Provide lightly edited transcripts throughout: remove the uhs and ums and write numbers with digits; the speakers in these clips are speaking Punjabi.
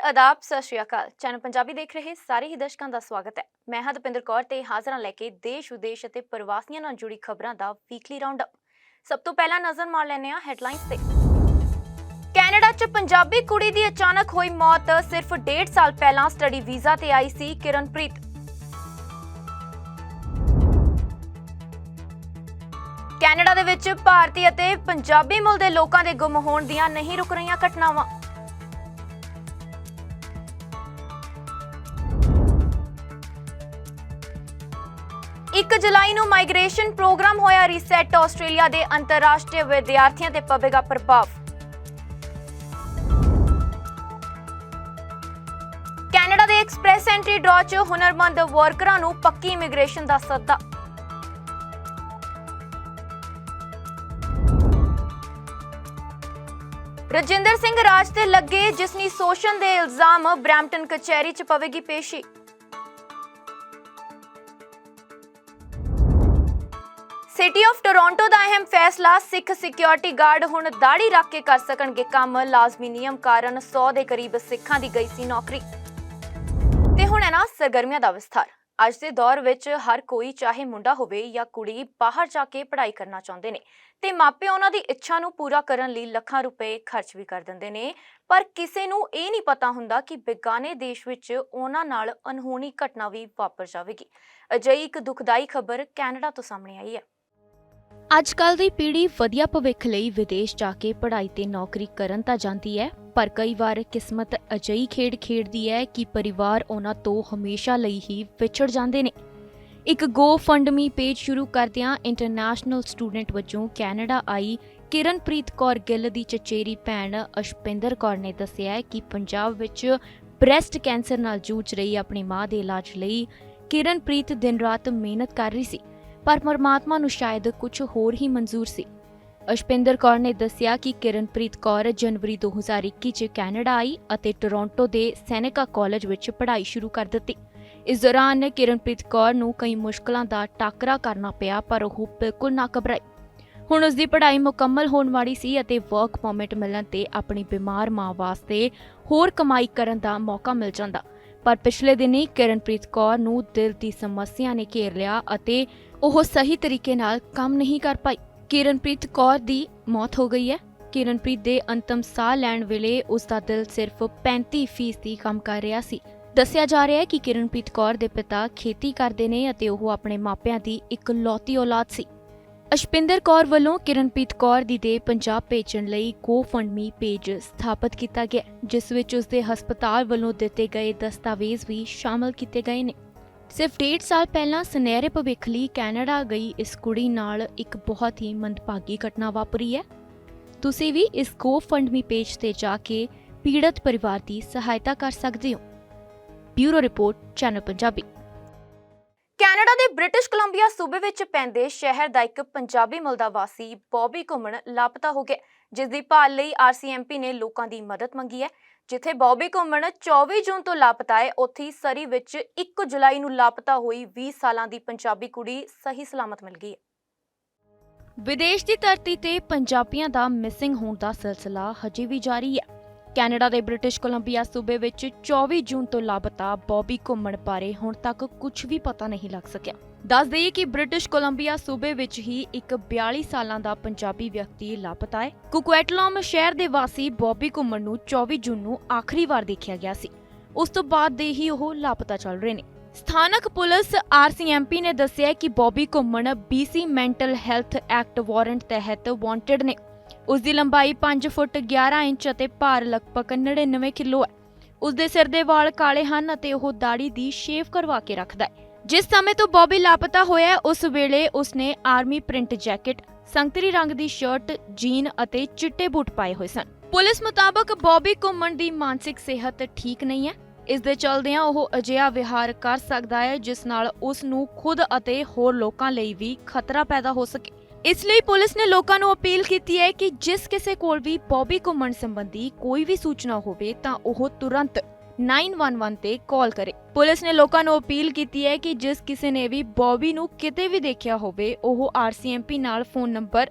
आदाब सत श्री अकाल। चैनल पंजाबी देख रहे ਸਾਰੇ ਹੀ ਦਰਸ਼ਕਾਂ ਦਾ ਸਵਾਗਤ ਹੈ। ਮੈਂ ਹਾਂ ਦਪਿੰਦਰ ਕੌਰ ਤੇ ਹਾਜ਼ਰਾਂ ਲੈ ਕੇ ਦੇਸ਼ ਵਿਦੇਸ਼ ਅਤੇ ਪ੍ਰਵਾਸੀਆਂ ਨਾਲ ਜੁੜੀ ਖਬਰਾਂ ਦਾ ਵੀਕਲੀ ਰਾਉਂਡ ਅਪ। ਸਭ ਤੋਂ ਪਹਿਲਾਂ ਨਜ਼ਰ ਮਾਰ ਲੈਂਦੇ ਹਾਂ ਹੈਡਲਾਈਨਸ ਤੇ। ਕੈਨੇਡਾ 'ਚ ਪੰਜਾਬੀ ਕੁੜੀ ਦੀ ਅਚਾਨਕ ਹੋਈ ਮੌਤ। ਸਿਰਫ 1.5 ਸਾਲ ਪਹਿਲਾਂ ਸਟੱਡੀ ਵੀਜ਼ਾ ਤੇ ਆਈ ਸੀ ਕਿਰਨਪ੍ਰੀਤ। ਕੈਨੇਡਾ ਦੇ ਵਿੱਚ ਭਾਰਤੀ ਅਤੇ ਪੰਜਾਬੀ ਮੂਲ ਦੇ ਲੋਕਾਂ ਦੇ ਗੁੰਮ ਹੋਣ ਦੀਆਂ ਨਹੀਂ ਰੁਕ ਰਹੀਆਂ ਘਟਨਾਵਾਂ। 1 ਜੁਲਾਈ ਨੂੰ ਮਾਈਗ੍ਰੇਸ਼ਨ ਪ੍ਰੋਗਰਾਮ ਹੋਇਆ ਰੀਸੈਟ। ਆਸਟ੍ਰੇਲੀਆ ਦੇ ਅੰਤਰਰਾਸ਼ਟਰੀ ਵਿਦਿਆਰਥੀਆਂ ਤੇ ਪਵੇਗਾ ਪ੍ਰਭਾਵ। ਕੈਨੇਡਾ ਦੇ ਐਕਸਪ੍ਰੈਸ ਐਂਟਰੀ ਡਰਾਅ 'ਚ ਹੁਨਰਮੰਦ ਵਰਕਰਾਂ ਨੂੰ ਪੱਕੀ ਇਮੀਗ੍ਰੇਸ਼ਨ ਦਾ ਸੱਦਾ। ਰਜਿੰਦਰ ਸਿੰਘ ਰਾਜ ਤੇ ਲੱਗੇ ਜਿਸਨੀ ਸ਼ੋਸ਼ਣ ਦੇ ਇਲਜ਼ਾਮ। ਬਰੈਂਪਟਨ ਕਚਹਿਰੀ 'ਚ ਪਵੇਗੀ ਪੇਸ਼ੀ। ਸਿਟੀ ਆਫ ਟੋਰਾਂਟੋ ਦਾ ਅਹਿਮ ਫੈਸਲਾ। ਸਿੱਖ ਸਿਕਿਉਰਿਟੀ ਗਾਰਡ ਹੁਣ ਦਾੜੀ ਰੱਖ ਕੇ ਕਰ ਸਕਣਗੇ ਕੰਮ। ਲਾਜ਼ਮੀ ਨਿਯਮ ਕਾਰਨ 100 ਦੇ ਕਰੀਬ ਸਿੱਖਾਂ ਦੀ ਗਈ ਸੀ ਨੌਕਰੀ। ਤੇ ਹੁਣ ਹੈ ਨਾ ਸਰਗਰਮੀਆਂ ਦਾ ਵਿਸਥਾਰ। ਅੱਜ ਦੇ ਦੌਰ ਵਿੱਚ ਹਰ ਕੋਈ ਚਾਹੇ ਮੁੰਡਾ ਹੋਵੇ ਜਾਂ ਕੁੜੀ ਬਾਹਰ ਜਾ ਕੇ ਪੜ੍ਹਾਈ ਕਰਨਾ ਚਾਹੁੰਦੇ ਨੇ ਤੇ ਮਾਪੇ ਉਹਨਾਂ ਦੀ ਇੱਛਾ ਨੂੰ ਪੂਰਾ ਕਰਨ ਲਈ ਲੱਖਾਂ ਰੁਪਏ ਖਰਚ ਵੀ ਕਰ ਦਿੰਦੇ ਨੇ। ਪਰ ਕਿਸੇ ਨੂੰ ਇਹ ਨਹੀਂ ਪਤਾ ਹੁੰਦਾ ਕਿ ਬੇਗਾਨੇ ਦੇਸ਼ ਵਿੱਚ ਉਹਨਾਂ ਨਾਲ ਅਨਹੋਣੀ ਘਟਨਾ ਵੀ ਵਾਪਰ ਜਾਵੇਗੀ। ਅਜਿਹੀ ਇੱਕ ਦੁਖਦਾਈ ਖਬਰ ਕੈਨੇਡਾ ਤੋਂ ਸਾਹਮਣੇ ਆਈ ਹੈ। ਅੱਜ ਕੱਲ੍ਹ ਦੀ ਪੀੜ੍ਹੀ ਵਧੀਆ ਭਵਿੱਖ ਲਈ ਵਿਦੇਸ਼ ਜਾ ਕੇ ਪੜ੍ਹਾਈ ਤੇ ਨੌਕਰੀ ਕਰਨ ਤਾਂ ਜਾਂਦੀ ਹੈ, ਪਰ ਕਈ ਵਾਰ ਕਿਸਮਤ ਅਜਿਹੀ ਖੇਡ ਖੇਡਦੀ ਹੈ ਕਿ ਪਰਿਵਾਰ ਉਹਨਾਂ ਤੋਂ ਹਮੇਸ਼ਾ ਲਈ ਹੀ ਵਿਛੜ ਜਾਂਦੇ ਨੇ। ਇੱਕ GoFundMe ਪੇਜ ਸ਼ੁਰੂ ਕਰਦਿਆਂ ਇੰਟਰਨੈਸ਼ਨਲ ਸਟੂਡੈਂਟ ਵਜੋਂ ਕੈਨੇਡਾ ਆਈ ਕਿਰਨਪ੍ਰੀਤ ਕੌਰ ਗਿੱਲ ਦੀ ਚਚੇਰੀ ਭੈਣ ਅਸ਼ਪਿੰਦਰ ਕੌਰ ਨੇ ਦੱਸਿਆ ਕਿ ਪੰਜਾਬ ਵਿੱਚ ਬ੍ਰੈਸਟ ਕੈਂਸਰ ਨਾਲ ਜੂਝ ਰਹੀ ਆਪਣੀ ਮਾਂ ਦੇ ਇਲਾਜ ਲਈ ਕਿਰਨਪ੍ਰੀਤ ਦਿਨ ਰਾਤ ਮਿਹਨਤ ਕਰ ਰਹੀ ਸੀ, ਪਰ ਪਰਮਾਤਮਾ ਨੂੰ ਸ਼ਾਇਦ ਕੁਝ ਹੋਰ ਹੀ ਮਨਜ਼ੂਰ ਸੀ। ਅਸ਼ਪਿੰਦਰ ਕੌਰ ਨੇ ਦੱਸਿਆ ਕਿ ਕਿਰਨਪ੍ਰੀਤ ਕੌਰ ਜਨਵਰੀ 2021 ਚ ਕੈਨੇਡਾ ਆਈ ਅਤੇ ਟੋਰਾਂਟੋ ਦੇ ਸੈਨੇਕਾ ਕਾਲਜ ਵਿੱਚ ਪੜ੍ਹਾਈ ਸ਼ੁਰੂ ਕਰ ਦਿੱਤੀ। ਇਸ ਦੌਰਾਨ ਕਿਰਨਪ੍ਰੀਤ ਕੌਰ ਨੂੰ ਕਈ ਮੁਸ਼ਕਲਾਂ ਦਾ ਟਾਕਰਾ ਕਰਨਾ ਪਿਆ, ਪਰ ਉਹ ਬਿਲਕੁਲ ਨਾ ਘਬਰਾਈ। ਹੁਣ ਉਸ ਦੀ ਪੜ੍ਹਾਈ ਮੁਕੰਮਲ ਹੋਣ ਵਾਲੀ ਸੀ ਅਤੇ ਵਰਕ ਪਰਮਿਟ ਮਿਲਣ ਤੇ ਆਪਣੀ ਬਿਮਾਰ ਮਾਂ ਵਾਸਤੇ ਹੋਰ ਕਮਾਈ ਕਰਨ ਦਾ ਮੌਕਾ ਮਿਲ ਜਾਂਦਾ। ਪਰ ਪਿਛਲੇ ਦਿਨੀ ਕਿਰਨਪ੍ਰੀਤ ਕੌਰ ਨੂੰ ਦਿਲ ਦੀ ਸਮੱਸਿਆ ਨੇ ਘੇਰ ਲਿਆ ਅਤੇ ਉਹ ਸਹੀ ਤਰੀਕੇ ਨਾਲ ਕੰਮ ਨਹੀਂ ਕਰ ਪਾਈ। ਕਿਰਨਪ੍ਰੀਤ ਕੌਰ ਦੀ ਮੌਤ ਹੋ ਗਈ ਹੈ। ਕਿਰਨਪ੍ਰੀਤ ਦੇ ਅੰਤਮ ਸਾਹ ਲੈਣ ਵੇਲੇ ਉਸ ਦਾ ਦਿਲ ਸਿਰਫ 35% ਕੰਮ ਕਰ ਰਿਹਾ ਸੀ। ਦੱਸਿਆ ਜਾ ਰਿਹਾ ਹੈ ਕਿ ਕਿਰਨਪ੍ਰੀਤ ਕੌਰ ਦੇ ਪਿਤਾ ਖੇਤੀ ਕਰਦੇ ਨੇ ਅਤੇ ਉਹ ਆਪਣੇ ਮਾਪਿਆਂ ਦੀ ਇਕਲੌਤੀ ਔਲਾਦ ਸੀ। ਅਸ਼ਪਿੰਦਰ ਕੌਰ ਵੱਲੋਂ ਕਿਰਨਪ੍ਰੀਤ ਕੌਰ ਦੀ ਦੇਹ ਪੰਜਾਬ ਭੇਜਣ ਲਈ GoFundMe ਪੇਜ ਸਥਾਪਿਤ ਕੀਤਾ ਗਿਆ, ਜਿਸ ਵਿੱਚ ਉਸਦੇ ਹਸਪਤਾਲ ਵੱਲੋਂ ਦਿੱਤੇ ਗਏ ਦਸਤਾਵੇਜ਼ ਵੀ ਸ਼ਾਮਲ ਕੀਤੇ ਗਏ ਨੇ। ਸਿਰਫ 1.5 ਸਾਲ ਪਹਿਲਾਂ ਸੁਨਹਿਰੇ ਭਵਿੱਖ ਲਈ ਕੈਨੇਡਾ ਗਈ ਇਸ ਕੁੜੀ ਨਾਲ ਇੱਕ ਬਹੁਤ ਹੀ ਮੰਦਭਾਗੀ ਘਟਨਾ ਵਾਪਰੀ ਹੈ। ਤੁਸੀਂ ਵੀ ਇਸ GoFundMe ਪੇਜ ਤੇ ਜਾ ਕੇ ਪੀੜਤ ਪਰਿਵਾਰ ਦੀ ਸਹਾਇਤਾ ਕਰ ਸਕਦੇ ਹੋ। Bureau report, channel Punjabi. Canada ਦੇ ਬ੍ਰਿਟਿਸ਼ ਕੋਲੰਬੀਆ ਸੂਬੇ ਵਿੱਚ ਪੈਂਦੇ ਸ਼ਹਿਰ ਦਾ ਇੱਕ ਪੰਜਾਬੀ ਮੂਲ ਦਾ ਵਾਸੀ ਬੌਬੀ ਘੁੰਮਣ ਲਾਪਤਾ ਹੋ ਗਿਆ, ਜਿਸ ਦੀ ਭਾਲ ਲਈ RCMP ਨੇ ਲੋਕਾਂ ਦੀ ਮਦਦ ਮੰਗੀ ਹੈ। ਜਿੱਥੇ ਬੌਬੀ ਘੁੰਮਣ 24 ਜੂਨ ਤੋਂ ਲਾਪਤਾ ਹੈ, ਉੱਥੇ ਸਰੀ ਵਿੱਚ 1 ਜੁਲਾਈ ਨੂੰ ਲਾਪਤਾ ਹੋਈ 20 ਸਾਲਾਂ ਦੀ ਪੰਜਾਬੀ ਕੁੜੀ ਸਹੀ ਸਲਾਮਤ ਮਿਲ ਗਈ ਹੈ। ਵਿਦੇਸ਼ ਦੀ ਧਰਤੀ ਤੇ ਪੰਜਾਬੀਆਂ ਦਾ ਮਿਸਿੰਗ ਹੋਣ ਦਾ ਸਿਲਸਿਲਾ ਹਜੇ ਵੀ ਜਾਰੀ ਹੈ। ਕੈਨੇਡਾ ਦੇ ਬ੍ਰਿਟਿਸ਼ ਕੋਲੰਬੀਆ ਸੂਬੇ ਵਿੱਚ 24 ਜੂਨ ਤੋਂ ਲਾਪਤਾ ਬੌਬੀ ਘੁੰਮਣ ਬਾਰੇ ਹੁਣ ਤੱਕ ਕੁਝ ਵੀ ਪਤਾ ਨਹੀਂ ਲੱਗ ਸਕਿਆ। ਦੱਸ ਦਈਏ ਕਿ ਬ੍ਰਿਟਿਸ਼ ਕੋਲੰਬੀਆ ਸੂਬੇ ਵਿੱਚ ਹੀ ਇੱਕ 42 ਸਾਲਾਂ ਦਾ ਪੰਜਾਬੀ ਵਿਅਕਤੀ ਲਾਪਤਾ ਹੈ। ਕੁਕੁਐਟਲਮ ਸ਼ਹਿਰ ਦੇ ਵਾਸੀ ਬੌਬੀ ਘੁੰਮਣ ਨੂੰ 24 ਜੂਨ ਨੂੰ ਆਖਰੀ ਵਾਰ ਦੇਖਿਆ ਗਿਆ ਸੀ। ਉਸ ਤੋਂ ਬਾਅਦ ਦੇ ਹੀ ਉਹ ਲਾਪਤਾ ਚੱਲ ਰਹੇ ਨੇ। ਸਥਾਨਕ ਪੁਲਿਸ RCMP ਨੇ ਦੱਸਿਆ ਕਿ ਬੌਬੀ ਘੁੰਮਣ BC mental health act warrant ਤਹਿਤ ਵਾਂਟਡ ਨੇ। ਉਸ ਦੀ ਲੰਬਾਈ 5 ਫੁੱਟ 11 ਇੰਚ ਅਤੇ ਭਾਰ ਲਗਭਗ 99 ਕਿਲੋ ਹੈ। ਉਸ ਦੇ ਸਿਰ ਦੇ ਵਾਲ ਕਾਲੇ ਹਨ ਅਤੇ ਉਹ ਦਾੜੀ ਦੀ ਸ਼ੇਵ ਕਰਵਾ ਕੇ ਰੱਖਦਾ ਹੈ। ਜਿਸ ਸਮੇਂ ਤੋਂ ਬੌਬੀ ਲਾਪਤਾ ਹੋਇਆ ਉਸ ਵੇਲੇ ਉਸਨੇ ਆਰਮੀ ਪ੍ਰਿੰਟ ਜੈਕਟ, ਸੰਤਰੀ ਰੰਗ ਦੀ ਸ਼ਰਟ, ਜੀਨ ਅਤੇ ਚਿੱਟੇ ਬੂਟ ਪਾਏ ਹੋਏ ਸਨ। ਪੁਲਿਸ ਮੁਤਾਬਕ ਬੌਬੀ ਘੁੰਮਣ ਦੀ ਮਾਨਸਿਕ ਸਿਹਤ ਠੀਕ ਨਹੀਂ ਹੈ। ਇਸ ਦੇ ਚਲਦਿਆਂ ਉਹ ਅਜਿਹਾ ਵਿਹਾਰ ਕਰ ਸਕਦਾ ਹੈ ਜਿਸ ਨਾਲ ਉਸ ਨੂੰ ਖੁਦ ਅਤੇ ਹੋਰ ਲੋਕਾਂ ਲਈ ਵੀ ਖਤਰਾ ਪੈਦਾ ਹੋ ਸਕੇ। ਇਸ ਲਈ ਪੁਲਿਸ ਨੇ ਲੋਕਾਂ ਨੂੰ ਅਪੀਲ ਕੀਤੀ ਹੈ ਕਿ ਜਿਸ ਕਿਸੇ ਕੋਲ ਵੀ ਬੌਬੀ ਘੁੰਮਣ ਸੰਬੰਧੀ ਕੋਈ ਵੀ ਸੂਚਨਾ ਹੋਵੇ ਤਾਂ ਉਹ ਤੁਰੰਤ 911 ਤੇ ਕਾਲ ਕਰੇ। ਪੁਲਿਸ ਨੇ ਲੋਕਾਂ ਨੂੰ ਅਪੀਲ ਕੀਤੀ ਹੈ ਕਿ ਜਿਸ ਕਿਸੇ ਨੇ ਵੀ ਬੌਬੀ ਨੂੰ ਕਿਤੇ ਵੀ ਦੇਖਿਆ ਹੋਵੇ ਉਹ RCMP ਨਾਲ ਫੋਨ ਨੰਬਰ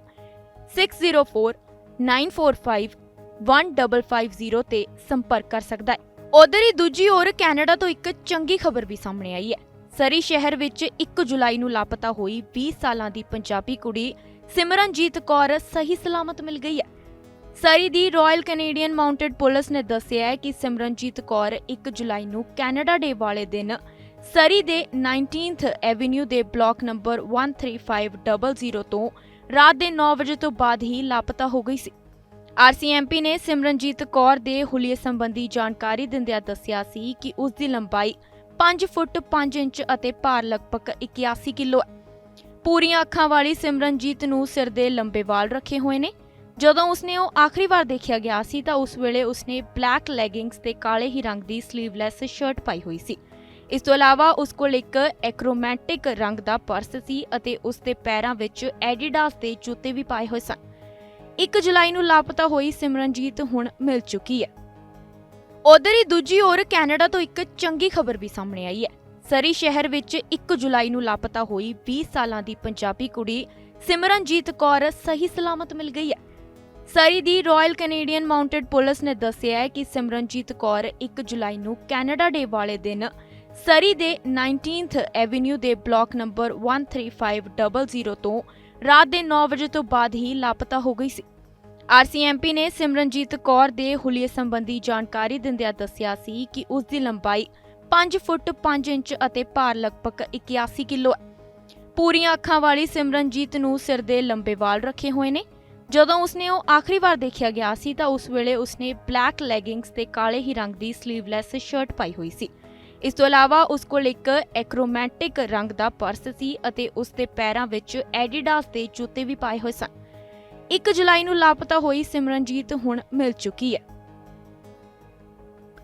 6049451550 ਤੇ ਸੰਪਰਕ ਕਰ ਸਕਦਾ ਹੈ। ਉਧਰ ਹੀ ਦੂਜੀ ओर ਕੈਨੇਡਾ ਤੋਂ ਇੱਕ ਚੰਗੀ ਖਬਰ ਵੀ ਸਾਹਮਣੇ ਆਈ ਹੈ। ਸਰੀ ਸ਼ਹਿਰ ਵਿੱਚ 1 ਜੁਲਾਈ ਨੂੰ ਲਾਪਤਾ ਹੋਈ 20 ਸਾਲਾਂ ਦੀ ਪੰਜਾਬੀ ਕੁੜੀ ਸਿਮਰਨਜੀਤ ਕੌਰ ਸਹੀ ਸਲਾਮਤ ਮਿਲ ਗਈ ਹੈ। ਸਰੀ ਦੀ ਰਾਇਲ ਕੈਨੇਡੀਅਨ ਮਾਊਂਟਡ ਪੁਲਿਸ ਨੇ ਦੱਸਿਆ ਹੈ ਕਿ ਸਿਮਰਨਜੀਤ ਕੌਰ 1 ਜੁਲਾਈ ਨੂੰ ਕੈਨੇਡਾ ਡੇ ਵਾਲੇ ਦਿਨ ਸਰੀ ਦੇ 19th ਐਵੇਨਿਊ ਦੇ ਬਲਾਕ ਨੰਬਰ 13500 ਤੋਂ ਰਾਤ ਦੇ 9 ਵਜੇ ਤੋਂ ਬਾਅਦ ਹੀ ਲਾਪਤਾ ਹੋ ਗਈ ਸੀ। ਆਰਸੀਐਮਪੀ ਨੇ ਸਿਮਰਨਜੀਤ ਕੌਰ ਦੇ ਹੁਲੀਏ ਸੰਬੰਧੀ ਜਾਣਕਾਰੀ ਦਿੰਦਿਆਂ ਦੱਸਿਆ ਸੀ ਕਿ ਉਸ ਦੀ ਲੰਬਾਈ 5 ਫੁੱਟ 5 ਇੰਚ ਅਤੇ ਭਾਰ ਲਗਭਗ 81 ਕਿਲੋ ਹੈ। ਪੂਰੀਆਂ ਅੱਖਾਂ ਵਾਲੀ ਸਿਮਰਨਜੀਤ ਨੂੰ ਸਿਰ ਦੇ ਲੰਬੇ ਵਾਲ ਰੱਖੇ ਹੋਏ ਨੇ। ਜਦੋਂ ਉਸਨੇ ਉਹ ਆਖਰੀ ਵਾਰ ਦੇਖਿਆ ਗਿਆ ਸੀ ਤਾਂ ਉਸ ਵੇਲੇ ਉਸਨੇ ਬਲੈਕ ਲੈਗਿੰਗਸ ਤੇ ਕਾਲੇ ਹੀ ਰੰਗ ਦੀ ਸਲੀਵਲੈਸ ਸ਼ਰਟ ਪਾਈ ਹੋਈ ਸੀ। ਇਸ ਤੋਂ ਇਲਾਵਾ ਉਸ ਕੋਲ ਇੱਕ ਐਕਰੋਮੈਟਿਕ ਰੰਗ ਦਾ ਪਰਸ ਸੀ ਅਤੇ ਉਸ ਦੇ ਪੈਰਾਂ ਵਿੱਚ ਐਡੀਡਾਸ ਦੇ ਜੁੱਤੇ ਵੀ ਪਾਏ ਹੋਏ ਸਨ। 1 ਜੁਲਾਈ ਨੂੰ ਲਾਪਤਾ ਹੋਈ ਸਿਮਰਨਜੀਤ ਹੁਣ ਮਿਲ ਚੁੱਕੀ ਹੈ। ਉਧਰ ਹੀ ਦੂਜੀ ओर ਕੈਨੇਡਾ ਤੋਂ ਇੱਕ ਚੰਗੀ ਖਬਰ ਵੀ ਸਾਹਮਣੇ ਆਈ ਹੈ। ਸਰੀ ਸ਼ਹਿਰ ਵਿੱਚ 1 ਜੁਲਾਈ ਨੂੰ ਲਾਪਤਾ ਹੋਈ 20 ਸਾਲਾਂ ਦੀ ਪੰਜਾਬੀ ਕੁੜੀ ਸਿਮਰਨਜੀਤ ਕੌਰ ਸਹੀ ਸਲਾਮਤ ਮਿਲ ਗਈ ਹੈ। ਸਰੀ ਦੀ ਰਾਇਲ ਕੈਨੇਡੀਅਨ ਮਾਊਂਟਡ ਪੁਲਿਸ ਨੇ ਦੱਸਿਆ ਹੈ ਕਿ ਸਿਮਰਨਜੀਤ ਕੌਰ 1 ਜੁਲਾਈ ਨੂੰ ਕੈਨੇਡਾ ਡੇ ਵਾਲੇ ਦਿਨ ਸਰੀ ਦੇ 19th ਐਵੇਨਿਊ ਦੇ ਬਲਾਕ ਨੰਬਰ 13500 ਤੋਂ ਰਾਤ ਦੇ 9 ਵਜੇ ਤੋਂ ਬਾਅਦ ਹੀ ਲਾਪਤਾ ਹੋ ਗਈ ਸੀ। ਆਰਸੀਐਮਪੀ ਨੇ ਸਿਮਰਨਜੀਤ ਕੌਰ ਦੇ ਹੁਲੀਏ ਸੰਬੰਧੀ ਜਾਣਕਾਰੀ ਦਿੰਦਿਆਂ ਦੱਸਿਆ ਸੀ ਕਿ ਉਸ ਦੀ ਲੰਬਾਈ 5 ਫੁੱਟ 5 ਇੰਚ ਅਤੇ ਭਾਰ ਲਗਭਗ 81 ਕਿਲੋ ਹੈ। ਪੂਰੀਆਂ ਅੱਖਾਂ ਵਾਲੀ ਸਿਮਰਨਜੀਤ ਨੂੰ ਸਿਰ ਦੇ ਲੰਬੇ ਵਾਲ ਰੱਖੇ ਹੋਏ ਨੇ। ਜਦੋਂ ਉਸਨੇ ਉਹ ਆਖਰੀ ਵਾਰ ਦੇਖਿਆ ਗਿਆ ਸੀ ਤਾਂ ਉਸ ਵੇਲੇ ਉਸਨੇ ਬਲੈਕ ਲੈਗਿੰਗਸ ਤੇ ਕਾਲੇ ਹੀ ਰੰਗ ਦੀ ਸਲੀਵਲੈਸ ਸ਼ਰਟ ਪਾਈ ਹੋਈ ਸੀ। ਇਸ ਤੋਂ ਇਲਾਵਾ ਉਸ ਕੋਲ ਇੱਕ ਐਕਰੋਮੈਟਿਕ ਰੰਗ ਦਾ ਪਰਸ ਸੀ ਅਤੇ ਉਸ ਦੇ ਪੈਰਾਂ ਵਿੱਚ ਐਡੀਡਾਸ ਦੇ ਜੁੱਤੇ ਵੀ ਪਾਏ ਹੋਏ ਸਨ। 1 ਜੁਲਾਈ ਨੂੰ ਲਾਪਤਾ ਹੋਈ ਸਿਮਰਨਜੀਤ ਹੁਣ ਮਿਲ ਚੁੱਕੀ ਹੈ।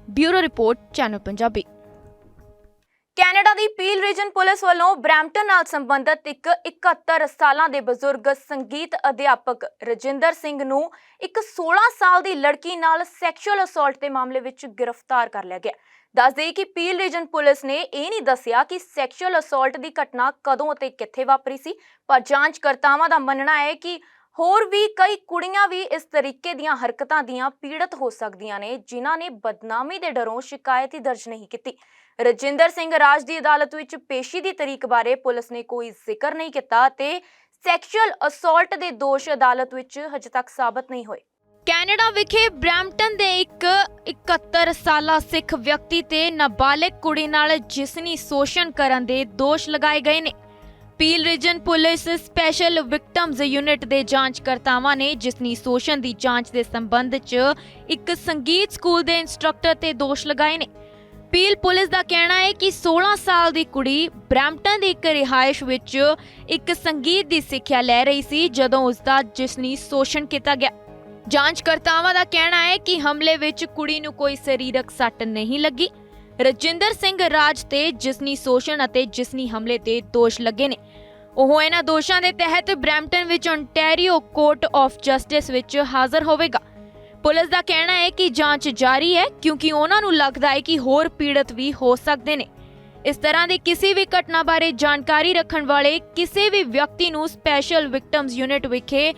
Bureau report, channel Punjabi. Canada ਦੀ ਪੀਲ ਰੀਜਨ ਪੁਲਿਸ ਵੱਲੋਂ ਬਰੈਂਪਟਨ ਨਾਲ ਸੰਬੰਧਿਤ ਇੱਕ 71 ਸਾਲਾਂ ਦੇ ਬਜ਼ੁਰਗ ਸੰਗੀਤ ਅਧਿਆਪਕ ਰਜਿੰਦਰ ਸਿੰਘ ਨੂੰ ਇੱਕ 16 ਸਾਲ ਦੀ ਲੜਕੀ ਨਾਲ ਸੈਕਸ਼ੂਅਲ ਅਸੌਲਟ ਦੇ ਮਾਮਲੇ ਵਿੱਚ ਗ੍ਰਿਫਤਾਰ ਕਰ ਲਿਆ ਗਿਆ। ਦੱਸ ਦੇਈਏ ਕਿ ਪੀਲ ਰੀਜਨ ਪੁਲਿਸ ਨੇ ਇਹ ਨਹੀਂ ਦੱਸਿਆ ਕਿ ਸੈਕਸ਼ੂਅਲ ਅਸੌਲਟ ਦੀ ਘਟਨਾ ਕਦੋਂ ਅਤੇ ਕਿੱਥੇ ਵਾਪਰੀ ਸੀ, ਪਰ ਜਾਂਚਕਰਤਾਵਾਂ ਦਾ ਮੰਨਣਾ ਹੈ ਕਿ ਹੋਰ ਵੀ ਕਈ ਕੁੜੀਆਂ ਵੀ ਇਸ ਤਰੀਕੇ ਦੀਆਂ ਹਰਕਤਾਂ ਦੀਆਂ ਪੀੜਤ ਹੋ ਸਕਦੀਆਂ ਨੇ, ਜਿਨ੍ਹਾਂ ਨੇ ਬਦਨਾਮੀ ਦੇ ਡਰੋਂ ਸ਼ਿਕਾਇਤ ਹੀ ਦਰਜ ਨਹੀਂ ਕੀਤੀ। ਰਜਿੰਦਰ ਸਿੰਘ ਰਾਜ ਦੀ ਅਦਾਲਤ ਵਿੱਚ ਪੇਸ਼ੀ ਦੀ ਤਰੀਕ ਬਾਰੇ ਪੁਲਿਸ ਨੇ ਕੋਈ ਜ਼ਿਕਰ ਨਹੀਂ ਕੀਤਾ ਤੇ ਸੈਕਸ਼ੂਅਲ ਅਸੌਲਟ ਦੇ ਦੋਸ਼ ਅਦਾਲਤ ਵਿੱਚ ਹਜੇ ਤੱਕ ਸਾਬਤ ਨਹੀਂ ਹੋਏ। ਕੈਨੇਡਾ ਵਿਖੇ ਬਰੈਂਪਟਨ ਦੇ ਇੱਕ 71 ਸਾਲਾ ਸਿੱਖ ਵਿਅਕਤੀ ਤੇ ਨਾਬਾਲਿਗ ਕੁੜੀ ਨਾਲ ਜਿਸਨੀ ਸ਼ੋਸ਼ਣ ਕਰਨ ਦੇ ਦੋਸ਼ ਲਗਾਏ ਗਏ ਨੇ। Peel region police special victims unit ਦੇ ਜਾਂਚਕਰਤਾਵਾਂ ਨੇ ਜਿਸਨੀ ਸ਼ੋਸ਼ਣ ਦੀ ਜਾਂਚ ਦੇ ਸੰਬੰਧ 'ਚ ਇੱਕ ਸੰਗੀਤ ਸਕੂਲ ਦੇ ਇੰਸਟ੍ਰਕਟਰ ਤੇ ਦੋਸ਼ ਲਗਾਏ ਨੇ। ਪੀਲ ਪੁਲਿਸ ਦਾ ਕਹਿਣਾ ਹੈ ਕਿ 16 ਸਾਲ ਦੀ ਕੁੜੀ ਬਰੈਂਪਟਨ ਦੀ ਇੱਕ ਰਿਹਾਇਸ਼ ਵਿੱਚ ਇੱਕ ਸੰਗੀਤ ਦੀ ਸਿੱਖਿਆ ਲੈ ਰਹੀ ਸੀ ਜਦੋਂ ਉਸ ਦਾ ਜਿਸਨੀ ਸ਼ੋਸ਼ਣ ਕੀਤਾ ਗਿਆ। ਜਾਂਚਕਰਤਾਵਾਂ ਦਾ ਕਹਿਣਾ ਹੈ ਕਿ ਹਮਲੇ ਵਿੱਚ ਕੁੜੀ ਨੂੰ ਕੋਈ ਸਰੀਰਕ ਸੱਟ ਨਹੀਂ ਲੱਗੀ। ਰਜਿੰਦਰ ਸਿੰਘ ਰਾਜ ਤੇ ਜਿਸਨੀ ਸ਼ੋਸ਼ਣ ਅਤੇ ਜਿਸਨੀ ਹਮਲੇ ਤੇ ਦੋਸ਼ ਲੱਗੇ ਨੇ। ਉਹ ਇਹਨਾਂ ਦੋਸ਼ਾਂ ਦੇ ਤਹਿਤ ਬਰੈਂਪਟਨ ਵਿੱਚ ਓਨਟਾਰੀਓ ਕੋਰਟ ਆਫ ਜਸਟਿਸ ਵਿੱਚ ਹਾਜ਼ਰ ਹੋਵੇਗਾ। ਪੁਲਿਸ ਦਾ ਕਹਿਣਾ ਹੈ ਕਿ ਜਾਂਚ ਜਾਰੀ ਹੈ ਕਿਉਂਕਿ ਉਹਨਾਂ ਨੂੰ ਲੱਗਦਾ ਹੈ ਕਿ ਹੋਰ ਪੀੜਤ ਵੀ ਹੋ ਸਕਦੇ ਨੇ। ਇਸ ਤਰ੍ਹਾਂ ਦੀ ਕਿਸੇ ਵੀ ਘਟਨਾ ਬਾਰੇ ਜਾਣਕਾਰੀ ਰੱਖਣ ਵਾਲੇ ਕਿਸੇ ਵੀ ਵਿਅਕਤੀ ਨੂੰ ਸਪੈਸ਼ਲ ਵਿਕਟਮਸ ਯੂਨਿਟ ਵਿਖੇ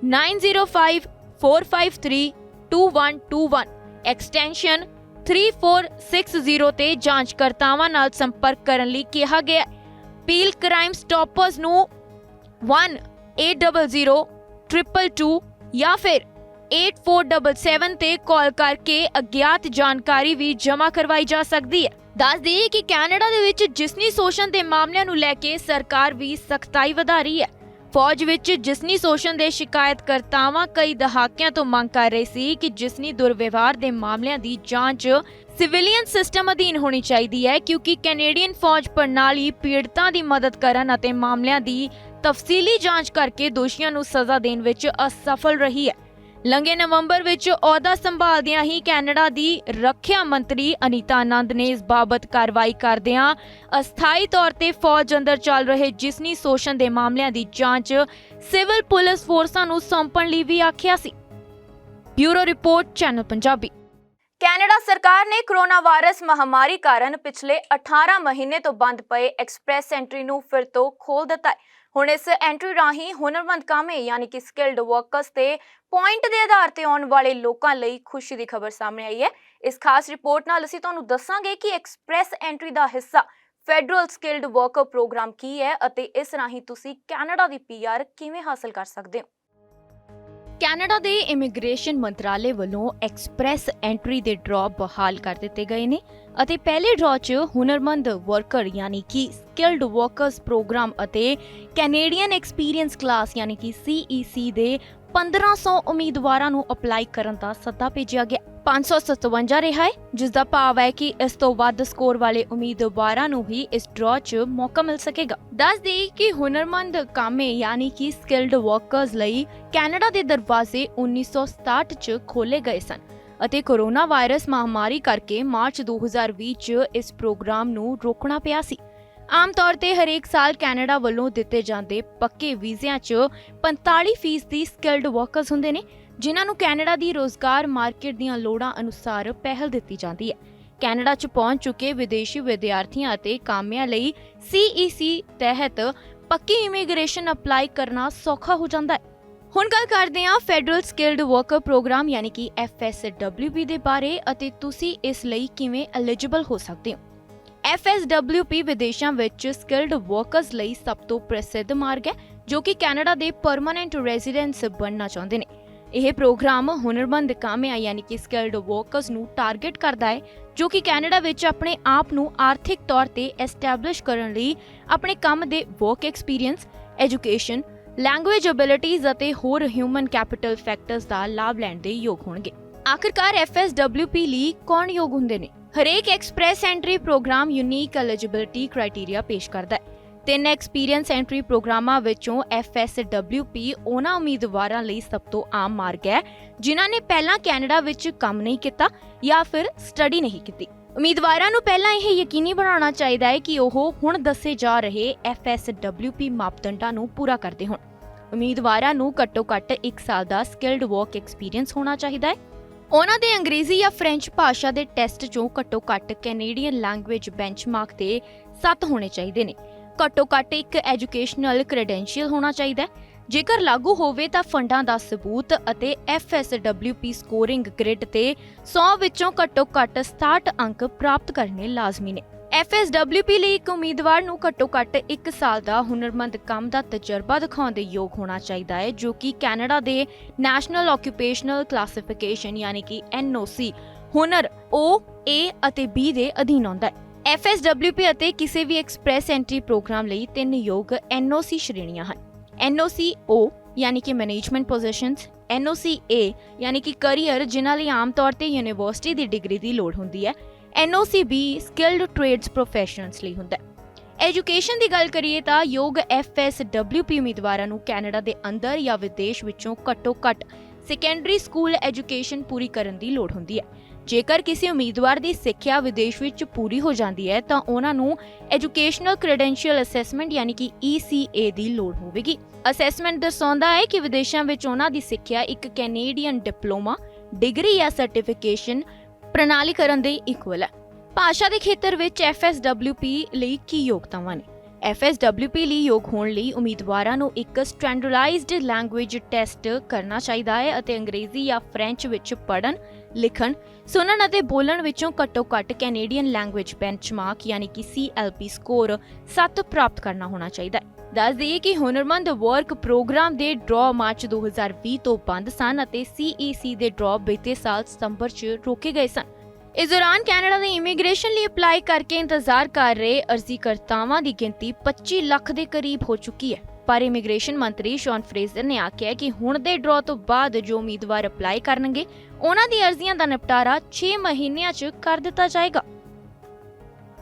9054532121 ਐਕਸਟੈਂਸ਼ਨ 3460 ਤੇ ਜਾਂਚਕਰਤਾਵਾਂ ਨਾਲ ਸੰਪਰਕ ਕਰਨ ਲਈ ਕਿਹਾ ਗਿਆ। ਪੀਲ ਕ੍ਰਾਈਮ ਸਟਾਪਰਸ ਨੂੰ 1800-222 ਜਾਂ ਫਿਰ 8477 ਤੇ ਕਾਲ ਕਰਕੇ ਅਗਿਆਤ ਜਾਣਕਾਰੀ ਵੀ ਜਮ੍ਹਾਂ ਕਰਵਾਈ ਜਾ ਸਕਦੀ ਹੈ। ਦੱਸ ਦਈਏ ਕਿ ਕੈਨੇਡਾ ਦੇ ਵਿੱਚ ਜਿਸਨੀ ਸ਼ੋਸ਼ਣ ਦੇ ਮਾਮਲਿਆਂ ਨੂੰ ਲੈ ਕੇ ਸਰਕਾਰ ਵੀ ਸਖਤਾਈ ਵਧਾ ਰਹੀ ਹੈ। ਫੌਜ ਵਿੱਚ ਜਿਸਨੀ ਸ਼ੋਸ਼ਣ ਦੇ ਸ਼ਿਕਾਇਤਕਰਤਾਵਾਂ ਕਈ ਦਹਾਕਿਆਂ ਤੋਂ ਮੰਗ ਕਰ ਰਹੇ ਸੀ ਕਿ ਜਿਸਨੀ ਦੁਰਵਿਵਹਾਰ ਦੇ ਮਾਮਲਿਆਂ ਦੀ ਜਾਂਚ ਸਿਵਿਲੀਅਨ ਸਿਸਟਮ ਅਧੀਨ ਹੋਣੀ ਚਾਹੀਦੀ ਹੈ ਕਿਉਂਕਿ ਕੈਨੇਡੀਅਨ ਫੌਜ ਪ੍ਰਣਾਲੀ ਪੀੜਤਾਂ ਦੀ ਮਦਦ ਕਰਨ ਅਤੇ ਮਾਮਲਿਆਂ ਦੀ ਤਫਸੀਲੀ ਜਾਂਚ ਕਰਕੇ ਦੋਸ਼ੀਆਂ ਨੂੰ ਸਜ਼ਾ ਦੇਣ ਵਿੱਚ ਅਸਫਲ ਰਹੀ ਹੈ। ਲੰਘੇ ਨਵੰਬਰ ਵਿੱਚ ਅਹੁਦਾ ਸੰਭਾਲਦਿਆਂ ਹੀ ਕੈਨੇਡਾ ਦੀ ਰੱਖਿਆ ਮੰਤਰੀ ਅਨੀਤਾ ਆਨੰਦ ਨੇ ਇਸ ਬਾਬਤ ਕਾਰਵਾਈ ਕਰਦਿਆਂ ਅਸਥਾਈ ਤੌਰ ਤੇ ਫੌਜ ਅੰਦਰ ਚੱਲ ਰਹੇ ਜਿਸਨੀ ਸ਼ੋਸ਼ਣ ਦੇ ਮਾਮਲਿਆਂ ਦੀ ਜਾਂਚ ਸਿਵਲ ਪੁਲਿਸ ਫੋਰਸਾਂ ਨੂੰ ਸੌਂਪਣ ਲਈ ਵੀ ਆਖਿਆ ਸੀ। Bureau report, channel Punjabi. Canada ਸਰਕਾਰ ਨੇ ਕੋਰੋਨਾ ਵਾਇਰਸ ਮਹਾਮਾਰੀ ਕਾਰਨ ਪਿਛਲੇ 18 ਮਹੀਨੇ ਤੋਂ ਬੰਦ ਪਏ ਐਕਸਪ੍ਰੈਸ ਐਂਟਰੀ ਨੂੰ ਫਿਰ ਤੋਂ ਖੋਲ੍ਹ ਦਿੱਤਾ ਹੈ। ਹੁਣ ਇਸ ਐਂਟਰੀ ਰਾਹੀਂ ਹੁਨਰਮੰਦ ਕਾਮੇ ਯਾਨੀ ਕਿ ਸਕਿਲਡ ਵਰਕਰਸ ਤੇ ਪੁਆਇੰਟ ਦੇ ਆਧਾਰ ਤੇ ਆਉਣ ਵਾਲੇ ਲੋਕਾਂ ਲਈ ਖੁਸ਼ੀ ਦੀ ਖਬਰ ਸਾਹਮਣੇ ਆਈ ਹੈ। ਇਸ ਖਾਸ ਰਿਪੋਰਟ ਨਾਲ ਅਸੀਂ ਤੁਹਾਨੂੰ ਦੱਸਾਂਗੇ ਕਿ ਐਕਸਪ੍ਰੈਸ ਐਂਟਰੀ ਦਾ ਹਿੱਸਾ ਫੈਡਰਲ ਸਕਿਲਡ ਵਰਕਰ ਪ੍ਰੋਗਰਾਮ ਕੀ ਹੈ ਅਤੇ ਇਸ ਰਾਹੀਂ ਤੁਸੀਂ ਕੈਨੇਡਾ ਦੀ ਪੀਆਰ ਕਿਵੇਂ ਹਾਸਲ ਕਰ ਸਕਦੇ ਹੋ। ਕੈਨੇਡਾ ਦੇ ਇਮੀਗ੍ਰੇਸ਼ਨ ਮੰਤਰਾਲੇ ਵੱਲੋਂ ਐਕਸਪ੍ਰੈਸ ਐਂਟਰੀ ਦੇ ਡਰਾਅ ਬਹਾਲ ਕਰ ਦਿੱਤੇ ਗਏ ਨੇ ਅਤੇ ਪਹਿਲੇ ਡਰਾਅ 'ਚ ਹੁਨਰਮੰਦ ਵਰਕਰ ਯਾਨੀ ਕਿ ਸਕਿਲਡ ਵਰਕਰਸ ਪ੍ਰੋਗਰਾਮ ਅਤੇ ਕੈਨੇਡੀਅਨ ਐਕਸਪੀਰੀਅੰਸ ਕਲਾਸ ਯਾਨੀ ਕਿ CEC ਦੇ 1500 ਉਮੀਦਵਾਰਾਂ ਨੂੰ ਅਪਲਾਈ ਕਰਨ ਦਾ ਸੱਦਾ ਭੇਜਿਆ ਗਿਆ। 557 ਰਿਹਾ ਹੈ, ਜਿਸ ਦਾ ਭਾਵ ਹੈ ਕਿ ਇਸ ਤੋਂ ਵੱਧ ਸਕੋਰ ਵਾਲੇ ਉਮੀਦਵਾਰਾਂ ਨੂੰ ਹੀ ਇਸ ਡਰਾਅ 'ਚ ਮੌਕਾ ਮਿਲ ਸਕੇਗਾ। ਦੱਸ ਦੇਈਏ ਕਿ ਹੁਨਰਮੰਦ ਕਾਮੇ ਯਾਨੀ ਕਿ ਸਕਿਲਡ ਵਰਕਰਸ ਲਈ ਕੈਨੇਡਾ ਦੇ ਦਰਵਾਜ਼ੇ 1967 'ਚ ਖੋਲੇ ਗਏ ਸਨ ਅਤੇ ਕੋਰੋਨਾ ਵਾਇਰਸ ਮਹਾਮਾਰੀ ਕਰਕੇ ਮਾਰਚ 2020 'ਚ ਇਸ ਪ੍ਰੋਗਰਾਮ ਨੂੰ ਰੋਕਣਾ ਪਿਆ ਸੀ। ਆਮ ਤੌਰ ਤੇ ਹਰੇਕ ਸਾਲ ਕੈਨੇਡਾ ਵੱਲੋਂ ਦਿੱਤੇ ਜਾਂਦੇ ਪੱਕੇ ਵੀਜ਼ਿਆਂ 'ਚ 45% ਸਕਿਲਡ ਵਰਕਰਸ ਹੁੰਦੇ ਨੇ, ਜਿਨ੍ਹਾਂ ਨੂੰ ਕੈਨੇਡਾ ਦੀ ਰੋਜ਼ਗਾਰ ਮਾਰਕੀਟ ਦੀਆਂ ਲੋੜਾਂ ਅਨੁਸਾਰ ਪਹਿਲ ਦਿੱਤੀ ਜਾਂਦੀ ਹੈ। ਕੈਨੇਡਾ 'ਚ ਪਹੁੰਚ ਚੁੱਕੇ ਵਿਦੇਸ਼ੀ ਵਿਦਿਆਰਥੀਆਂ ਅਤੇ ਕਾਮਿਆਂ ਲਈ CEC ਤਹਿਤ ਪੱਕੀ ਇਮੀਗ੍ਰੇਸ਼ਨ ਅਪਲਾਈ ਕਰਨਾ ਸੌਖਾ ਹੋ ਜਾਂਦਾ ਹੈ। ਹੁਣ ਗੱਲ ਕਰਦੇ ਹਾਂ ਫੈਡਰਲ ਸਕਿਲਡ ਵਰਕਰ ਪ੍ਰੋਗਰਾਮ ਯਾਨੀ ਕਿ FSWP ਦੇ ਬਾਰੇ ਅਤੇ ਤੁਸੀਂ ਇਸ ਲਈ ਕਿਵੇਂ ਐਲੀਜੀਬਲ ਹੋ ਸਕਦੇ ਹੋ। FSWP ਵਿਦੇਸ਼ਾਂ ਵਿੱਚ ਸਕਿਲਡ ਵਰਕਰਸ ਲਈ ਸਭ ਤੋਂ ਪ੍ਰਸਿੱਧ ਮਾਰਗ ਹੈ ਜੋ ਕਿ ਕੈਨੇਡਾ ਦੇ ਪਰਮਾਨੈਂਟ ਰੈਜ਼ੀਡੈਂਸ ਬਣਨਾ ਚਾਹੁੰਦੇ ਨੇ। ਇਹ ਪ੍ਰੋਗਰਾਮ ਹੁਨਰਮੰਦ ਕਾਮਿਆਂ ਯਾਨੀ ਕਿ ਸਕਿਲਡ ਵਰਕਰਸ ਨੂੰ ਟਾਰਗੇਟ ਕਰਦਾ ਹੈ ਜੋ ਕਿ ਕੈਨੇਡਾ ਵਿੱਚ ਆਪਣੇ ਆਪ ਨੂੰ ਆਰਥਿਕ ਤੌਰ ਤੇ ਐਸਟੈਬਲਿਸ਼ ਕਰਨ ਲਈ ਆਪਣੇ ਕੰਮ ਦੇ ਵਰਕ ਐਕਸਪੀਰੀਅੰਸ, ਐਜੂਕੇਸ਼ਨ, ਲੈਂਗੁਏਜ ਐਬਿਲਿਟੀਜ਼ ਅਤੇ ਹੋਰ ਹਿਊਮਨ ਕੈਪੀਟਲ ਫੈਕਟਰਸ ਦਾ ਲਾਭ ਲੈਣ ਦੇ ਯੋਗ ਹੋਣਗੇ। ਆਖਿਰਕਾਰ FSWP ਲਈ ਕੌਣ ਯੋਗ ਹੁੰਦੇ ਨੇ? ਹਰੇਕ express entry program unique eligibility criteria ਪੇਸ਼ ਕਰਦਾ ਹੈ। 3 ਐਕਸਪੀਰੀਅੰਸ ਐਂਟਰੀ ਪ੍ਰੋਗਰਾਮਾਂ ਵਿੱਚੋਂ FSWP ਉਹਨਾਂ ਉਮੀਦਵਾਰਾਂ ਲਈ ਸਭ ਤੋਂ ਆਮ ਮਾਰਗ ਹੈ ਜਿਨ੍ਹਾਂ ਨੇ ਪਹਿਲਾਂ ਕੈਨੇਡਾ ਵਿੱਚ ਕੰਮ ਨਹੀਂ ਕੀਤਾ ਜਾਂ ਫਿਰ ਸਟੱਡੀ ਨਹੀਂ ਕੀਤੀ। ਉਮੀਦਵਾਰਾਂ ਨੂੰ ਪਹਿਲਾਂ ਇਹ ਯਕੀਨੀ ਬਣਾਉਣਾ ਚਾਹੀਦਾ ਹੈ ਕਿ ਉਹ ਹੁਣ ਦੱਸੇ ਜਾ ਰਹੇ FSWP ਮਾਪਦੰਡਾਂ ਨੂੰ ਪੂਰਾ ਕਰਦੇ ਹੋਣ। ਉਮੀਦਵਾਰਾਂ ਨੂੰ ਘੱਟੋ-ਘੱਟ 1 ਸਾਲ ਦਾ ਸਕਿਲਡ ਵਰਕ ਐਕਸਪੀਰੀਅੰਸ ਹੋਣਾ ਚਾਹੀਦਾ ਹੈ। ਉਹਨਾਂ ਦੇ ਅੰਗਰੇਜ਼ੀ ਜਾਂ ਫ੍ਰੈਂਚ ਭਾਸ਼ਾ ਦੇ ਟੈਸਟ 'ਚੋਂ ਘੱਟੋ-ਘੱਟ ਕੈਨੇਡੀਅਨ ਲੈਂਗੁਏਜ ਬੈਂਚਮਾਰਕ ਤੇ 7 ਹੋਣੇ ਚਾਹੀਦੇ ਨੇ। ਘੱਟੋ-ਘੱਟ ਇੱਕ ਐਜੂਕੇਸ਼ਨਲ ਕ੍ਰੈਡੈਂਸ਼ੀਅਲ ਹੋਣਾ ਚਾਹੀਦਾ ਹੈ। ਜੇਕਰ ਲਾਗੂ ਹੋਵੇ ਤਾਂ ਫੰਡਾਂ ਦਾ ਸਬੂਤ ਅਤੇ FSWP ਸਕੋਰਿੰਗ ਗ੍ਰਿਡ ਤੇ 100 ਵਿੱਚੋਂ ਘੱਟੋ-ਘੱਟ 67 ਅੰਕ ਪ੍ਰਾਪਤ ਕਰਨੇ ਲਾਜ਼ਮੀ ਨੇ। FSWP ਲਈ ਇੱਕ ਉਮੀਦਵਾਰ ਨੂੰ ਘੱਟੋ-ਘੱਟ 1 ਸਾਲ ਦਾ ਹੁਨਰਮੰਦ ਕੰਮ ਦਾ ਤਜਰਬਾ ਦਿਖਾਉਣ ਦੇ ਯੋਗ ਹੋਣਾ ਚਾਹੀਦਾ ਹੈ ਜੋ ਕਿ ਕੈਨੇਡਾ ਦੇ ਨੈਸ਼ਨਲ ਆਕੂਪੇਸ਼ਨਲ ਕਲਾਸੀਫਿਕੇਸ਼ਨ ਯਾਨੀ ਕਿ NOC ਹੁਨਰ O, A ਅਤੇ B ਦੇ ਅਧੀਨ ਆਉਂਦਾ ਹੈ। FSWP ਅਤੇ ਕਿਸੇ ਵੀ ਐਕਸਪ੍ਰੈਸ ਐਂਟਰੀ ਪ੍ਰੋਗਰਾਮ ਲਈ 3 ਯੋਗ NOC ਸ਼੍ਰੇਣੀਆਂ ਹਨ। NOC O ਯਾਨੀ ਕਿ ਮੈਨੇਜਮੈਂਟ ਪੋਜੀਸ਼ਨਸ, NOC A ਯਾਨੀ ਕਿ ਕਰੀਅਰ ਜਿਨ੍ਹਾਂ ਲਈ ਆਮ ਤੌਰ ਤੇ ਯੂਨੀਵਰਸਿਟੀ ਦੀ ਡਿਗਰੀ ਦੀ ਲੋੜ ਹੁੰਦੀ ਹੈ। NOC B skilled trades professionals ਲਈ ਹੁੰਦਾ ਹੈ। ਐਜੂਕੇਸ਼ਨ ਦੀ ਗੱਲ ਕਰੀਏ ਤਾਂ ਯੋਗ FSWP ਉਮੀਦਵਾਰਾਂ ਨੂੰ ਕੈਨੇਡਾ ਦੇ ਅੰਦਰ ਜਾਂ ਵਿਦੇਸ਼ ਵਿੱਚੋਂ ਘੱਟੋ-ਘੱਟ ਸੈਕੰਡਰੀ ਸਕੂਲ ਐਜੂਕੇਸ਼ਨ ਪੂਰੀ ਕਰਨ ਦੀ ਲੋੜ ਹੁੰਦੀ ਹੈ। ਜੇਕਰ ਕਿਸੇ ਉਮੀਦਵਾਰ ਦੀ ਸਿੱਖਿਆ ਵਿਦੇਸ਼ ਵਿੱਚ ਪੂਰੀ ਹੋ ਜਾਂਦੀ ਹੈ ਤਾਂ ਉਹਨਾਂ ਨੂੰ ਐਜੂਕੇਸ਼ਨਲ ਕ੍ਰੈਡੈਂਸ਼ੀਅਲ ਅਸੈਸਮੈਂਟ ਯਾਨੀ ਕਿ ECA ਦੀ ਲੋੜ ਹੋਵੇਗੀ। ਅਸੈਸਮੈਂਟ ਦਰਸਾਉਂਦਾ ਹੈ ਕਿ ਵਿਦੇਸ਼ਾਂ ਵਿੱਚ ਉਹਨਾਂ ਦੀ ਸਿੱਖਿਆ ਇੱਕ ਕੈਨੇਡੀਅਨ ਡਿਪਲੋਮਾ, ਡਿਗਰੀ ਜਾਂ ਸਰਟੀਫਿਕੇਸ਼ਨ ਪ੍ਰਣਾਲੀਕਰਨ ਦੇ ਇਕੁਅਲ ਹੈ। ਭਾਸ਼ਾ ਦੇ ਖੇਤਰ ਵਿੱਚ FSWP ਲਈ ਕੀ ਯੋਗਤਾਵਾਂ ਨੇ? FSWP ਲਈ ਯੋਗ ਹੋਣ ਲਈ ਉਮੀਦਵਾਰਾਂ ਨੂੰ ਇੱਕ ਸਟੈਂਡਰਡਾਈਜ਼ਡ ਲੈਂਗੁਏਜ ਟੈਸਟ ਕਰਨਾ ਚਾਹੀਦਾ ਹੈ ਅਤੇ ਅੰਗਰੇਜ਼ੀ ਜਾਂ ਫ੍ਰੈਂਚ ਵਿੱਚ ਪੜ੍ਹਨ, ਲਿਖਣ, ਸੁਣਨ ਅਤੇ ਬੋਲਣ ਵਿੱਚੋਂ ਘੱਟੋ-ਘੱਟ ਕੈਨੇਡੀਅਨ ਲੈਂਗੁਏਜ ਬੈਂਚਮਾਰਕ ਯਾਨੀ ਕਿ CLP ਸਕੋਰ 7 ਪ੍ਰਾਪਤ ਕਰਨਾ ਹੋਣਾ ਚਾਹੀਦਾ ਹੈ। ਦੱਸ ਦਈਏ ਕਿ ਹੁਨਰਮੰਦ ਵਰਕ ਪ੍ਰੋਗਰਾਮ ਦੇ ਡਰਾਅ ਮਾਰਚ 2020 ਤੋਂ ਬੰਦ ਸਨ ਅਤੇ CEC ਦੇ ਡਰਾਅ ਬੀਤੇ ਸਾਲ ਸਤੰਬਰ 'ਚ ਰੋਕੇ ਗਏ ਸਨ। ਇਸ ਦੌਰਾਨ ਕੈਨੇਡਾ ਦੇ ਇਮੀਗ੍ਰੇਸ਼ਨ ਲਈ ਅਪਲਾਈ ਕਰਕੇ ਇੰਤਜ਼ਾਰ ਕਰ ਰਹੇ ਅਰਜ਼ੀਕਰਤਾਵਾਂ ਦੀ ਗਿਣਤੀ 25 ਲੱਖ ਦੇ ਕਰੀਬ ਹੋ ਚੁੱਕੀ ਹੈ। ਪਰ ਇਮੀਗ੍ਰੇਸ਼ਨ ਮੰਤਰੀ ਸ਼ੌਨ ਫਰੇਜ਼ਰ ਨੇ ਆਖਿਆ ਕਿ ਹੁਣ ਦੇ ਡਰਾਅ ਤੋਂ ਬਾਅਦ ਜੋ ਉਮੀਦਵਾਰ ਅਪਲਾਈ ਕਰਨਗੇ ਉਹਨਾਂ ਦੀ ਅਰਜ਼ੀਆਂ ਦਾ ਨਿਪਟਾਰਾ 6 ਮਹੀਨਿਆਂ 'ਚ ਕਰ ਦਿੱਤਾ ਜਾਏਗਾ।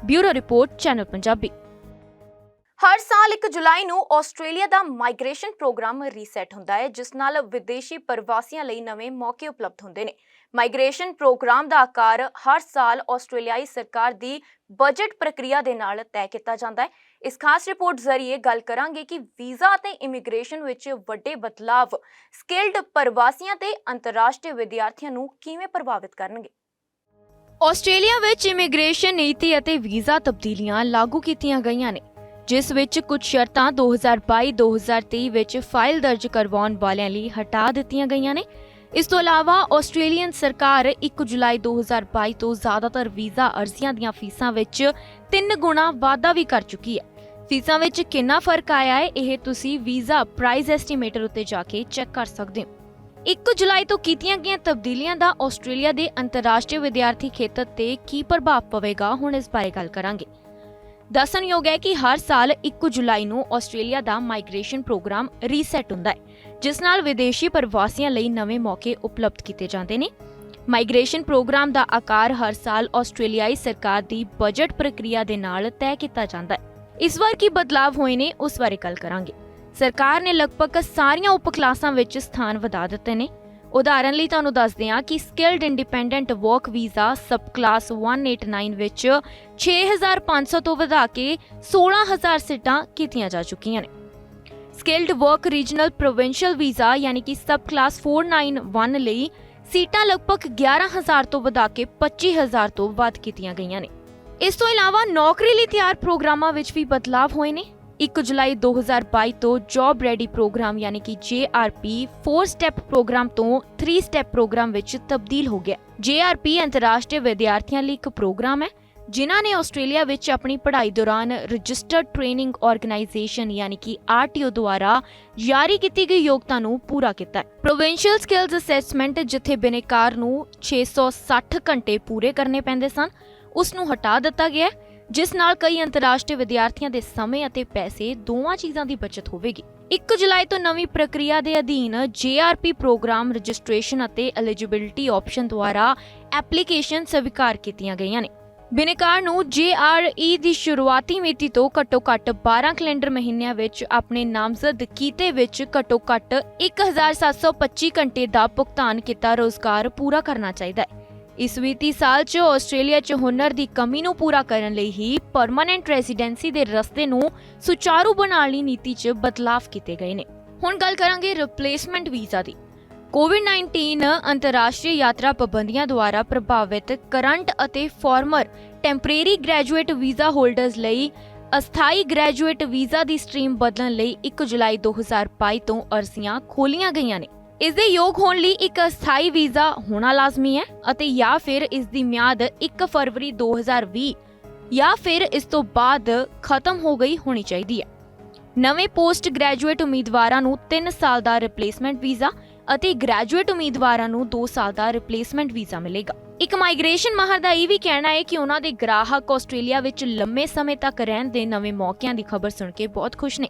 Bureau report, channel Punjabi. ਹਰ ਸਾਲ 1 ਜੁਲਾਈ ਨੂੰ ਆਸਟ੍ਰੇਲੀਆ ਦਾ ਮਾਈਗ੍ਰੇਸ਼ਨ ਪ੍ਰੋਗਰਾਮ ਰੀਸੈਟ ਹੁੰਦਾ ਹੈ ਜਿਸ ਨਾਲ ਵਿਦੇਸ਼ੀ ਪ੍ਰਵਾਸੀਆਂ ਲਈ ਨਵੇਂ ਮੌਕੇ ਉਪਲਬਧ ਹੁੰਦੇ ਨੇ। ਮਾਈਗ੍ਰੇਸ਼ਨ ਪ੍ਰੋਗਰਾਮ ਦਾ ਆਕਾਰ ਹਰ ਸਾਲ ਆਸਟ੍ਰੇਲੀਆਈ ਸਰਕਾਰ ਦੀ ਬਜਟ ਪ੍ਰਕਿਰਿਆ ਦੇ ਨਾਲ ਤੈਅ ਕੀਤਾ ਜਾਂਦਾ ਹੈ। ਇਸ ਖਾਸ ਰਿਪੋਰਟ ਜ਼ਰੀਏ ਗੱਲ ਕਰਾਂਗੇ ਕਿ ਵੀਜ਼ਾ ਅਤੇ ਇਮੀਗ੍ਰੇਸ਼ਨ ਵਿੱਚ ਵੱਡੇ ਬਦਲਾਵ ਸਕਿਲਡ ਪ੍ਰਵਾਸੀਆਂ ਤੇ ਅੰਤਰਰਾਸ਼ਟਰੀ ਵਿਦਿਆਰਥੀਆਂ ਨੂੰ ਕਿਵੇਂ ਪ੍ਰਭਾਵਿਤ ਕਰਨਗੇ। ਆਸਟ੍ਰੇਲੀਆ ਵਿੱਚ ਇਮੀਗ੍ਰੇਸ਼ਨ ਨੀਤੀ ਅਤੇ ਵੀਜ਼ਾ ਤਬਦੀਲੀਆਂ ਲਾਗੂ ਕੀਤੀਆਂ ਗਈਆਂ ਨੇ ਜਿਸ ਵਿੱਚ ਕੁਝ ਸ਼ਰਤਾਂ 2022-2023 ਵਿੱਚ ਫਾਈਲ ਦਰਜ ਕਰਵਾਉਣ ਵਾਲਿਆਂ ਲਈ ਹਟਾ ਦਿੱਤੀਆਂ ਗਈਆਂ ਨੇ। ਇਸ ਤੋਂ ਇਲਾਵਾ ਆਸਟ੍ਰੇਲੀਅਨ ਸਰਕਾਰ 1 ਜੁਲਾਈ 2022 ਤੋਂ ਜ਼ਿਆਦਾਤਰ ਵੀਜ਼ਾ ਅਰਜ਼ੀਆਂ ਦੀਆਂ ਫੀਸਾਂ ਵਿੱਚ 3 ਗੁਣਾ ਵਾਧਾ ਵੀ ਕਰ ਚੁੱਕੀ ਹੈ। ਫੀਸਾਂ ਵਿੱਚ ਕਿੰਨਾ ਫਰਕ ਆਇਆ ਹੈ ਇਹ ਤੁਸੀਂ ਵੀਜ਼ਾ ਪ੍ਰਾਈਸ ਐਸਟੀਮੇਟਰ ਉੱਤੇ ਜਾ ਕੇ ਚੈੱਕ ਕਰ ਸਕਦੇ ਹੋ। 1 ਜੁਲਾਈ ਤੋਂ ਕੀਤੀਆਂ ਗਈਆਂ ਤਬਦੀਲੀਆਂ ਦਾ ਆਸਟ੍ਰੇਲੀਆ ਦੇ ਅੰਤਰਰਾਸ਼ਟਰੀ ਵਿਦਿਆਰਥੀ ਖੇਤਰ ਤੇ ਕੀ ਪ੍ਰਭਾਵ ਪਵੇਗਾ, ਹੁਣ ਇਸ ਬਾਰੇ ਗੱਲ ਕਰਾਂਗੇ। ਦੱਸਣਯੋਗ ਹੈ ਕਿ ਹਰ ਸਾਲ 1 ਜੁਲਾਈ ਨੂੰ ਆਸਟ੍ਰੇਲੀਆ ਦਾ ਮਾਈਗ੍ਰੇਸ਼ਨ ਪ੍ਰੋਗਰਾਮ ਰੀਸੈਟ ਹੁੰਦਾ ਹੈ, ਜਿਸ ਨਾਲ ਵਿਦੇਸ਼ੀ ਪ੍ਰਵਾਸੀਆਂ ਲਈ ਨਵੇਂ ਮੌਕੇ ਉਪਲਬਧ ਕੀਤੇ ਜਾਂਦੇ ਨੇ। ਮਾਈਗ੍ਰੇਸ਼ਨ ਪ੍ਰੋਗਰਾਮ ਦਾ ਆਕਾਰ ਹਰ ਸਾਲ ਆਸਟ੍ਰੇਲੀਆਈ ਸਰਕਾਰ ਦੀ ਬਜਟ ਪ੍ਰਕਿਰਿਆ ਦੇ ਨਾਲ ਤੈਅ ਕੀਤਾ ਜਾਂਦਾ ਹੈ। ਇਸ ਵਾਰ ਕੀ ਬਦਲਾਅ ਹੋਏ ਨੇ ਉਸ ਬਾਰੇ ਗੱਲ ਕਰਾਂਗੇ। ਸਰਕਾਰ ਨੇ ਲਗਭਗ ਸਾਰੀਆਂ ਉਪ ਕਲਾਸਾਂ ਵਿੱਚ ਸਥਾਨ ਵਧਾ ਦਿੱਤੇ ਨੇ। ਉਦਾਹਰਨ ਲਈ ਤੁਹਾਨੂੰ ਦੱਸਦੇ ਹਾਂ ਕਿ ਸਕਿਲਡ ਇੰਡੀਪੈਂਡੈਂਟ ਵਰਕ ਵੀਜ਼ਾ ਸਬ ਕਲਾਸ 189 ਵਿੱਚ 6500 ਤੋਂ ਵਧਾ ਕੇ 16000 ਸੀਟਾਂ ਕੀਤੀਆਂ ਜਾ ਚੁੱਕੀਆਂ ਨੇ। Skilled work regional provincial visa ਯਾਨੀ ਕਿ ਸਬ ਕਲਾਸ 491 ਲਈ ਸੀਟਾਂ ਲਗਭਗ 11000 ਤੋਂ ਵਧਾ ਕੇ 25000 ਤੋਂ ਵੱਧ ਕੀਤੀਆਂ ਗਈਆਂ ਨੇ। ਇਸ ਤੋਂ ਇਲਾਵਾ ਨੌਕਰੀ ਲਈ ਤਿਆਰ ਪ੍ਰੋਗਰਾਮਾਂ ਵਿੱਚ ਵੀ ਬਦਲਾਅ ਹੋਏ ਨੇ। 1 ਜੁਲਾਈ 2022 ਤੋਂ ਜੌਬ ਰੈਡੀ ਪ੍ਰੋਗਰਾਮ ਯਾਨੀ ਕਿ JRP 4 ਸਟੈਪ ਪ੍ਰੋਗਰਾਮ ਤੋਂ 3 ਸਟੈਪ ਪ੍ਰੋਗਰਾਮ ਵਿੱਚ ਤਬਦੀਲ ਹੋ ਗਿਆ। JRP ਅੰਤਰਰਾਸ਼ਟਰੀ ਵਿਦਿਆਰਥੀਆਂ ਲਈ ਇੱਕ ਪ੍ਰੋਗਰਾਮ ਹੈ ਜਿਨ੍ਹਾਂ ਨੇ ਆਸਟ੍ਰੇਲੀਆ ਵਿੱਚ ਆਪਣੀ ਪੜ੍ਹਾਈ ਦੌਰਾਨ ਰਜਿਸਟਰਡ ਟ੍ਰੇਨਿੰਗ ਆਰਗੇਨਾਈਜੇਸ਼ਨ ਯਾਨੀ ਕਿ RTO ਦੁਆਰਾ ਜਾਰੀ ਕੀਤੀ ਗਈ ਯੋਗਤਾ ਨੂੰ ਪੂਰਾ ਕੀਤਾ ਹੈ। ਪ੍ਰੋਵਿੰਸ਼ੀਅਲ ਸਕਿੱਲਸ ਅਸੈਸਮੈਂਟ ਜਿੱਥੇ ਬਿਨੇਕਾਰ ਨੂੰ 660 ਘੰਟੇ ਪੂਰੇ ਕਰਨੇ ਪੈਂਦੇ ਸਨ, ਉਸ ਨੂੰ ਹਟਾ ਦਿੱਤਾ ਗਿਆ ਹੈ, ਜਿਸ ਨਾਲ ਕਈ ਅੰਤਰਰਾਸ਼ਟਰੀ ਵਿਦਿਆਰਥੀਆਂ ਦੇ ਸਮੇਂ ਅਤੇ ਪੈਸੇ ਦੋਵਾਂ ਚੀਜ਼ਾਂ ਦੀ ਬਚਤ ਹੋਵੇਗੀ। 1 ਜੁਲਾਈ ਤੋਂ ਨਵੀਂ ਪ੍ਰਕਿਰਿਆ ਦੇ ਅਧੀਨ JRP ਪ੍ਰੋਗਰਾਮ ਰਜਿਸਟ੍ਰੇਸ਼ਨ ਅਤੇ ਐਲੀਜੀਬਿਲਿਟੀ ਆਪਸ਼ਨ ਦੁਆਰਾ ਐਪਲੀਕੇਸ਼ਨ ਸਵੀਕਾਰ ਕੀਤੀਆਂ ਗਈਆਂ ਨੇ। ਬਿਨੇਕਾਰ ਨੂੰ JRE ਦੀ ਸ਼ੁਰੂਆਤੀ ਮਿਤੀ ਤੋਂ ਘੱਟੋ-ਘੱਟ 12 ਕੈਲੰਡਰ ਮਹੀਨਿਆਂ ਵਿੱਚ ਆਪਣੇ ਨਾਮਜ਼ਦ ਕੀਤੇ ਵਿੱਚ ਘੱਟੋ-ਘੱਟ 1725 ਘੰਟੇ ਦਾ ਭੁਗਤਾਨ ਕੀਤਾ ਰੋਜ਼ਗਾਰ ਪੂਰਾ ਕਰਨਾ ਚਾਹੀਦਾ ਹੈ। ਇਸ ਵਿੱਤੀ ਸਾਲ 'ਚ ਆਸਟ੍ਰੇਲੀਆ 'ਚ ਹੁਨਰ ਦੀ ਕਮੀ ਨੂੰ ਪੂਰਾ ਕਰਨ ਲਈ ਹੀ ਪਰਮਾਨੈਂਟ ਰੈਜ਼ੀਡੈਂਸੀ ਦੇ ਰਸਤੇ ਨੂੰ ਸੁਚਾਰੂ ਬਣਾਉਣ ਲਈ ਨੀਤੀ 'ਚ ਬਦਲਾਅ ਕੀਤੇ ਗਏ ਨੇ। ਹੁਣ ਗੱਲ ਕਰਾਂਗੇ ਰਿਪਲੇਸਮੈਂਟ ਵੀਜ਼ਾ ਦੀ। ਕੋਵਿਡ-19 ਅੰਤਰਰਾਸ਼ਟਰੀ ਯਾਤਰਾ ਪਾਬੰਦੀਆਂ ਦੁਆਰਾ ਪ੍ਰਭਾਵਿਤ ਕਰੰਟ ਅਤੇ farmer temporary graduate visa holders ਲਈ ਅਸਥਾਈ ਗ੍ਰੈਜੂਏਟ ਵੀਜ਼ਾ ਦੀ ਸਟ੍ਰੀਮ ਬਦਲਣ ਲਈ 1 ਜੁਲਾਈ 2022 ਤੋਂ ਅਰਜ਼ੀਆਂ ਖੋਲੀਆਂ ਗਈਆਂ ਨੇ। ਇਸ ਦੇ ਯੋਗ ਹੋਣ ਲਈ ਇੱਕ ਅਸਥਾਈ ਵੀਜ਼ਾ ਹੋਣਾ ਲਾਜ਼ਮੀ ਹੈ ਅਤੇ ਜਾਂ ਫਿਰ ਇਸ ਦੀ ਮਿਆਦ 1 ਫਰਵਰੀ 2020 ਜਾਂ ਫਿਰ ਇਸ ਤੋਂ ਬਾਅਦ ਖਤਮ ਹੋ ਗਈ ਹੋਣੀ ਚਾਹੀਦੀ ਹੈ। ਨਵੇਂ ਪੋਸਟ ਗ੍ਰੈਜੂਏਟ ਉਮੀਦਵਾਰਾਂ ਨੂੰ 3 ਸਾਲ ਦਾ ਰਿਪਲੇਸਮੈਂਟ ਵੀਜ਼ਾ ਅਤੇ ਗ੍ਰੈਜੂਏਟ ਉਮੀਦਵਾਰਾਂ ਨੂੰ 2 ਸਾਲ ਦਾ ਰਿਪਲੇਸਮੈਂਟ ਵੀਜ਼ਾ ਮਿਲੇਗਾ। ਇੱਕ ਮਾਈਗ੍ਰੇਸ਼ਨ ਮਾਹਰ ਦਾ ਇਹ ਵੀ ਕਹਿਣਾ ਹੈ ਕਿ ਉਹਨਾਂ ਦੇ ਗ੍ਰਾਹਕ ਆਸਟ੍ਰੇਲੀਆ ਵਿੱਚ ਲੰਮੇ ਸਮੇਂ ਤੱਕ ਰਹਿਣ ਦੇ ਨਵੇਂ ਮੌਕਿਆਂ ਦੀ ਖਬਰ ਸੁਣ ਕੇ ਬਹੁਤ ਖੁਸ਼ ਨੇ।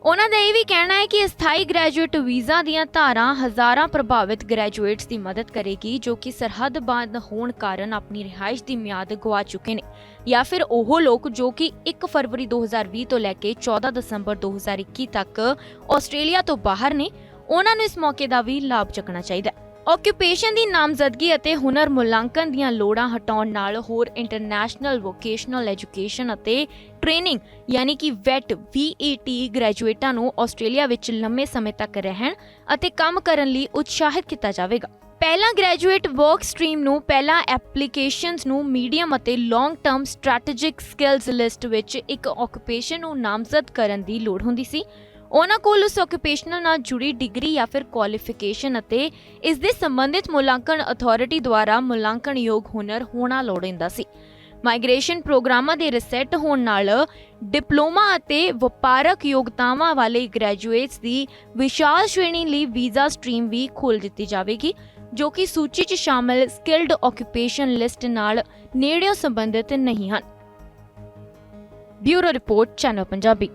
ਉਹਨਾਂ ਦਾ ਇਹ ਵੀ ਕਹਿਣਾ ਹੈ ਕਿ ਅਸਥਾਈ ਗ੍ਰੈਜੂਏਟ ਵੀਜ਼ਾ ਦੀਆਂ ਧਾਰਾਂ ਹਜ਼ਾਰਾਂ ਪ੍ਰਭਾਵਿਤ ਗ੍ਰੈਜੂਏਟਸ ਦੀ ਮਦਦ ਕਰੇਗੀ ਜੋ ਕਿ ਸਰਹੱਦ ਬੰਦ ਹੋਣ ਕਾਰਨ ਆਪਣੀ ਰਿਹਾਇਸ਼ ਦੀ ਮਿਆਦ ਗਵਾ ਚੁੱਕੇ ਨੇ ਜਾਂ ਫਿਰ ਉਹ ਲੋਕ ਜੋ ਕਿ 1 ਫਰਵਰੀ 2020 ਤੋਂ ਲੈ ਕੇ 14 ਦਸੰਬਰ 2021 ਤੱਕ ਆਸਟ੍ਰੇਲੀਆ ਤੋਂ ਬਾਹਰ ਨੇ। ਉਹਨਾਂ ਨੂੰ ਇਸ ਮੌਕੇ ਦਾ ਵੀ ਲਾਭ ਚੱਕਣਾ ਚਾਹੀਦਾ ਹੈ। ਆਕਿਊਪੇਸ਼ਨ ਦੀ ਨਾਮਜ਼ਦਗੀ ਅਤੇ ਹੁਨਰ ਮੁਲਾਂਕਣ ਦੀਆਂ ਲੋੜਾਂ ਹਟਾਉਣ ਨਾਲ ਹੋਰ ਇੰਟਰਨੈਸ਼ਨਲ ਵੋਕੇਸ਼ਨਲ ਐਜੂਕੇਸ਼ਨ ਅਤੇ ਟ੍ਰੇਨਿੰਗ ਯਾਨੀ ਕਿ VET ਗ੍ਰੈਜੂਏਟਾਂ ਨੂੰ ਆਸਟ੍ਰੇਲੀਆ ਵਿੱਚ ਲੰਮੇ ਸਮੇਂ ਤੱਕ ਰਹਿਣ ਅਤੇ ਕੰਮ ਕਰਨ ਲਈ ਉਤਸ਼ਾਹਿਤ ਕੀਤਾ ਜਾਵੇਗਾ। ਪਹਿਲਾਂ ਗ੍ਰੈਜੂਏਟ ਵਰਕ ਸਟ੍ਰੀਮ ਨੂੰ ਪਹਿਲਾਂ ਐਪਲੀਕੇਸ਼ਨਸ ਨੂੰ ਮੀਡੀਅਮ ਅਤੇ long term strategic skills list ਵਿੱਚ ਇੱਕ ਆਕਿਊਪੇਸ਼ਨ ਨੂੰ ਨਾਮਜ਼ਦ ਕਰਨ ਦੀ ਲੋੜ ਹੁੰਦੀ ਸੀ। ਉਹਨਾਂ ਕੋਲ ਉਸ ਆਕਿਊਪੇਸ਼ਨਲ ਨਾਲ ਜੁੜੀ ਡਿਗਰੀ ਜਾਂ ਫਿਰ ਕੁਆਲੀਫਿਕੇਸ਼ਨ ਅਤੇ ਇਸ ਦੇ ਸੰਬੰਧਿਤ ਮੁਲਾਂਕਣ ਅਥਾਰਟੀ ਦੁਆਰਾ ਮੁਲਾਂਕਣਯੋਗ ਹੁਨਰ ਹੋਣਾ ਲੋੜੀਂਦਾ ਸੀ। ਮਾਈਗ੍ਰੇਸ਼ਨ ਪ੍ਰੋਗਰਾਮਾਂ ਦੇ ਰੀਸੈਟ ਹੋਣ ਨਾਲ ਡਿਪਲੋਮਾ ਅਤੇ ਵਪਾਰਕ ਯੋਗਤਾਵਾਂ ਵਾਲੇ ਗ੍ਰੈਜੂਏਟਸ ਦੀ ਵਿਸ਼ਾਲ ਸ਼੍ਰੇਣੀ ਲਈ ਵੀਜ਼ਾ ਸਟ੍ਰੀਮ ਵੀ ਖੋਲ੍ਹ ਦਿੱਤੀ ਜਾਵੇਗੀ ਜੋ ਕਿ ਸੂਚੀ 'ਚ ਸ਼ਾਮਲ ਸਕਿਲਡ ਆਕਿਊਪੇਸ਼ਨ ਲਿਸਟ ਨਾਲ ਨੇੜਿਓਂ ਸੰਬੰਧਿਤ ਨਹੀਂ ਹਨ। Bureau report, channel Punjabi.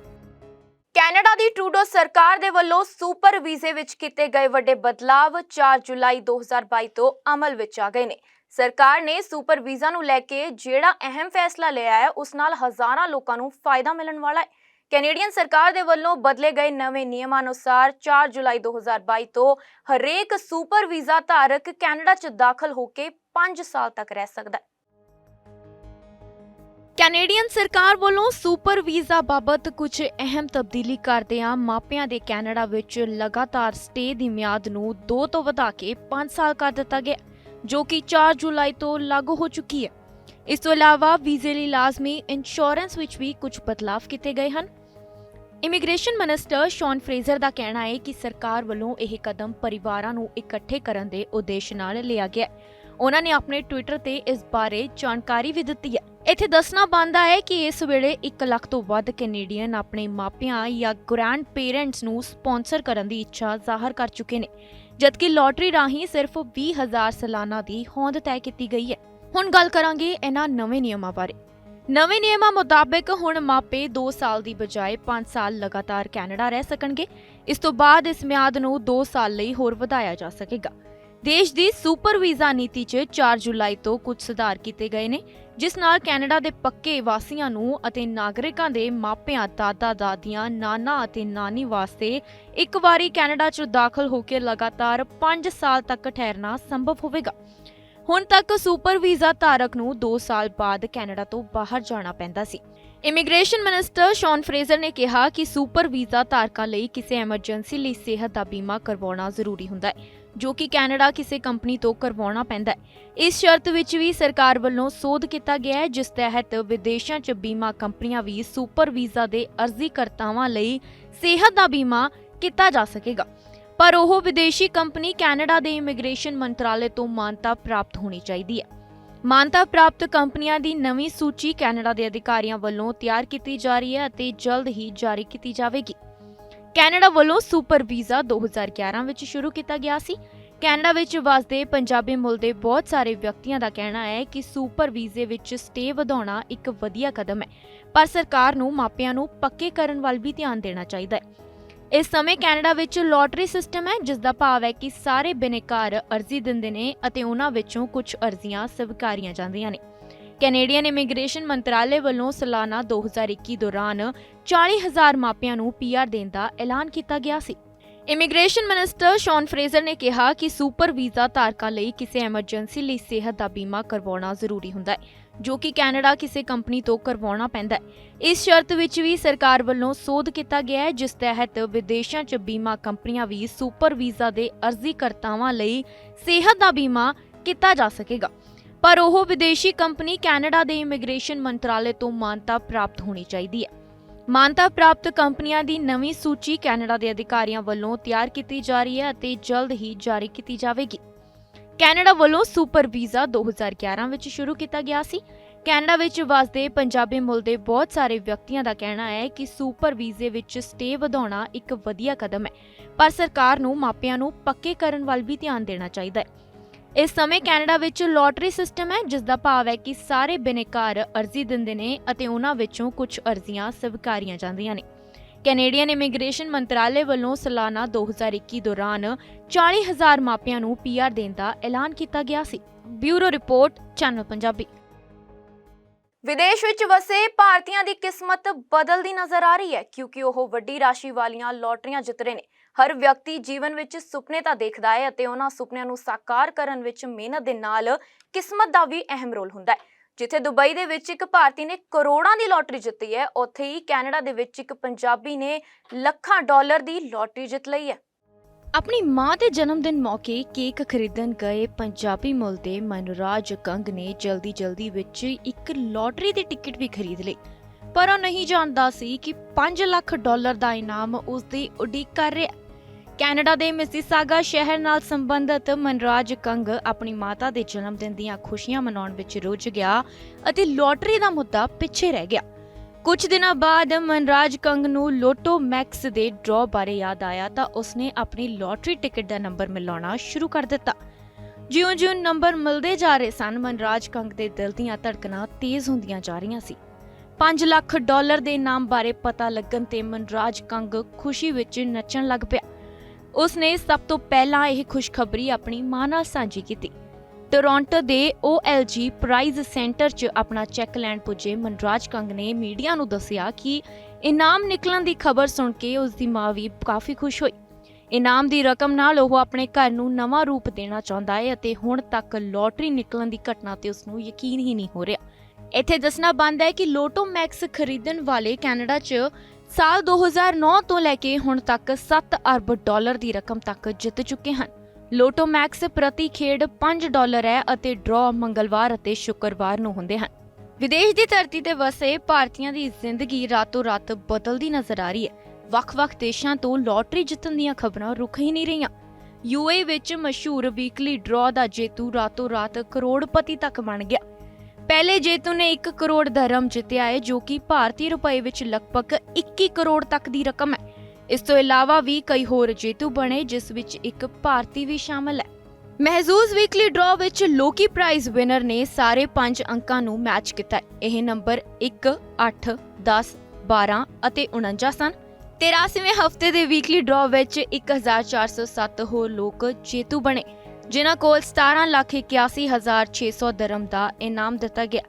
Canada ਦੀ ਟਰੂਡੋ ਸਰਕਾਰ ਦੇ ਵੱਲੋਂ ਸੁਪਰ ਵੀਜ਼ੇ ਵਿੱਚ ਕੀਤੇ ਗਏ ਵੱਡੇ ਬਦਲਾਵ 4 ਜੁਲਾਈ 2022 ਤੋਂ ਅਮਲ ਵਿੱਚ ਆ ਗਏ ਨੇ। ਸਰਕਾਰ ਨੇ ਸੁਪਰ ਵੀਜ਼ਾ ਨੂੰ ਲੈ ਕੇ ਜਿਹੜਾ ਅਹਿਮ ਫੈਸਲਾ ਲਿਆ ਹੈ ਉਸ ਨਾਲ ਹਜ਼ਾਰਾਂ ਲੋਕਾਂ ਨੂੰ ਫਾਇਦਾ ਮਿਲਣ ਵਾਲਾ ਹੈ। ਕੈਨੇਡੀਅਨ ਸਰਕਾਰ ਦੇ ਵੱਲੋਂ ਬਦਲੇ ਗਏ ਨਵੇਂ ਨਿਯਮਾਂ ਅਨੁਸਾਰ 4 ਜੁਲਾਈ 2022 ਤੋਂ ਹਰੇਕ ਸੁਪਰ ਵੀਜ਼ਾ ਧਾਰਕ ਕੈਨੇਡਾ 'ਚ ਦਾਖਲ ਹੋ ਕੇ 5 ਸਾਲ ਤੱਕ ਰਹਿ ਸਕਦਾ ਹੈ। ਕੈਨੇਡੀਅਨ ਸਰਕਾਰ ਵੱਲੋਂ ਸੁਪਰ ਵੀਜ਼ਾ ਬਾਬਤ ਕੁਝ ਅਹਿਮ ਤਬਦੀਲੀ ਕਰਦਿਆਂ ਮਾਪਿਆਂ ਦੇ ਕੈਨੇਡਾ ਵਿੱਚ ਲਗਾਤਾਰ ਸਟੇ ਦੀ ਮਿਆਦ ਨੂੰ 2 ਤੋਂ ਵਧਾ ਕੇ 5 ਸਾਲ ਕਰ ਦਿੱਤਾ ਗਿਆ, ਜੋ ਕਿ 4 ਜੁਲਾਈ ਤੋਂ ਲਾਗੂ ਹੋ ਚੁੱਕੀ ਹੈ। ਇਸ ਤੋਂ ਇਲਾਵਾ ਵੀਜ਼ੇ ਲਈ ਲਾਜ਼ਮੀ ਇੰਸ਼ੋਰੈਂਸ ਵਿੱਚ ਵੀ ਕੁਝ ਬਦਲਾਅ ਕੀਤੇ ਗਏ ਹਨ। ਇਮੀਗ੍ਰੇਸ਼ਨ ਮਿਨਿਸਟਰ ਸ਼ੌਨ ਫਰੇਜ਼ਰ ਦਾ ਕਹਿਣਾ ਹੈ ਕਿ ਸਰਕਾਰ ਵੱਲੋਂ ਇਹ ਕਦਮ ਪਰਿਵਾਰਾਂ ਨੂੰ ਇਕੱਠੇ ਕਰਨ ਦੇ ਉਦੇਸ਼ ਨਾਲ ਲਿਆ ਗਿਆ ਹੈ। ਉਹਨਾਂ ਨੇ ਆਪਣੇ ਟਵਿੱਟਰ ਤੇ ਇਸ ਬਾਰੇ ਜਾਣਕਾਰੀ ਵੀ ਦਿੱਤੀ ਹੈ। ਇੱਥੇ ਦੱਸਣਾ ਬਣਦਾ ਹੈ ਕਿ ਇਸ ਵੇਲੇ 1 ਲੱਖ ਤੋਂ ਵੱਧ ਕੈਨੇਡੀਅਨ ਆਪਣੇ ਮਾਪਿਆਂ ਜਾਂ ਗ੍ਰੈਂਡ ਪੇਰੈਂਟਸ ਨੂੰ ਸਪਾਂਸਰ ਕਰਨ ਦੀ ਇੱਛਾ ਜ਼ਾਹਰ ਕਰ ਚੁੱਕੇ ਨੇ, ਜਦਕਿ ਲੋਟਰੀ ਰਾਹੀਂ ਸਿਰਫ 20,000 ਸਾਲਾਨਾ ਦੀ ਹੋਂਦ ਤੈਅ ਕੀਤੀ ਗਈ ਹੈ। ਹੁਣ ਗੱਲ ਕਰਾਂਗੇ ਇਹਨਾਂ ਨਵੇਂ ਨਿਯਮਾਂ ਬਾਰੇ। ਨਵੇਂ ਨਿਯਮਾਂ ਮੁਤਾਬਕ ਹੁਣ ਮਾਪੇ 2 ਸਾਲ ਦੀ ਬਜਾਏ 5 ਸਾਲ ਲਗਾਤਾਰ ਕੈਨੇਡਾ ਰਹਿ ਸਕਣਗੇ। ਇਸ ਤੋਂ ਬਾਅਦ ਇਸ ਮਿਆਦ ਨੂੰ 2 ਸਾਲ ਲਈ ਹੋਰ ਵਧਾਇਆ ਜਾ ਸਕੇਗਾ। ਦੇਸ਼ ਦੀ ਸੁਪਰ ਵੀਜ਼ਾ ਨੀਤੀ 'ਚ 4 ਜੁਲਾਈ ਤੋਂ ਕੁਝ ਸੁਧਾਰ ਕੀਤੇ ਗਏ ਨੇ, ਜਿਸ ਨਾਲ ਕੈਨੇਡਾ ਦੇ ਪੱਕੇ ਵਾਸੀਆਂ ਨੂੰ ਅਤੇ ਨਾਗਰਿਕਾਂ ਦੇ ਮਾਪਿਆਂ, ਦਾਦਾ-ਦਾਦੀਆਂ, ਨਾਨਾ ਅਤੇ ਨਾਨੀ ਵਾਸਤੇ ਇੱਕ ਵਾਰੀ ਕੈਨੇਡਾ 'ਚ ਦਾਖਲ ਹੋ ਕੇ ਲਗਾਤਾਰ 5 ਸਾਲ ਤੱਕ ਠਹਿਰਨਾ ਸੰਭਵ ਹੋਵੇਗਾ। ਹੁਣ ਤੱਕ ਸੁਪਰ ਵੀਜ਼ਾ ਧਾਰਕ ਨੂੰ 2 ਸਾਲ ਬਾਅਦ ਕੈਨੇਡਾ ਤੋਂ ਬਾਹਰ ਜਾਣਾ ਪੈਂਦਾ ਸੀ। ਇਮੀਗ੍ਰੇਸ਼ਨ ਮਿਨਿਸਟਰ ਸ਼ੌਨ ਫਰੇਜ਼ਰ ਨੇ ਕਿਹਾ ਕਿ ਸੁਪਰ ਵੀਜ਼ਾ ਧਾਰਕਾਂ ਲਈ ਕਿਸੇ ਐਮਰਜੈਂਸੀ ਲਈ ਸਿਹਤ ਦਾ ਬੀਮਾ ਕਰਵਾਉਣਾ ਜ਼ਰੂਰੀ ਹੁੰਦਾ ਹੈ, ਜੋ ਕਿ ਕੈਨੇਡਾ ਕਿਸੇ ਕੰਪਨੀ ਤੋਂ ਕਰਵਾਉਣਾ ਪੈਂਦਾ ਹੈ। ਇਸ ਸ਼ਰਤ ਵਿੱਚ ਵੀ ਸਰਕਾਰ ਵੱਲੋਂ ਸੋਧ ਕੀਤਾ ਗਿਆ ਹੈ, ਜਿਸ ਤਹਿਤ ਵਿਦੇਸ਼ਾਂ 'ਚ ਬੀਮਾ ਕੰਪਨੀਆਂ ਵੀ ਸੁਪਰ ਵੀਜ਼ਾ ਦੇ ਅਰਜ਼ੀਕਰਤਾਵਾਂ ਲਈ ਸਿਹਤ ਦਾ ਬੀਮਾ ਕੀਤਾ ਜਾ ਸਕੇਗਾ, ਪਰ ਉਹ ਵਿਦੇਸ਼ੀ ਕੰਪਨੀ ਕੈਨੇਡਾ ਦੇ ਇਮੀਗ੍ਰੇਸ਼ਨ ਮੰਤਰਾਲੇ ਤੋਂ ਮਾਨਤਾ ਪ੍ਰਾਪਤ ਹੋਣੀ ਚਾਹੀਦੀ ਹੈ। ਮਾਨਤਾ ਪ੍ਰਾਪਤ ਕੰਪਨੀਆਂ ਦੀ ਨਵੀਂ ਸੂਚੀ ਕੈਨੇਡਾ ਦੇ ਅਧਿਕਾਰੀਆਂ ਵੱਲੋਂ ਤਿਆਰ ਕੀਤੀ ਜਾ ਰਹੀ ਹੈ ਅਤੇ ਜਲਦ ਹੀ ਜਾਰੀ ਕੀਤੀ ਜਾਵੇਗੀ। ਕੈਨੇਡਾ ਵੱਲੋਂ ਸੁਪਰ ਵੀਜ਼ਾ 2011 ਵਿੱਚ ਸ਼ੁਰੂ ਕੀਤਾ ਗਿਆ ਸੀ। ਕੈਨੇਡਾ ਵਿੱਚ ਵਸਦੇ ਪੰਜਾਬੀ ਮੁੱਲ ਦੇ ਬਹੁਤ ਸਾਰੇ ਵਿਅਕਤੀਆਂ ਦਾ ਕਹਿਣਾ ਹੈ ਕਿ ਸੁਪਰ ਵੀਜ਼ੇ ਵਿੱਚ ਸਟੇ ਵਧਾਉਣਾ ਇੱਕ ਵਧੀਆ ਕਦਮ ਹੈ, ਪਰ ਸਰਕਾਰ ਨੂੰ ਮਾਪਿਆਂ ਨੂੰ ਪੱਕੇ ਕਰਨ ਵੱਲ ਵੀ ਧਿਆਨ ਦੇਣਾ ਚਾਹੀਦਾ ਹੈ। ਇਸ ਸਮੇਂ ਕੈਨੇਡਾ ਵਿੱਚ ਲੋਟਰੀ ਸਿਸਟਮ ਹੈ, ਜਿਸ ਦਾ ਭਾਵ ਹੈ ਕਿ ਸਾਰੇ ਬਿਨੇਕਾਰ ਅਰਜ਼ੀ ਦਿੰਦੇ ਨੇ ਅਤੇ ਉਹਨਾਂ ਵਿੱਚੋਂ ਕੁਝ ਅਰਜ਼ੀਆਂ ਸਵੀਕਾਰੀਆਂ ਜਾਂਦੀਆਂ ਨੇ। ਕੈਨੇਡੀਅਨ ਇਮੀਗ੍ਰੇਸ਼ਨ ਮੰਤਰਾਲੇ ਵੱਲੋਂ ਸਾਲਾਨਾ 2021 ਦੌਰਾਨ 40,000 ਮਾਪਿਆਂ ਨੂੰ PR ਦੇਣ ਦਾ ਐਲਾਨ ਕੀਤਾ ਗਿਆ ਸੀ। ਇਮੀਗ੍ਰੇਸ਼ਨ ਮਿਨਿਸਟਰ ਸ਼ੌਨ ਫਰੇਜ਼ਰ ਨੇ ਕਿਹਾ ਕਿ ਸੁਪਰ ਵੀਜ਼ਾ ਧਾਰਕਾਂ ਲਈ ਕਿਸੇ ਐਮਰਜੈਂਸੀ ਲਈ ਸਿਹਤ ਦਾ ਬੀਮਾ ਕਰਵਾਉਣਾ ਜ਼ਰੂਰੀ ਹੁੰਦਾ ਹੈ, ਜੋ ਕਿ ਕੈਨੇਡਾ ਕਿਸੇ ਕੰਪਨੀ ਤੋਂ ਕਰਵਾਉਣਾ ਪੈਂਦਾ ਹੈ। ਇਸ ਸ਼ਰਤ ਵਿੱਚ ਵੀ ਸਰਕਾਰ ਵੱਲੋਂ ਸੋਧ ਕੀਤਾ ਗਿਆ ਹੈ, ਜਿਸ ਤਹਿਤ ਵਿਦੇਸ਼ਾਂ 'ਚ ਬੀਮਾ ਕੰਪਨੀਆਂ ਵੀ ਸੁਪਰ ਵੀਜ਼ਾ ਦੇ ਅਰਜ਼ੀਕਰਤਾਵਾਂ ਲਈ ਸਿਹਤ ਦਾ ਬੀਮਾ ਕੀਤਾ ਜਾ ਸਕੇਗਾ, ਪਰ ਉਹ ਵਿਦੇਸ਼ੀ ਕੰਪਨੀ ਕੈਨੇਡਾ ਦੇ ਇਮੀਗ੍ਰੇਸ਼ਨ ਮੰਤਰਾਲੇ ਤੋਂ ਮਾਨਤਾ ਪ੍ਰਾਪਤ ਹੋਣੀ ਚਾਹੀਦੀ ਹੈ। ਮਾਨਤਾ ਪ੍ਰਾਪਤ ਕੰਪਨੀਆਂ ਦੀ ਨਵੀਂ ਸੂਚੀ ਕੈਨੇਡਾ ਦੇ ਅਧਿਕਾਰੀਆਂ ਵੱਲੋਂ ਤਿਆਰ ਕੀਤੀ ਜਾ ਰਹੀ ਹੈ ਅਤੇ ਜਲਦ ਹੀ ਜਾਰੀ ਕੀਤੀ ਜਾਵੇਗੀ। ਕੈਨੇਡਾ ਵੱਲੋਂ ਸੁਪਰ ਵੀਜ਼ਾ 2011 ਵਿੱਚ ਸ਼ੁਰੂ ਕੀਤਾ ਗਿਆ ਸੀ। ਕੈਨੇਡਾ ਵਿੱਚ ਵਸਦੇ ਪੰਜਾਬੀ ਮੁੱਲ ਦੇ ਬਹੁਤ ਸਾਰੇ ਵਿਅਕਤੀਆਂ ਦਾ ਕਹਿਣਾ ਹੈ ਕਿ ਸੁਪਰ ਵੀਜ਼ੇ ਵਿੱਚ ਸਟੇ ਵਧਾਉਣਾ ਇੱਕ ਵਧੀਆ ਕਦਮ ਹੈ, ਪਰ ਸਰਕਾਰ ਨੂੰ ਮਾਪਿਆਂ ਨੂੰ ਪੱਕੇ ਕਰਨ ਵੱਲ ਵੀ ਧਿਆਨ ਦੇਣਾ ਚਾਹੀਦਾ ਹੈ। ਇਸ ਸਮੇਂ ਕੈਨੇਡਾ ਵਿੱਚ ਲੋਟਰੀ ਸਿਸਟਮ ਹੈ, ਜਿਸ ਦਾ ਭਾਵ ਹੈ ਕਿ ਸਾਰੇ ਬਿਨੇਕਾਰ ਅਰਜ਼ੀ ਦਿੰਦੇ ਨੇ ਅਤੇ ਉਹਨਾਂ ਵਿੱਚੋਂ ਕੁਝ ਅਰਜ਼ੀਆਂ ਸਵੀਕਾਰੀਆਂ ਜਾਂਦੀਆਂ ਨੇ। ਕੈਨੇਡੀਅਨ ਇਮੀਗ੍ਰੇਸ਼ਨ ਮੰਤਰਾਲੇ ਵੱਲੋਂ ਸਾਲਾਨਾ 2021 ਦੌਰਾਨ 40,000 ਮਾਪਿਆਂ ਨੂੰ PR ਦੇਣ ਦਾ ਐਲਾਨ ਕੀਤਾ ਗਿਆ ਸੀ। Bureau report, channel Punjabi. ਵਿਦੇਸ਼ ਵਿੱਚ ਵਸੇ ਭਾਰਤੀਆਂ ਦੀ ਕਿਸਮਤ ਬਦਲਦੀ ਨਜ਼ਰ ਆ ਰਹੀ ਹੈ, ਕਿਉਂਕਿ ਉਹ ਵੱਡੀ ਰਾਸ਼ੀ ਵਾਲੀਆਂ ਲੋਟਰੀਆਂ ਜਿੱਤ ਰਹੇ ਨੇ। ਹਰ ਵਿਅਕਤੀ ਜੀਵਨ ਵਿੱਚ ਸੁਪਨੇ ਤਾਂ ਦੇਖਦਾ ਹੈ ਅਤੇ ਉਹਨਾਂ ਸੁਪਨਿਆਂ ਨੂੰ ਸਾਕਾਰ ਕਰਨ ਵਿੱਚ ਮਿਹਨਤ ਦੇ ਨਾਲ ਕਿਸਮਤ ਦਾ ਵੀ ਅਹਿਮ ਰੋਲ ਹੁੰਦਾ ਹੈ। ਜਿੱਥੇ ਦੁਬਈ ਦੇ ਵਿੱਚ ਇੱਕ ਭਾਰਤੀ ਨੇ ਕਰੋੜਾਂ ਦੀ ਲੋਟਰੀ ਜਿੱਤੀ ਹੈ, ਉੱਥੇ ਹੀ ਕੈਨੇਡਾ ਦੇ ਵਿੱਚ ਇੱਕ ਪੰਜਾਬੀ ਨੇ ਲੱਖਾਂ ਡਾਲਰ ਦੀ ਲੋਟਰੀ ਜਿੱਤ ਲਈ ਹੈ। ਆਪਣੀ ਮਾਂ ਦੇ ਜਨਮ ਦਿਨ ਮੌਕੇ ਕੇਕ ਖਰੀਦਣ ਗਏ ਪੰਜਾਬੀ ਮੁੱਲ ਦੇ ਮਨਰਾਜ ਕੰਗ ਨੇ ਜਲਦੀ ਵਿੱਚ ਇੱਕ ਲੋਟਰੀ ਦੀ ਟਿਕਟ ਵੀ ਖਰੀਦ ਲਈ, ਪਰ ਉਹ ਨਹੀਂ ਜਾਣਦਾ ਸੀ ਕਿ 5 ਲੱਖ ਡਾਲਰ ਦਾ ਇਨਾਮ ਉਸ ਦੀ ਉਡੀਕ ਕਰ ਰਿਹਾ। ਕੈਨੇਡਾ ਦੇ ਮਿਸੀਸਾਗਾ ਸ਼ਹਿਰ ਨਾਲ ਸੰਬੰਧਿਤ ਮਨਰਾਜ ਕੰਗ ਆਪਣੀ ਮਾਤਾ ਦੇ ਜਨਮ ਦਿਨ ਦੀਆਂ ਖੁਸ਼ੀਆਂ ਮਨਾਉਣ ਵਿੱਚ ਰੁੱਝ ਗਿਆ ਅਤੇ ਲੋਟਰੀ ਦਾ ਮੁੱਦਾ ਪਿੱਛੇ ਰਹਿ ਗਿਆ। ਕੁਝ ਦਿਨਾਂ ਬਾਅਦ ਮਨਰਾਜ ਕੰਗ ਨੂੰ ਲੋਟੋ ਮੈਕਸ ਦੇ ਡਰਾਅ ਬਾਰੇ ਯਾਦ ਆਇਆ ਤਾਂ ਉਸਨੇ ਆਪਣੀ ਲੋਟਰੀ ਟਿਕਟ ਦਾ ਨੰਬਰ ਮਿਲਾਉਣਾ ਸ਼ੁਰੂ ਕਰ ਦਿੱਤਾ। ਜਿਉਂ-ਜਿਉਂ ਨੰਬਰ ਮਿਲਦੇ ਜਾ ਰਹੇ ਸਨ, ਮਨਰਾਜ ਕੰਗ ਦੇ ਦਿਲ ਦੀਆਂ ਧੜਕਣਾਂ ਤੇਜ਼ ਹੁੰਦੀਆਂ ਜਾ ਰਹੀਆਂ ਸੀ। 5 ਲੱਖ ਡਾਲਰ ਦੇ ਇਨਾਮ ਬਾਰੇ ਪਤਾ ਲੱਗਣ ਤੇ ਮਨਰਾਜ ਕੰਗ ਖੁਸ਼ੀ ਵਿੱਚ ਨੱਚਣ ਲੱਗ ਪਿਆ। ਉਸਨੇ ਸਭ ਤੋਂ ਪਹਿਲਾਂ ਇਹ ਖੁਸ਼ਖਬਰੀ ਆਪਣੀ ਮਾਂ ਨਾਲ ਸਾਂਝੀ ਕੀਤੀ। ਟੋਰਾਂਟੋ ਦੇ OLG ਪ੍ਰਾਈਜ਼ ਸੈਂਟਰ 'ਚ ਆਪਣਾ ਚੈੱਕ ਲੈਣ ਪੁੱਜੇ ਮਨਰਾਜ ਕੰਗ ਨੇ ਮੀਡੀਆ ਨੂੰ ਦੱਸਿਆ ਕਿ ਇਨਾਮ ਨਿਕਲਣ ਦੀ ਖਬਰ ਸੁਣ ਕੇ ਉਸ ਦੀ ਮਾਂ ਵੀ ਕਾਫੀ ਖੁਸ਼ ਹੋਈ। ਇਨਾਮ ਦੀ ਰਕਮ ਨਾਲ ਉਹ ਆਪਣੇ ਘਰ ਨੂੰ ਨਵਾਂ ਰੂਪ ਦੇਣਾ ਚਾਹੁੰਦਾ ਹੈ ਅਤੇ ਹੁਣ ਤੱਕ ਲੋਟਰੀ ਨਿਕਲਣ ਦੀ ਘਟਨਾ ਤੇ ਉਸ ਨੂੰ ਯਕੀਨ ਹੀ ਨਹੀਂ ਹੋ ਰਿਹਾ। ਇੱਥੇ ਦੱਸਣਾ ਬਣਦਾ ਹੈ ਕਿ ਲੋਟੋ ਮੈਕਸ ਖਰੀਦਣ ਵਾਲੇ ਕੈਨੇਡਾ 'ਚ ਸਾਲ 2009 ਤੋਂ ਲੈ ਕੇ ਹੁਣ ਤੱਕ 7 ਅਰਬ ਡਾਲਰ ਦੀ ਰਕਮ ਤੱਕ ਜਿੱਤ ਚੁੱਕੇ ਹਨ। ਲੋਟੋ ਮੈਕਸ ਪ੍ਰਤੀ ਖੇਡ $5 ਹੈ ਅਤੇ ਡਰਾਅ ਮੰਗਲਵਾਰ ਅਤੇ ਸ਼ੁੱਕਰਵਾਰ ਨੂੰ ਹੁੰਦੇ ਹਨ। ਵਿਦੇਸ਼ ਦੀ ਧਰਤੀ ਤੇ ਵਸੇ ਭਾਰਤੀਆਂ ਦੀ ਜ਼ਿੰਦਗੀ ਰਾਤੋਂ ਰਾਤ ਬਦਲਦੀ ਨਜ਼ਰ ਆ ਰਹੀ ਹੈ। ਵੱਖ-ਵੱਖ ਦੇਸ਼ਾਂ ਤੋਂ ਲੋਟਰੀ ਜਿੱਤਣ ਦੀਆਂ ਖਬਰਾਂ ਰੁਕ ਹੀ ਨਹੀਂ ਰਹੀਆਂ। ਯੂਏ ਵਿੱਚ ਮਸ਼ਹੂਰ ਵੀਕਲੀ ਡਰਾਅ ਦਾ ਜੇਤੂ ਰਾਤੋਂ ਰਾਤ ਕਰੋੜਪਤੀ ਤੱਕ ਬਣ ਗਿਆ। ਪਹਿਲੇ ਜੇਤੂ ਨੇ 1 ਕਰੋੜ ਦਰਹਮ ਜਿੱਤਿਆ ਹੈ, ਜੋ ਕਿ ਭਾਰਤੀ ਰੁਪਏ ਵਿੱਚ ਲਗਭਗ 21 ਕਰੋੜ ਤੱਕ ਦੀ ਰਕਮ ਹੈ। ਇਸ ਤੋਂ ਇਲਾਵਾ ਵੀ ਕਈ ਹੋਰ ਜੇਤੂ ਬਣੇ, ਜਿਸ ਵਿੱਚ ਇੱਕ ਭਾਰਤੀ ਵੀ ਸ਼ਾਮਲ ਹੈ। ਮਹਿਜ਼ੂਜ਼ ਵੀਕਲੀ ਡਰਾਅ ਵਿੱਚ ਲੋਕੀ ਪ੍ਰਾਈਜ਼ ਵਿਨਰ ਨੇ ਸਾਰੇ 5 ਅੰਕਾਂ ਨੂੰ ਮੈਚ ਕੀਤਾ ਹੈ। ਇਹ ਨੰਬਰ 1, 8, 10, 12 ਅਤੇ 49 ਸਨ। 83ਵੇਂ ਹਫ਼ਤੇ ਦੇ ਵੀਕਲੀ ਡਰਾਅ ਵਿੱਚ 1407 ਹੋਰ ਲੋਕ ਜੇਤੂ ਬਣੇ, ਜਿਨ੍ਹਾਂ ਕੋਲ 17,81,600 ਦਰਹਮ ਦਾ ਇਨਾਮ ਦਿੱਤਾ ਗਿਆ।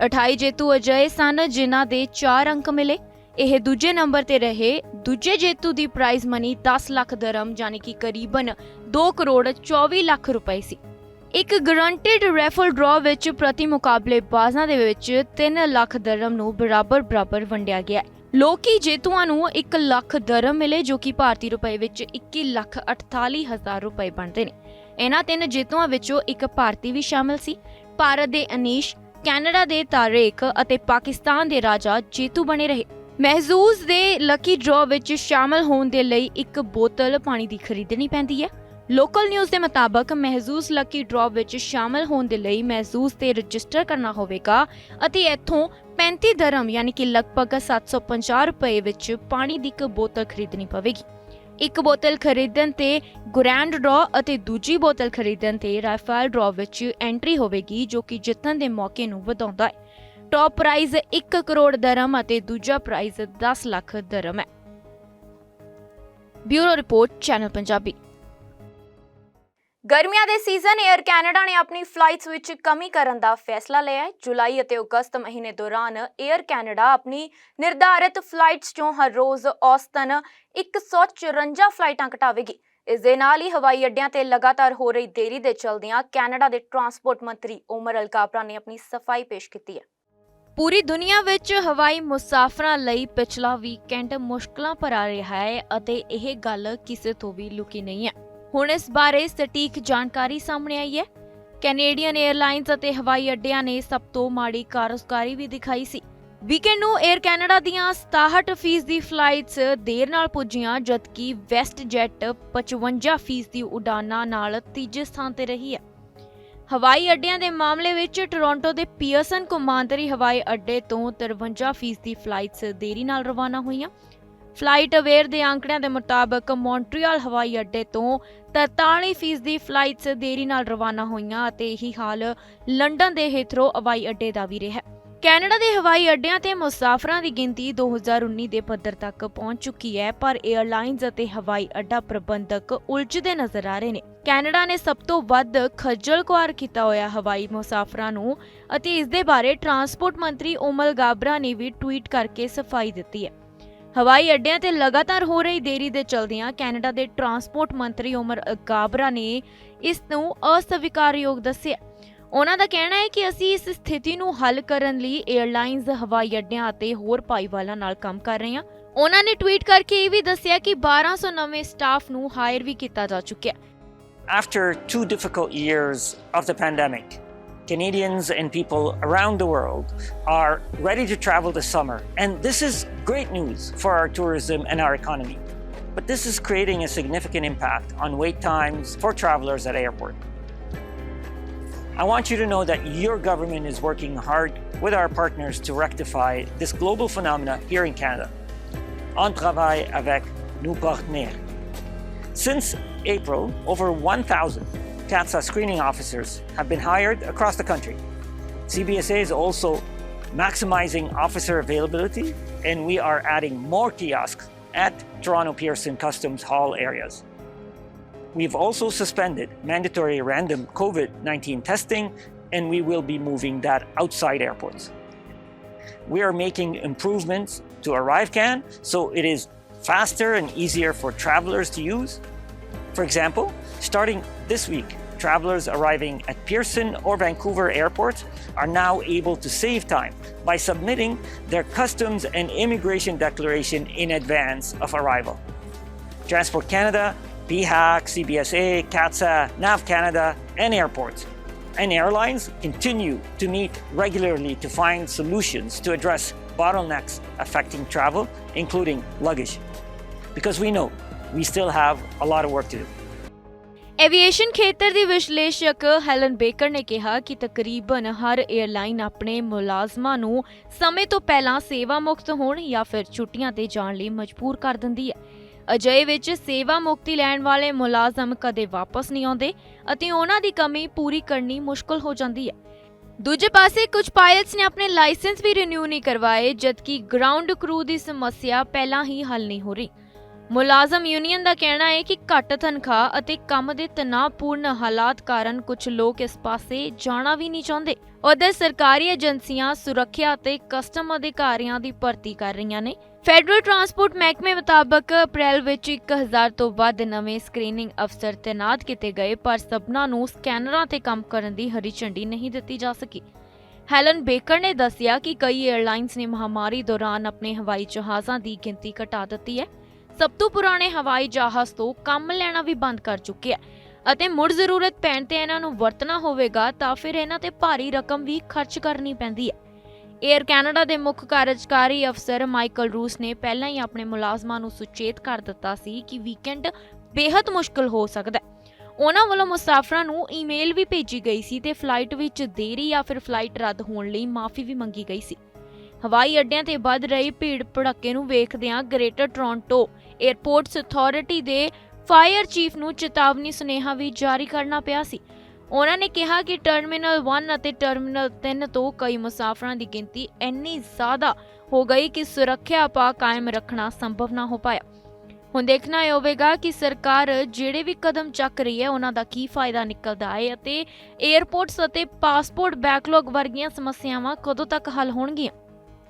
28 ਜੇਤੂ ਅਜਿਹੇ ਸਨ ਜਿਨ੍ਹਾਂ ਦੇ 4 ਅੰਕ ਮਿਲੇ। ਇਹ ਦੂਜੇ ਨੰਬਰ ਤੇ ਰਹੇ। ਦੂਜੇ ਜੇਤੂ ਦੀ ਪ੍ਰਾਈਜ਼ ਮਨੀ 10 ਲੱਖ ਦਰਹਮ ਯਾਨੀ ਕਿ ਕਰੀਬਨ 2 ਕਰੋੜ 24 ਲੱਖ ਰੁਪਏ ਸੀ। ਇੱਕ ਗਰੰਟਿਡ ਰੈਫਲ ਡਰਾਅ ਵਿੱਚ ਪ੍ਰਤੀ ਮੁਕਾਬਲੇ ਬਾਜ਼ਾਂ ਦੇ ਵਿੱਚ 3 ਲੱਖ ਦਰਹਮ ਨੂੰ ਬਰਾਬਰ ਵੰਡਿਆ ਗਿਆ। ਲੋਕੀ ਜੇਤੂਆਂ ਨੂੰ 1 ਲੱਖ ਦਰਹਮ ਮਿਲੇ, ਜੋ ਕਿ ਭਾਰਤੀ ਰੁਪਏ ਵਿੱਚ 21,48,000 ਰੁਪਏ ਬਣਦੇ ਨੇ। ਇਹਨਾਂ 3 ਜੇਤੂਆਂ ਵਿੱਚੋਂ ਇੱਕ ਭਾਰਤੀ ਵੀ ਸ਼ਾਮਲ ਸੀ। ਭਾਰਤ ਦੇ ਅਨੀਸ਼, ਕੈਨੇਡਾ ਦੇ ਤਾਰੇਕ ਅਤੇ ਪਾਕਿਸਤਾਨ ਦੇ ਰਾਜਾ ਜੇਤੂ ਬਣੇ ਰਹੇ। ਮਹਿਜ਼ੂਜ਼ ਦੇ ਲੱਕੀ ਡਰਾਅ ਵਿੱਚ ਸ਼ਾਮਲ ਹੋਣ ਦੇ ਲਈ 1 ਬੋਤਲ ਪਾਣੀ ਦੀ ਖਰੀਦਣੀ ਪੈਂਦੀ ਹੈ। ਲੋਕਲ ਨਿਊਜ਼ ਦੇ ਮੁਤਾਬਕ ਮਹਿਜ਼ੂਜ਼ ਲੱਕੀ ਡਰਾਅ ਵਿੱਚ ਸ਼ਾਮਲ ਹੋਣ ਦੇ ਲਈ ਮਹਿਜ਼ੂਜ਼ ਤੇ ਰਜਿਸਟਰ ਕਰਨਾ ਹੋਵੇਗਾ ਅਤੇ ਇੱਥੋਂ 35 ਦਰਹਮ ਯਾਨੀ ਕਿ ਲਗਭਗ 750 ਰੁਪਏ ਵਿੱਚ ਪਾਣੀ ਦੀ 1 ਬੋਤਲ ਖਰੀਦਣੀ ਪਵੇਗੀ। 1 ਬੋਤਲ ਖਰੀਦਣ ਤੇ ਗ੍ਰੈਂਡ ਡਰਾਅ ਅਤੇ ਦੂਜੀ ਬੋਤਲ ਖਰੀਦਣ ਤੇ ਰਾਫੇਲ ਡਰਾਅ ਵਿੱਚ ਐਂਟਰੀ ਹੋਵੇਗੀ, ਜੋ ਕਿ ਜਿੱਤਣ ਦੇ ਮੌਕੇ ਨੂੰ ਵਧਾਉਂਦਾ ਹੈ। ਟੌਪ ਪ੍ਰਾਈਜ਼ 1 ਕਰੋੜ ਦਰਹਮ ਅਤੇ ਦੂਜਾ ਪ੍ਰਾਈਜ਼ 10 ਲੱਖ ਦਰਹਮ ਹੈ। Bureau report, channel Punjabi. ਗਰਮੀਆਂ ਦੇ ਸੀਜ਼ਨ 에ਅਰ ਕੈਨੇਡਾ ਨੇ ਆਪਣੀ ਫਲਾਈਟਸ ਵਿੱਚ ਕਮੀ ਕਰਨ ਦਾ ਫੈਸਲਾ ਲਿਆ ਹੈ। ਜੁਲਾਈ ਅਤੇ ਅਗਸਤ ਮਹੀਨੇ ਦੌਰਾਨ 에ਅਰ ਕੈਨੇਡਾ ਆਪਣੀ ਨਿਰਧਾਰਿਤ ਫਲਾਈਟਸ ਚੋਂ ਹਰ ਰੋਜ਼ ਔਸਤਨ 154 ਫਲਾਈਟਾਂ ਘਟਾਵੇਗੀ। ਇਸ ਦੇ ਨਾਲ ਹੀ ਹਵਾਈ ਅੱਡਿਆਂ ਤੇ ਲਗਾਤਾਰ ਹੋ ਰਹੀ ਦੇਰੀ ਦੇ ਚਲਦਿਆਂ ਕੈਨੇਡਾ ਦੇ ਟਰਾਂਸਪੋਰਟ ਮੰਤਰੀ ਓਮਰ ਅਲਕਾਬਰਾ ਨੇ ਆਪਣੀ ਸਫਾਈ ਪੇਸ਼ ਕੀਤੀ ਹੈ। ਪੂਰੀ ਦੁਨੀਆ ਵਿੱਚ ਹਵਾਈ ਮੁਸਾਫਰਾਂ ਲਈ ਪਿਛਲਾ ਵੀਕਐਂਡ ਮੁਸ਼ਕਲਾਂ ਭਰਾ ਰਿਹਾ ਹੈ ਅਤੇ ਇਹ ਗੱਲ ਕਿਸੇ ਤੋਂ ਵੀ ਲੁਕੀ ਨਹੀਂ ਹੈ। ਹੁਣ ਇਸ ਬਾਰੇ ਸਟੀਕ ਜਾਣਕਾਰੀ ਸਾਹਮਣੇ ਆਈ ਹੈ। ਕੈਨੇਡੀਅਨ 에ਅਰਲਾਈਨਸ ਅਤੇ ਹਵਾਈ ਅੱਡਿਆਂ ਨੇ ਸਭ ਤੋਂ ਮਾੜੀ ਕਾਰਗੁਜ਼ਾਰੀ ਵੀ ਦਿਖਾਈ ਸੀ। ਵੀਕਐਂਡ ਨੂੰ 에ਅਰ ਕੈਨੇਡਾ ਦੀਆਂ 67% ਦੀ ਫਲਾਈਟਸ ਦੇਰ ਨਾਲ ਪੁੱਜੀਆਂ, ਜਦਕਿ ਵੈਸਟ ਜੈਟ 55% ਦੀ ਉਡਾਨਾਂ ਨਾਲ ਤੀਜੇ ਸਥਾਨ ਤੇ ਰਹੀ ਹੈ। ਹਵਾਈ ਅੱਡਿਆਂ ਦੇ ਮਾਮਲੇ ਵਿੱਚ ਟੋਰਾਂਟੋ ਦੇ ਪੀਅਰਸਨ ਕੌਮਾਂਤਰੀ ਹਵਾਈ ਅੱਡੇ ਤੋਂ 53% ਦੀ ਫਲਾਈਟਸ ਦੇਰੀ ਨਾਲ ਰਵਾਨਾ ਹੋਈਆਂ। ਫਲਾਈਟ ਅਵੇਅਰ ਦੇ ਅੰਕੜਿਆਂ ਦੇ ਮੁਤਾਬਕ ਮੌਂਟਰੀਅਲ ਹਵਾਈ ਅੱਡੇ ਤੋਂ 43% ਦੀ ਫਲਾਈਟਸ ਦੇਰੀ ਨਾਲ ਰਵਾਨਾ ਹੋਈਆਂ ਅਤੇ ਇਹੀ ਹਾਲ ਲੰਡਨ ਦੇ ਹੀਥਰੋ ਹਵਾਈ ਅੱਡੇ ਦਾ ਵੀ ਰਿਹਾ। ਕੈਨੇਡਾ ਦੇ ਹਵਾਈ ਅੱਡਿਆਂ ਤੇ ਮੁਸਾਫਰਾਂ ਦੀ ਗਿਣਤੀ 2019 ਦੇ ਪੱਧਰ ਤੱਕ ਪਹੁੰਚ ਚੁੱਕੀ ਹੈ, ਪਰ 에ਅਰਲਾਈਨਸ ਅਤੇ ਹਵਾਈ ਅੱਡਾ ਪ੍ਰਬੰਧਕ ਉਲਝਦੇ ਨਜ਼ਰ ਆ ਰਹੇ ਨੇ। ਕੈਨੇਡਾ ਨੇ ਸਭ ਤੋਂ ਵੱਧ ਖੱਜਲ ਖੁਆਰ ਕੀਤਾ ਹੋਇਆ ਹਵਾਈ ਮੁਸਾਫਰਾਂ ਨੂੰ ਅਤੇ ਇਸ ਦੇ ਬਾਰੇ ਟਰਾਂਸਪੋਰਟ ਮੰਤਰੀ ਓਮਰ ਗਾਬਰਾ ਨੇ ਵੀ ਟਵੀਟ ਕਰਕੇ ਸਫਾਈ ਦਿੱਤੀ ਹੈ। ਹਵਾਈ ਅੱਡਿਆਂ ਤੇ ਲਗਾਤਾਰ ਹੋ ਰਹੀ ਦੇਰੀ ਦੇ ਚਲਦਿਆਂ ਕੈਨੇਡਾ ਦੇ ਟਰਾਂਸਪੋਰਟ ਮੰਤਰੀ ਓਮਰ ਗਾਬਰਾ ਨੇ ਇਸ ਨੂੰ ਅਸਵੀਕਾਰਯੋਗ ਦੱਸਿਆ। ਉਹਨਾਂ ਦਾ ਕਹਿਣਾ ਹੈ ਕਿ ਅਸੀਂ ਇਸ ਸਥਿਤੀ ਨੂੰ ਹੱਲ ਕਰਨ ਲਈ 에ਅਰਲਾਈਨਸ, ਹਵਾਈ ਅੱਡਿਆਂ ਅਤੇ ਹੋਰ ਭਾਈਵਾਲਾਂ ਨਾਲ ਕੰਮ ਕਰ ਰਹੇ ਹਾਂ। ਉਹਨਾਂ ਨੇ ਟਵੀਟ ਕਰਕੇ ਇਹ ਵੀ ਦੱਸਿਆ ਕਿ 1200 ਨਵੇਂ ਸਟਾਫ ਨੂੰ ਹਾਇਰ ਵੀ ਕੀਤਾ ਜਾ ਚੁੱਕਿਆ। After 2 difficult years of the pandemic, Canadians and people around the world are ready to travel this summer, and this is great news for our tourism and our economy. But this is creating a significant impact on wait times for travelers at airport. I want you to know that your government is working hard with our partners to rectify this global phenomena here in Canada. On travaille avec nos partenaires. Since April, over 1,000 CATSA screening officers have been hired across the country. CBSA is also maximizing officer availability, and we are adding more kiosks at Toronto Pearson Customs Hall areas. We've also suspended mandatory random COVID-19 testing, and we will be moving that outside airports. We are making improvements to ArriveCAN so it is faster and easier for travelers to use. For example, starting this week, travelers arriving at Pearson or Vancouver airports are now able to save time by submitting their customs and immigration declaration in advance of arrival. Transport Canada, PHAC, CBSA, CATSA, NAV Canada, and airports and airlines continue to meet regularly to find solutions to address bottlenecks affecting travel, including luggage. because we know we still have a lot of work to do. Aviation ਖੇਤਰ ਦੀ ਵਿਸ਼ਲੇਸ਼ਕ ਹੈਲਨ ਬੇਕਰ ਨੇ ਕਿਹਾ ਕਿ ਤਕਰੀਬਨ ਹਰ 에ਅਰਲਾਈਨ ਆਪਣੇ ਮੁਲਾਜ਼ਮਾਂ ਨੂੰ ਸਮੇਂ ਤੋਂ ਪਹਿਲਾਂ ਸੇਵਾ ਮੁਕਤ ਹੋਣ ਜਾਂ ਫਿਰ ਛੁੱਟੀਆਂ ਤੇ ਜਾਣ ਲਈ ਮਜਬੂਰ ਕਰ ਦਿੰਦੀ ਹੈ। ਅਜਿਹੇ ਵਿੱਚ ਸੇਵਾ ਮੁਕਤੀ ਲੈਣ ਵਾਲੇ ਮੁਲਾਜ਼ਮ ਕਦੇ ਵਾਪਸ ਨਹੀਂ ਆਉਂਦੇ ਅਤੇ ਉਹਨਾਂ ਦੀ ਕਮੀ ਪੂਰੀ ਕਰਨੀ ਮੁਸ਼ਕਲ ਹੋ ਜਾਂਦੀ ਹੈ। ਦੂਜੇ ਪਾਸੇ ਕੁਝ ਪਾਇਲਟਸ ਨੇ ਆਪਣੇ ਲਾਇਸੈਂਸ ਵੀ ਰੀਨਿਊ ਨਹੀਂ ਕਰਵਾਏ, ਜਦਕਿ ਗਰਾਊਂਡ ਕਰੂ ਦੀ ਸਮੱਸਿਆ ਪਹਿਲਾਂ ਹੀ ਹੱਲ ਨਹੀਂ ਹੋ ਰਹੀ। ਮੁਲਾਜ਼ਮ ਯੂਨੀਅਨ ਦਾ ਕਹਿਣਾ ਹੈ ਕਿ ਘੱਟ ਤਨਖਾਹ ਅਤੇ ਕੰਮ ਦੇ ਤਣਾਅਪੂਰਨ ਹਾਲਾਤ ਕਾਰਨ ਕੁਝ ਲੋਕ ਇਸ ਪਾਸੇ ਜਾਣਾ ਵੀ ਨਹੀਂ ਚਾਹੁੰਦੇ। ਉਧਰ ਸਰਕਾਰੀ ਏਜੰਸੀਆਂ ਸੁਰੱਖਿਆ ਅਤੇ ਕਸਟਮ ਅਧਿਕਾਰੀਆਂ ਦੀ ਭਰਤੀ ਕਰ ਰਹੀਆਂ ਨੇ। ਫੈਡਰਲ ਟਰਾਂਸਪੋਰਟ ਮਹਿਕਮੇ ਮੁਤਾਬਕ ਅਪ੍ਰੈਲ ਵਿੱਚ 1000 ਤੋਂ ਵੱਧ ਨਵੇਂ ਸਕਰੀਨਿੰਗ ਅਫਸਰ ਤੈਨਾਤ ਕੀਤੇ ਗਏ, ਪਰ ਸਭਨਾਂ ਨੂੰ ਸਕੈਨਰਾਂ ਤੇ ਕੰਮ ਕਰਨ ਦੀ ਹਰੀ ਝੰਡੀ ਨਹੀਂ ਦਿੱਤੀ ਜਾ ਸਕੀ। ਹੈਲਨ ਬੇਕਰ ਨੇ ਦੱਸਿਆ ਕਿ ਕਈ 에ਅਰਲਾਈਨਸ ਨੇ ਮਹਾਮਾਰੀ ਦੌਰਾਨ ਆਪਣੇ ਹਵਾਈ ਜਹਾਜ਼ਾਂ ਦੀ ਗਿਣਤੀ ਘਟਾ ਦਿੱਤੀ ਹੈ। ਸਭ ਤੋਂ ਪੁਰਾਣੇ ਹਵਾਈ ਜਹਾਜ਼ ਤੋਂ ਕੰਮ ਲੈਣਾ ਵੀ ਬੰਦ ਕਰ ਚੁੱਕੇ ਹੈ ਅਤੇ ਮੁੜ ਜ਼ਰੂਰਤ ਪੈਣ ਤੇ ਇਹਨਾਂ ਨੂੰ ਵਰਤਣਾ ਹੋਵੇਗਾ ਤਾਂ ਫਿਰ ਇਹਨਾਂ ਤੇ ਭਾਰੀ ਰਕਮ ਵੀ ਖਰਚ ਕਰਨੀ ਪੈਂਦੀ ਹੈ। ਏਅਰ ਕੈਨੇਡਾ ਦੇ ਮੁੱਖ ਕਾਰਜਕਾਰੀ ਅਫਸਰ ਮਾਈਕਲ ਰੂਸ ਨੇ ਪਹਿਲਾਂ ਹੀ ਆਪਣੇ ਮੁਲਾਜ਼ਮਾਂ ਨੂੰ ਸੁਚੇਤ ਕਰ ਦਿੱਤਾ ਸੀ ਕਿ ਵੀਕਐਂਡ ਬੇहद ਮੁਸ਼ਕਲ ਹੋ ਸਕਦਾ ਹੈ। ਉਹਨਾਂ ਵੱਲੋਂ ਮੁਸਾਫਰਾਂ ਨੂੰ ਈਮੇਲ ਵੀ ਭੇਜੀ ਗਈ ਸੀ ਤੇ ਫਲਾਈਟ ਵਿੱਚ ਦੇਰੀ ਜਾਂ ਫਿਰ ਫਲਾਈਟ ਰੱਦ ਹੋਣ ਲਈ ਮਾਫੀ ਵੀ ਮੰਗੀ ਗਈ ਸੀ। ਹਵਾਈ ਅੱਡਿਆਂ ਤੇ ਵੱਧ ਰਹੀ ਭੀੜ ਭੜੱਕੇ ਨੂੰ ਵੇਖਦਿਆਂ ਗ੍ਰੇਟਰ ਟੋਰਾਂਟੋ ਏਅਰਪੋਰਟਸ ਅਥਾਰਟੀ ਦੇ ਫਾਇਰ ਚੀਫ ਨੂੰ ਚੇਤਾਵਨੀ ਸੁਨੇਹਾ ਵੀ ਜਾਰੀ ਕਰਨਾ ਪਿਆ ਸੀ। ਉਹਨਾਂ ਨੇ ਕਿਹਾ ਕਿ ਟਰਮੀਨਲ 1 ਅਤੇ ਟਰਮੀਨਲ 3 ਤੋਂ ਕਈ ਮੁਸਾਫਰਾਂ ਦੀ ਗਿਣਤੀ ਇੰਨੀ ਜ਼ਿਆਦਾ ਹੋ ਗਈ ਕਿ ਸੁਰੱਖਿਆ ਉਪਾਅ ਕਾਇਮ ਰੱਖਣਾ ਸੰਭਵ ਨਾ ਹੋ ਪਾਇਆ। ਹੁਣ ਦੇਖਣਾ ਇਹ ਹੋਵੇਗਾ ਕਿ ਸਰਕਾਰ ਜਿਹੜੇ ਵੀ ਕਦਮ ਚੱਕ ਰਹੀ ਹੈ ਉਹਨਾਂ ਦਾ ਕੀ ਫਾਇਦਾ ਨਿਕਲਦਾ ਹੈ ਅਤੇ ਏਅਰਪੋਰਟਸ ਅਤੇ ਪਾਸਪੋਰਟ ਬੈਕਲੌਗ ਵਰਗੀਆਂ ਸਮੱਸਿਆਵਾਂ ਕਦੋਂ ਤੱਕ ਹੱਲ ਹੋਣਗੀਆਂ।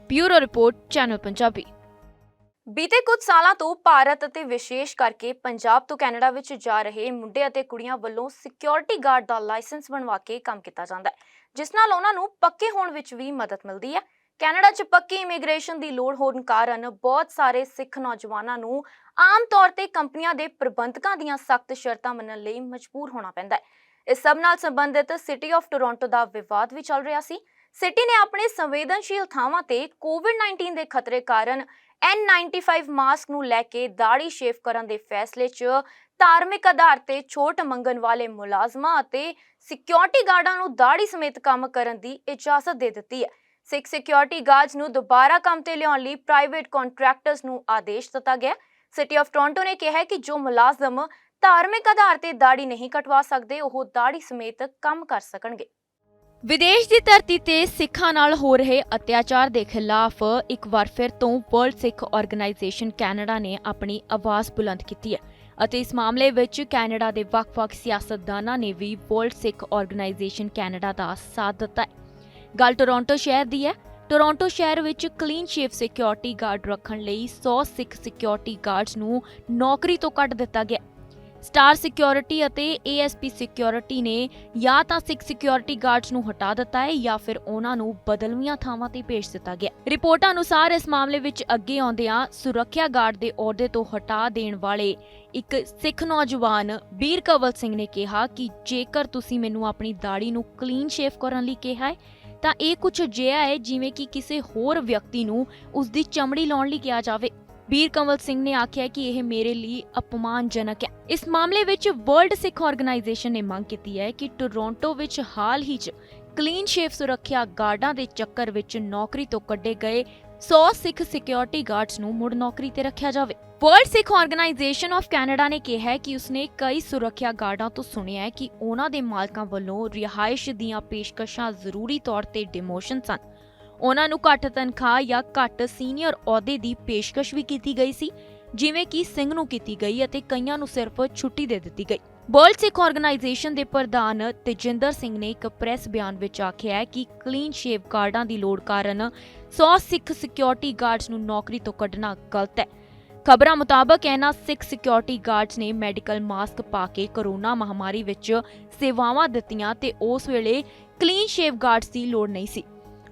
Bureau report, channel Punjabi. ਬੀਤੇ ਕੁਝ ਸਾਲਾਂ ਤੋਂ ਭਾਰਤ ਅਤੇ ਵਿਸ਼ੇਸ਼ ਕਰਕੇ ਪੰਜਾਬ ਤੋਂ ਕੈਨੇਡਾ ਵਿੱਚ ਜਾ ਰਹੇ ਮੁੰਡੇ ਅਤੇ ਕੁੜੀਆਂ ਵੱਲੋਂ ਸਿਕਿਉਰਿਟੀ ਗਾਰਡ ਦਾ ਲਾਇਸੈਂਸ ਬਣਵਾ ਕੇ ਕੰਮ ਕੀਤਾ ਜਾਂਦਾ ਹੈ, ਜਿਸ ਨਾਲ ਉਹਨਾਂ ਨੂੰ ਪੱਕੇ ਹੋਣ ਵਿੱਚ ਵੀ ਮਦਦ ਮਿਲਦੀ ਹੈ। ਕੈਨੇਡਾ 'ਚ ਪੱਕੀ ਇਮੀਗ੍ਰੇਸ਼ਨ ਦੀ ਲੋੜ ਹੋਣ ਕਾਰਨ ਬਹੁਤ ਸਾਰੇ ਸਿੱਖ ਨੌਜਵਾਨਾਂ ਨੂੰ ਆਮ ਤੌਰ ਤੇ ਕੰਪਨੀਆਂ ਦੇ ਪ੍ਰਬੰਧਕਾਂ ਦੀਆਂ ਸਖਤ ਸ਼ਰਤਾਂ ਮੰਨਣ ਲਈ ਮਜਬੂਰ ਹੋਣਾ ਪੈਂਦਾ ਹੈ। ਇਸ ਸਭ ਨਾਲ ਸੰਬੰਧਿਤ ਸਿਟੀ ਆਫ ਟੋਰਾਂਟੋ ਦਾ ਵਿਵਾਦ ਵੀ ਚੱਲ ਰਿਹਾ ਸੀ। ਸਿਟੀ ਨੇ ਆਪਣੇ ਸੰਵੇਦਨਸ਼ੀਲ ਥਾਵਾਂ ਤੇ ਕੋਵਿਡ-19 ਦੇ ਖਤਰੇ ਕਾਰਨ N95 ਮਾਸਕ ਨੂੰ ਲੈ ਕੇ ਦਾੜੀ ਸ਼ੇਵ ਕਰਨ ਦੇ ਫੈਸਲੇ 'ਚ ਧਾਰਮਿਕ ਆਧਾਰ ਤੇ ਛੋਟ ਮੰਗਣ ਵਾਲੇ ਮੁਲਾਜ਼ਮਾਂ ਅਤੇ ਸਿਕਿਉਰਿਟੀ ਗਾਰਡਾਂ ਨੂੰ ਦਾੜੀ ਸਮੇਤ ਕੰਮ ਕਰਨ ਦੀ ਇਜਾਜ਼ਤ ਦੇ ਦਿੱਤੀ ਹੈ। ਸਿੱਖ ਸਿਕਿਉਰਿਟੀ ਗਾਰਡਸ ਨੂੰ ਦੁਬਾਰਾ ਕੰਮ ਤੇ ਲਿਆਉਣ ਲਈ ਪ੍ਰਾਈਵੇਟ ਕੰਟਰੈਕਟਰਸ ਨੂੰ ਆਦੇਸ਼ ਦਿੱਤਾ ਗਿਆ। ਸਿਟੀ ਆਫ ਟੋਰਾਂਟੋ ਨੇ ਕਿਹਾ ਕਿ ਜੋ ਮੁਲਾਜ਼ਮ ਧਾਰਮਿਕ ਆਧਾਰ ਤੇ ਦਾੜੀ ਨਹੀਂ ਕਟਵਾ ਸਕਦੇ, ਉਹ ਦਾੜੀ ਸਮੇਤ ਕੰਮ ਕਰ ਸਕਣਗੇ। ਵਿਦੇਸ਼ ਦੀ ਧਰਤੀ ਤੇ ਸਿੱਖਾਂ ਨਾਲ ਹੋ ਰਹੇ ਅਤਿਆਚਾਰ ਦੇ ਖਿਲਾਫ ਇੱਕ ਵਾਰ ਫਿਰ ਤੋਂ ਵਰਲਡ ਸਿੱਖ ਆਰਗੇਨਾਈਜੇਸ਼ਨ ਕੈਨੇਡਾ ਨੇ ਆਪਣੀ ਆਵਾਜ਼ ਬੁਲੰਦ ਕੀਤੀ ਹੈ ਅਤੇ ਇਸ ਮਾਮਲੇ ਵਿੱਚ ਕੈਨੇਡਾ ਦੇ ਵੱਖ-ਵੱਖ ਸਿਆਸਤਦਾਨਾਂ ਨੇ ਵੀ ਵਰਲਡ ਸਿੱਖ ਆਰਗੇਨਾਈਜੇਸ਼ਨ ਕੈਨੇਡਾ ਦਾ ਸਾਥ ਦਿੱਤਾ ਹੈ। ਗੱਲ ਟੋਰਾਂਟੋ ਸ਼ਹਿਰ ਦੀ ਹੈ। ਟੋਰਾਂਟੋ ਸ਼ਹਿਰ ਵਿੱਚ ਕਲੀਨ ਸ਼ੇਵ ਸਿਕਿਉਰਿਟੀ ਗਾਰਡ ਰੱਖਣ ਲਈ 100 ਸਿੱਖ ਸਿਕਿਉਰਿਟੀ ਗਾਰਡਸ ਨੂੰ ਨੌਕਰੀ ਤੋਂ ਕੱਢ ਦਿੱਤਾ ਗਿਆ। ਸਟਾਰ ਸਿਕਿਉਰਿਟੀ ਅਤੇ ASP ਸਿਕਿਉਰਿਟੀ ਨੇ ਜਾਂ ਤਾਂ ਸਿੱਖ ਸਿਕਿਉਰਿਟੀ ਗਾਰਡਸ ਨੂੰ ਹਟਾ ਦਿੱਤਾ ਹੈ ਜਾਂ ਫਿਰ ਉਹਨਾਂ ਨੂੰ ਬਦਲਵੀਆਂ ਥਾਵਾਂ ਤੇ ਭੇਜ ਦਿੱਤਾ ਗਿਆ। ਰਿਪੋਰਟਾਂ ਅਨੁਸਾਰ ਇਸ ਮਾਮਲੇ ਵਿੱਚ ਅੱਗੇ ਆਉਂਦਿਆਂ ਸੁਰੱਖਿਆ ਗਾਰਡ ਦੇ ਅਹੁਦੇ ਤੋਂ ਹਟਾ ਦੇਣ ਵਾਲੇ ਇੱਕ ਸਿੱਖ ਨੌਜਵਾਨ ਬੀਰ ਕੰਵਲ ਸਿੰਘ ਨੇ ਕਿਹਾ ਕਿ ਜੇਕਰ ਤੁਸੀਂ ਮੈਨੂੰ ਆਪਣੀ ਦਾੜੀ ਨੂੰ ਕਲੀਨ ਸ਼ੇਵ ਕਰਨ ਲਈ ਕਿਹਾ ਹੈ ਤਾਂ ਇਹ ਕੁਝ ਅਜਿਹਾ ਹੈ ਜਿਵੇਂ ਕਿ ਕਿਸੇ ਹੋਰ ਵਿਅਕਤੀ ਨੂੰ ਉਸ ਦੀ ਚਮੜੀ ਲਾਉਣ ਲਈ ਕਿਹਾ ਜਾਵੇ। ਬੀਰ ਕੰਵਲ ਸਿੰਘ ਨੇ ਆਖਿਆ ਕਿ ਇਹ ਮੇਰੇ ਲਈ ਅਪਮਾਨਜਨਕ ਹੈ। ਇਸ ਮਾਮਲੇ ਵਿੱਚ ਵਰਲਡ ਸਿੱਖ ਆਰਗੇਨਾਈਜੇਸ਼ਨ ਨੇ ਮੰਗ ਕੀਤੀ ਹੈ ਕਿ ਟੋਰਾਂਟੋ ਵਿੱਚ ਹਾਲ ਹੀ 'ਚ ਕਲੀਨ ਸ਼ੇਵ ਸੁਰੱਖਿਆ ਗਾਰਡਾਂ ਦੇ ਚੱਕਰ ਵਿੱਚ ਨੌਕਰੀ ਤੋਂ ਕੱਢੇ ਗਏ 100 ਸਿੱਖ ਸਿਕਿਉਰਿਟੀ ਗਾਰਡਸ ਨੂੰ ਮੁੜ ਨੌਕਰੀ ਤੇ ਰੱਖਿਆ ਜਾਵੇ। World Sikh organisation of Canada ਨੇ ਕਿਹਾ ਹੈ ਕਿ ਉਸਨੇ ਕਈ ਸੁਰੱਖਿਆ ਗਾਰਡਾਂ ਤੋਂ ਸੁਣਿਆ ਹੈ ਕਿ ਉਹਨਾਂ ਦੇ ਮਾਲਕਾਂ ਵੱਲੋਂ ਰਿਹਾਇਸ਼ ਦੀਆਂ ਪੇਸ਼ਕਸ਼ਾਂ ਜ਼ਰੂਰੀ ਤੌਰ ਤੇ ਡਿਮੋਸ਼ਨ ਸਨ। ਉਹਨਾਂ ਨੂੰ ਘੱਟ ਤਨਖਾਹ ਜਾਂ ਘੱਟ ਸੀਨੀਅਰ ਅਹੁਦੇ ਦੀ ਪੇਸ਼ਕਸ਼ ਵੀ ਕੀਤੀ ਗਈ ਸੀ, ਜਿਵੇਂ ਕਿ ਸਿੰਘ ਨੂੰ ਕੀਤੀ ਗਈ ਅਤੇ ਕਈਆਂ ਨੂੰ ਸਿਰਫ ਛੁੱਟੀ ਦੇ ਦਿੱਤੀ ਗਈ। ਵਰਲਡ ਸਿੱਖ ਆਰਗੇਨਾਈਜੇਸ਼ਨ ਦੇ ਪ੍ਰਧਾਨ ਤੇਜਿੰਦਰ ਸਿੰਘ ਨੇ ਇੱਕ ਪ੍ਰੈਸ ਬਿਆਨ ਵਿੱਚ ਆਖਿਆ ਹੈ ਕਿ ਕਲੀਨ ਸ਼ੇਵ ਗਾਰਡਾਂ ਦੀ ਲੋੜ ਕਾਰਨ 100 ਸਿੱਖ ਸਿਕਿਉਰਿਟੀ ਗਾਰਡਸ ਨੂੰ ਨੌਕਰੀ ਤੋਂ ਕੱਢਣਾ ਗਲਤ ਹੈ। ਖਬਰਾਂ ਮੁਤਾਬਕ ਇਹਨਾਂ ਸਿੱਖ ਸਿਕਿਉਰਿਟੀ ਗਾਰਡਸ ਨੇ ਮੈਡੀਕਲ ਮਾਸਕ ਪਾ ਕੇ ਕੋਰੋਨਾ ਮਹਾਮਾਰੀ ਵਿੱਚ ਸੇਵਾਵਾਂ ਦਿੱਤੀਆਂ ਤੇ ਉਸ ਵੇਲੇ ਕਲੀਨ ਸ਼ੇਵ ਗਾਰਡਸ ਦੀ ਲੋੜ ਨਹੀਂ ਸੀ।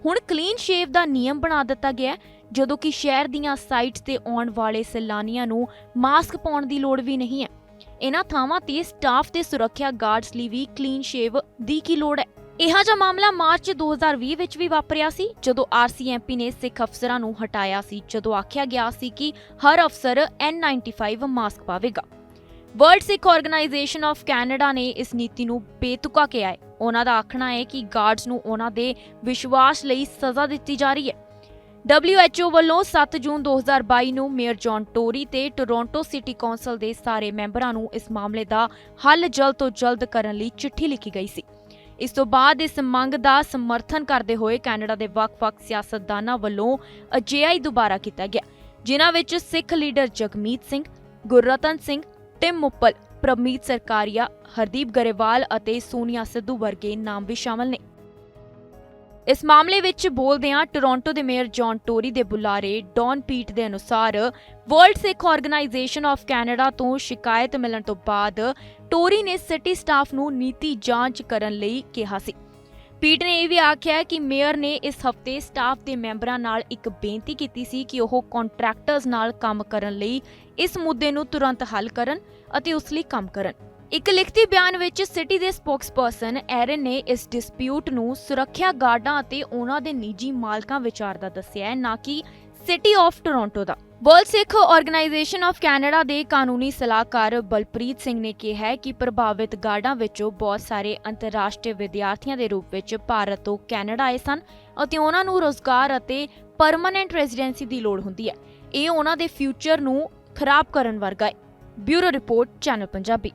ਹੁਣ ਕਲੀਨ ਸ਼ੇਵ ਦਾ ਨਿਯਮ ਬਣਾ ਦਿੱਤਾ ਗਿਆ ਜਦੋਂ ਕਿ ਸ਼ਹਿਰ ਦੀਆਂ ਸਾਈਟਸ ਤੇ ਆਉਣ ਵਾਲੇ ਸੈਲਾਨੀਆਂ ਨੂੰ ਮਾਸਕ ਪਾਉਣ ਦੀ ਲੋੜ ਵੀ ਨਹੀਂ ਹੈ। ਇਹਨਾਂ ਥਾਵਾਂ ਤੇ ਸਟਾਫ ਤੇ ਸੁਰੱਖਿਆ ਗਾਰਡਸ ਲਈ ਵੀ ਕਲੀਨ ਸ਼ੇਵ ਦੀ ਕੀ ਲੋੜ ਹੈ। ਇਹੋ ਜਿਹਾ ਮਾਮਲਾ ਮਾਰਚ 2020 ਵਿੱਚ ਵੀ ਵਾਪਰਿਆ ਸੀ, ਜਦੋਂ ਆਰਸੀਐਮਪੀ ਨੇ ਸਿੱਖ ਅਫਸਰਾਂ ਨੂੰ ਹਟਾਇਆ ਸੀ, ਜਦੋਂ ਆਖਿਆ ਗਿਆ ਸੀ ਕਿ ਹਰ ਅਫਸਰ N95 ਮਾਸਕ ਪਾਵੇਗਾ। World Sikh organisation of Canada ਨੇ ਇਸ ਨੀਤੀ ਨੂੰ ਬੇਤੁਕਾ ਕਿਹਾ ਹੈ। ਉਹਨਾਂ ਦਾ ਆਖਣਾ ਹੈ ਕਿ ਗਾਰਡਸ ਨੂੰ ਉਹਨਾਂ ਦੇ ਵਿਸ਼ਵਾਸ ਲਈ ਸਜ਼ਾ ਦਿੱਤੀ ਜਾ ਰਹੀ ਹੈ। WHO ਵੱਲੋਂ 7 ਜੂਨ 2022 ਨੂੰ ਮੇਅਰ ਜੌਨ ਟੋਰੀ ਤੇ ਟੋਰਾਂਟੋ ਸਿਟੀ ਕੌਂਸਲ ਦੇ ਸਾਰੇ ਮੈਂਬਰਾਂ ਨੂੰ ਇਸ ਮਾਮਲੇ ਦਾ ਹੱਲ ਜਲਦ ਤੋਂ ਜਲਦ ਕਰਨ ਲਈ ਚਿੱਠੀ ਲਿਖੀ ਗਈ ਸੀ। ਇਸ ਤੋਂ ਬਾਅਦ ਇਸ ਮੰਗ ਦਾ ਸਮਰਥਨ ਕਰਦੇ ਹੋਏ ਕੈਨੇਡਾ ਦੇ ਵੱਖ-ਵੱਖ ਸਿਆਸਤਦਾਨਾਂ ਵੱਲੋਂ ਅਜਿਹਾ ਹੀ ਦੁਬਾਰਾ ਕੀਤਾ ਗਿਆ, ਜਿਨ੍ਹਾਂ ਵਿੱਚ ਸਿੱਖ ਲੀਡਰ ਜਗਮੀਤ ਸਿੰਘ, ਗੁਰਰਤਨ ਸਿੰਘ, ਟਿਮ ਮੁੱਪਲ, ਪ੍ਰਮੀਤ ਸਰਕਾਰੀਆ, ਹਰਦੀਪ ਗਰੇਵਾਲ ਅਤੇ ਸੋਨੀਆ ਸਿੱਧੂ ਵਰਗੇ ਨਾਮ ਵੀ ਸ਼ਾਮਲ ਨੇ। ਇਸ ਮਾਮਲੇ ਵਿੱਚ ਬੋਲਦਿਆਂ ਟੋਰਾਂਟੋ ਦੇ ਮੇਅਰ ਜੌਨ ਟੋਰੀ ਦੇ ਬੁਲਾਰੇ ਡੌਨ ਪੀਟ ਦੇ ਅਨੁਸਾਰ world Sikh organisation of Canada ਤੋਂ ਸ਼ਿਕਾਇਤ ਮਿਲਣ ਤੋਂ ਬਾਅਦ ਟੋਰੀ ਨੇ ਸਿਟੀ ਸਟਾਫ ਨੂੰ ਨੀਤੀ ਜਾਂਚ ਕਰਨ ਲਈ ਕਿਹਾ ਸੀ। ਪੀਟ ਨੇ ਇਹ ਵੀ ਆਖਿਆ ਕਿ ਮੇਅਰ ਨੇ ਇਸ ਹਫ਼ਤੇ ਸਟਾਫ ਦੇ ਮੈਂਬਰਾਂ ਨਾਲ ਇੱਕ ਬੇਨਤੀ ਕੀਤੀ ਸੀ ਕਿ ਉਹ ਕੰਟਰੈਕਟਰਸ ਨਾਲ ਕੰਮ ਕਰਨ ਲਈ ਇਸ ਮੁੱਦੇ ਨੂੰ ਤੁਰੰਤ ਹੱਲ ਕਰਨ ਅਤੇ ਉਸ ਲਈ ਕੰਮ ਕਰਨ। ਇੱਕ ਲਿਖਤੀ ਬਿਆਨ ਵਿੱਚ ਸਿਟੀ ਦੇ ਸਪੋਕਸਪਰਸਨ ਐਰਨ ਨੇ ਇਸ ਡਿਸਪਿਊਟ ਨੂੰ ਸੁਰੱਖਿਆ ਗਾਰਡਾਂ ਅਤੇ ਉਹਨਾਂ ਦੇ ਨਿੱਜੀ ਮਾਲਕਾਂ ਵਿਚਾਰ ਦਾ ਦੱਸਿਆ ਹੈ, ਨਾ ਕਿ city of Toronto the. World Sikh organisation of Canada ਦੇ ਕਾਨੂੰਨੀ ਸਲਾਹਕਾਰ ਬਲਪ੍ਰੀਤ ਸਿੰਘ ਨੇ ਕਿਹਾ ਹੈ ਕਿ ਪ੍ਰਭਾਵਿਤ ਗਾਰਡਾਂ ਵਿੱਚੋਂ ਬਹੁਤ ਸਾਰੇ ਅੰਤਰਰਾਸ਼ਟਰੀ ਵਿਦਿਆਰਥੀਆਂ ਦੇ ਰੂਪ ਵਿੱਚ ਭਾਰਤ ਤੋਂ ਕੈਨੇਡਾ ਆਏ ਸਨ ਅਤੇ ਉਹਨਾਂ ਨੂੰ ਰੋਜ਼ਗਾਰ ਅਤੇ ਪਰਮਾਨੈਂਟ ਰੈਜ਼ੀਡੈਂਸੀ ਦੀ ਲੋੜ ਹੁੰਦੀ ਹੈ। ਇਹ ਉਹਨਾਂ ਦੇ ਫਿਊਚਰ ਨੂੰ ਖਰਾਬ ਕਰਨ ਵਰਗਾ ਹੈ। Bureau report, channel Punjabi.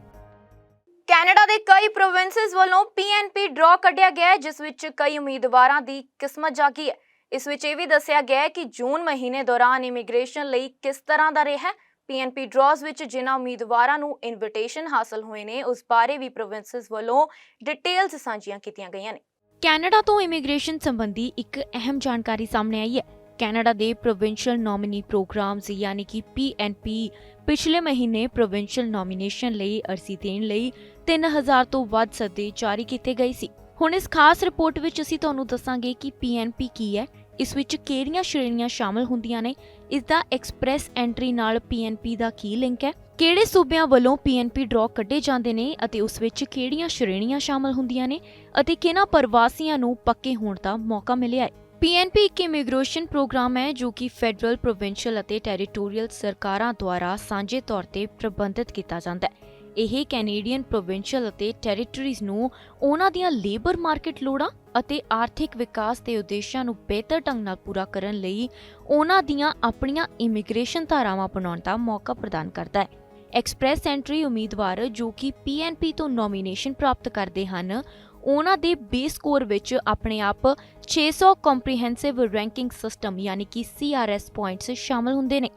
Canada ਦੇ ਕਈ ਪ੍ਰੋਵਿੰਸਸ ਵੱਲੋਂ PNP ਡਰਾਅ ਕੱਢਿਆ ਗਿਆ ਹੈ, ਜਿਸ ਵਿੱਚ ਕਈ ਉਮੀਦਵਾਰਾਂ ਦੀ ਕਿਸਮਤ ਜਾਗੀ ਹੈ। ਇਸ ਵਿੱਚ ਇਹ ਵੀ ਦੱਸਿਆ ਗਿਆ ਹੈ ਕਿ ਜੂਨ ਮਹੀਨੇ ਦੌਰਾਨ ਇਮੀਗ੍ਰੇਸ਼ਨ ਲਈ ਕਿਸ ਤਰ੍ਹਾਂ ਦਾ ਰਿਹਾ ਹੈ। PNP ਡਰਾਅਸ ਵਿੱਚ ਜਿਨ੍ਹਾਂ ਉਮੀਦਵਾਰਾਂ ਨੂੰ ਇਨਵੀਟੇਸ਼ਨ ਹਾਸਲ ਹੋਏ ਨੇ, ਉਸ ਬਾਰੇ ਵੀ ਪ੍ਰੋਵਿੰਸਸ ਵੱਲੋਂ ਡਿਟੇਲਸ ਸਾਂਝੀਆਂ ਕੀਤੀਆਂ ਗਈਆਂ ਨੇ। ਕੈਨੇਡਾ ਤੋਂ ਇਮੀਗ੍ਰੇਸ਼ਨ ਸੰਬੰਧੀ ਇੱਕ ਅਹਿਮ ਜਾਣਕਾਰੀ ਸਾਹਮਣੇ ਆਈ ਹੈ। ਕੈਨੇਡਾ ਦੇ ਪ੍ਰੋਵਿੰਸ਼ੀਅਲ ਨੋਮਿਨੀ ਪ੍ਰੋਗਰਾਮਸ ਯਾਨੀ ਕਿ PNP ਪਿਛਲੇ ਮਹੀਨੇ ਪ੍ਰੋਵਿੰਸ਼ੀਅਲ ਨੋਮੀਨੇਸ਼ਨ ਲਈ ਅਰਜ਼ੀ ਦੇਣ ਲਈ 3000 ਤੋਂ ਵੱਧ ਸੱਦੇ ਜਾਰੀ ਕੀਤੇ ਗਏ ਸੀ। ਹੁਣ ਇਸ ਖਾਸ ਰਿਪੋਰਟ ਵਿੱਚ ਅਸੀਂ ਤੁਹਾਨੂੰ ਦੱਸਾਂਗੇ ਕਿ PNP ਕੀ ਹੈ, ਇਸ ਵਿੱਚ ਕਿਹੜੀਆਂ ਸ਼੍ਰੇਣੀਆਂ ਸ਼ਾਮਲ ਹੁੰਦੀਆਂ ਨੇ, ਇਸ ਦਾ ਐਕਸਪ੍ਰੈਸ ਐਂਟਰੀ ਨਾਲ PNP ਦਾ ਕੀ ਲਿੰਕ ਹੈ, ਕਿਹੜੇ ਸੂਬਿਆਂ ਵੱਲੋਂ PNP ਡਰਾਅ ਕੱਢੇ ਜਾਂਦੇ ਨੇ ਅਤੇ ਉਸ ਵਿੱਚ ਕਿਹੜੀਆਂ ਸ਼੍ਰੇਣੀਆਂ ਸ਼ਾਮਲ ਹੁੰਦੀਆਂ ਨੇ ਅਤੇ ਕਿਹਨਾਂ ਪ੍ਰਵਾਸੀਆਂ ਨੂੰ ਪੱਕੇ ਹੋਣ ਦਾ ਮੌਕਾ ਮਿਲਿਆ ਹੈ। PNP ਇੱਕ ਇਮੀਗ੍ਰੇਸ਼ਨ ਪ੍ਰੋਗਰਾਮ ਹੈ ਜੋ ਕਿ ਫੈਡਰਲ, ਪ੍ਰੋਵਿੰਸ਼ੀਅਲ ਅਤੇ ਟੈਰੀਟੋਰੀਅਲ ਸਰਕਾਰਾਂ ਦੁਆਰਾ ਸਾਂਝੇ ਤੌਰ ਤੇ ਪ੍ਰਬੰਧਿਤ ਕੀਤਾ ਜਾਂਦਾ ਹੈ। ਇਹ ਕੈਨੇਡੀਅਨ ਪ੍ਰੋਵਿੰਸ਼ੀਅਲ ਅਤੇ ਟੈਰੀਟਰੀਜ਼ ਨੂੰ ਉਹਨਾਂ ਦੀਆਂ ਲੇਬਰ ਮਾਰਕੀਟ ਲੋੜਾਂ ਅਤੇ ਆਰਥਿਕ ਵਿਕਾਸ ਦੇ ਉਦੇਸ਼ਾਂ ਨੂੰ ਬਿਹਤਰ ਢੰਗ ਨਾਲ ਪੂਰਾ ਕਰਨ ਲਈ ਉਹਨਾਂ ਦੀਆਂ ਆਪਣੀਆਂ ਇਮੀਗ੍ਰੇਸ਼ਨ ਧਾਰਾਵਾਂ ਬਣਾਉਣ ਦਾ ਮੌਕਾ ਪ੍ਰਦਾਨ ਕਰਦਾ ਹੈ। ਐਕਸਪ੍ਰੈਸ ਐਂਟਰੀ ਉਮੀਦਵਾਰ ਜੋ ਕਿ PNP ਤੋਂ ਨੋਮੀਨੇਸ਼ਨ ਪ੍ਰਾਪਤ ਕਰਦੇ ਹਨ, ਉਹਨਾਂ ਦੇ ਬੇਸ ਸਕੋਰ ਵਿੱਚ ਆਪਣੇ ਆਪ 600 ਕੰਪਰੀਹੈਂਸਿਵ ਰੈਂਕਿੰਗ ਸਿਸਟਮ ਯਾਨੀ ਕਿ CRS ਪੁਆਇੰਟਸ ਸ਼ਾਮਲ ਹੁੰਦੇ ਨੇ।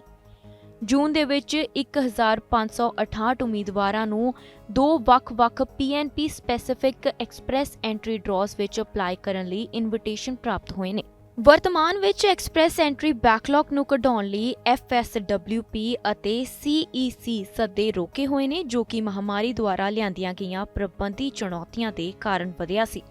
ਜੂਨ ਦੇ ਵਿੱਚ 1568 ਉਮੀਦਵਾਰਾਂ ਨੂੰ 2 ਵੱਖ-ਵੱਖ PNP ਸਪੈਸੀਫਿਕ ਐਕਸਪ੍ਰੈਸ ਐਂਟਰੀ ਡਰਾਅਸ ਵਿੱਚ ਅਪਲਾਈ ਕਰਨ ਲਈ ਇਨਵੀਟੇਸ਼ਨ ਪ੍ਰਾਪਤ ਹੋਏ ਨੇ। ਵਰਤਮਾਨ ਵਿੱਚ ਐਕਸਪ੍ਰੈਸ ਐਂਟਰੀ ਬੈਕਲੌਗ ਨੂੰ ਕਢਾਉਣ ਲਈ FSWP ਅਤੇ CEC ਸੱਦੇ ਰੋਕੇ ਹੋਏ ਨੇ, ਜੋ ਕਿ ਮਹਾਮਾਰੀ ਦੁਆਰਾ ਲਿਆਂਦੀਆਂ ਗਈਆਂ ਪ੍ਰਬੰਧੀ ਚੁਣੌਤੀਆਂ ਦੇ ਕਾਰਨ ਵਧਿਆ ਸੀ।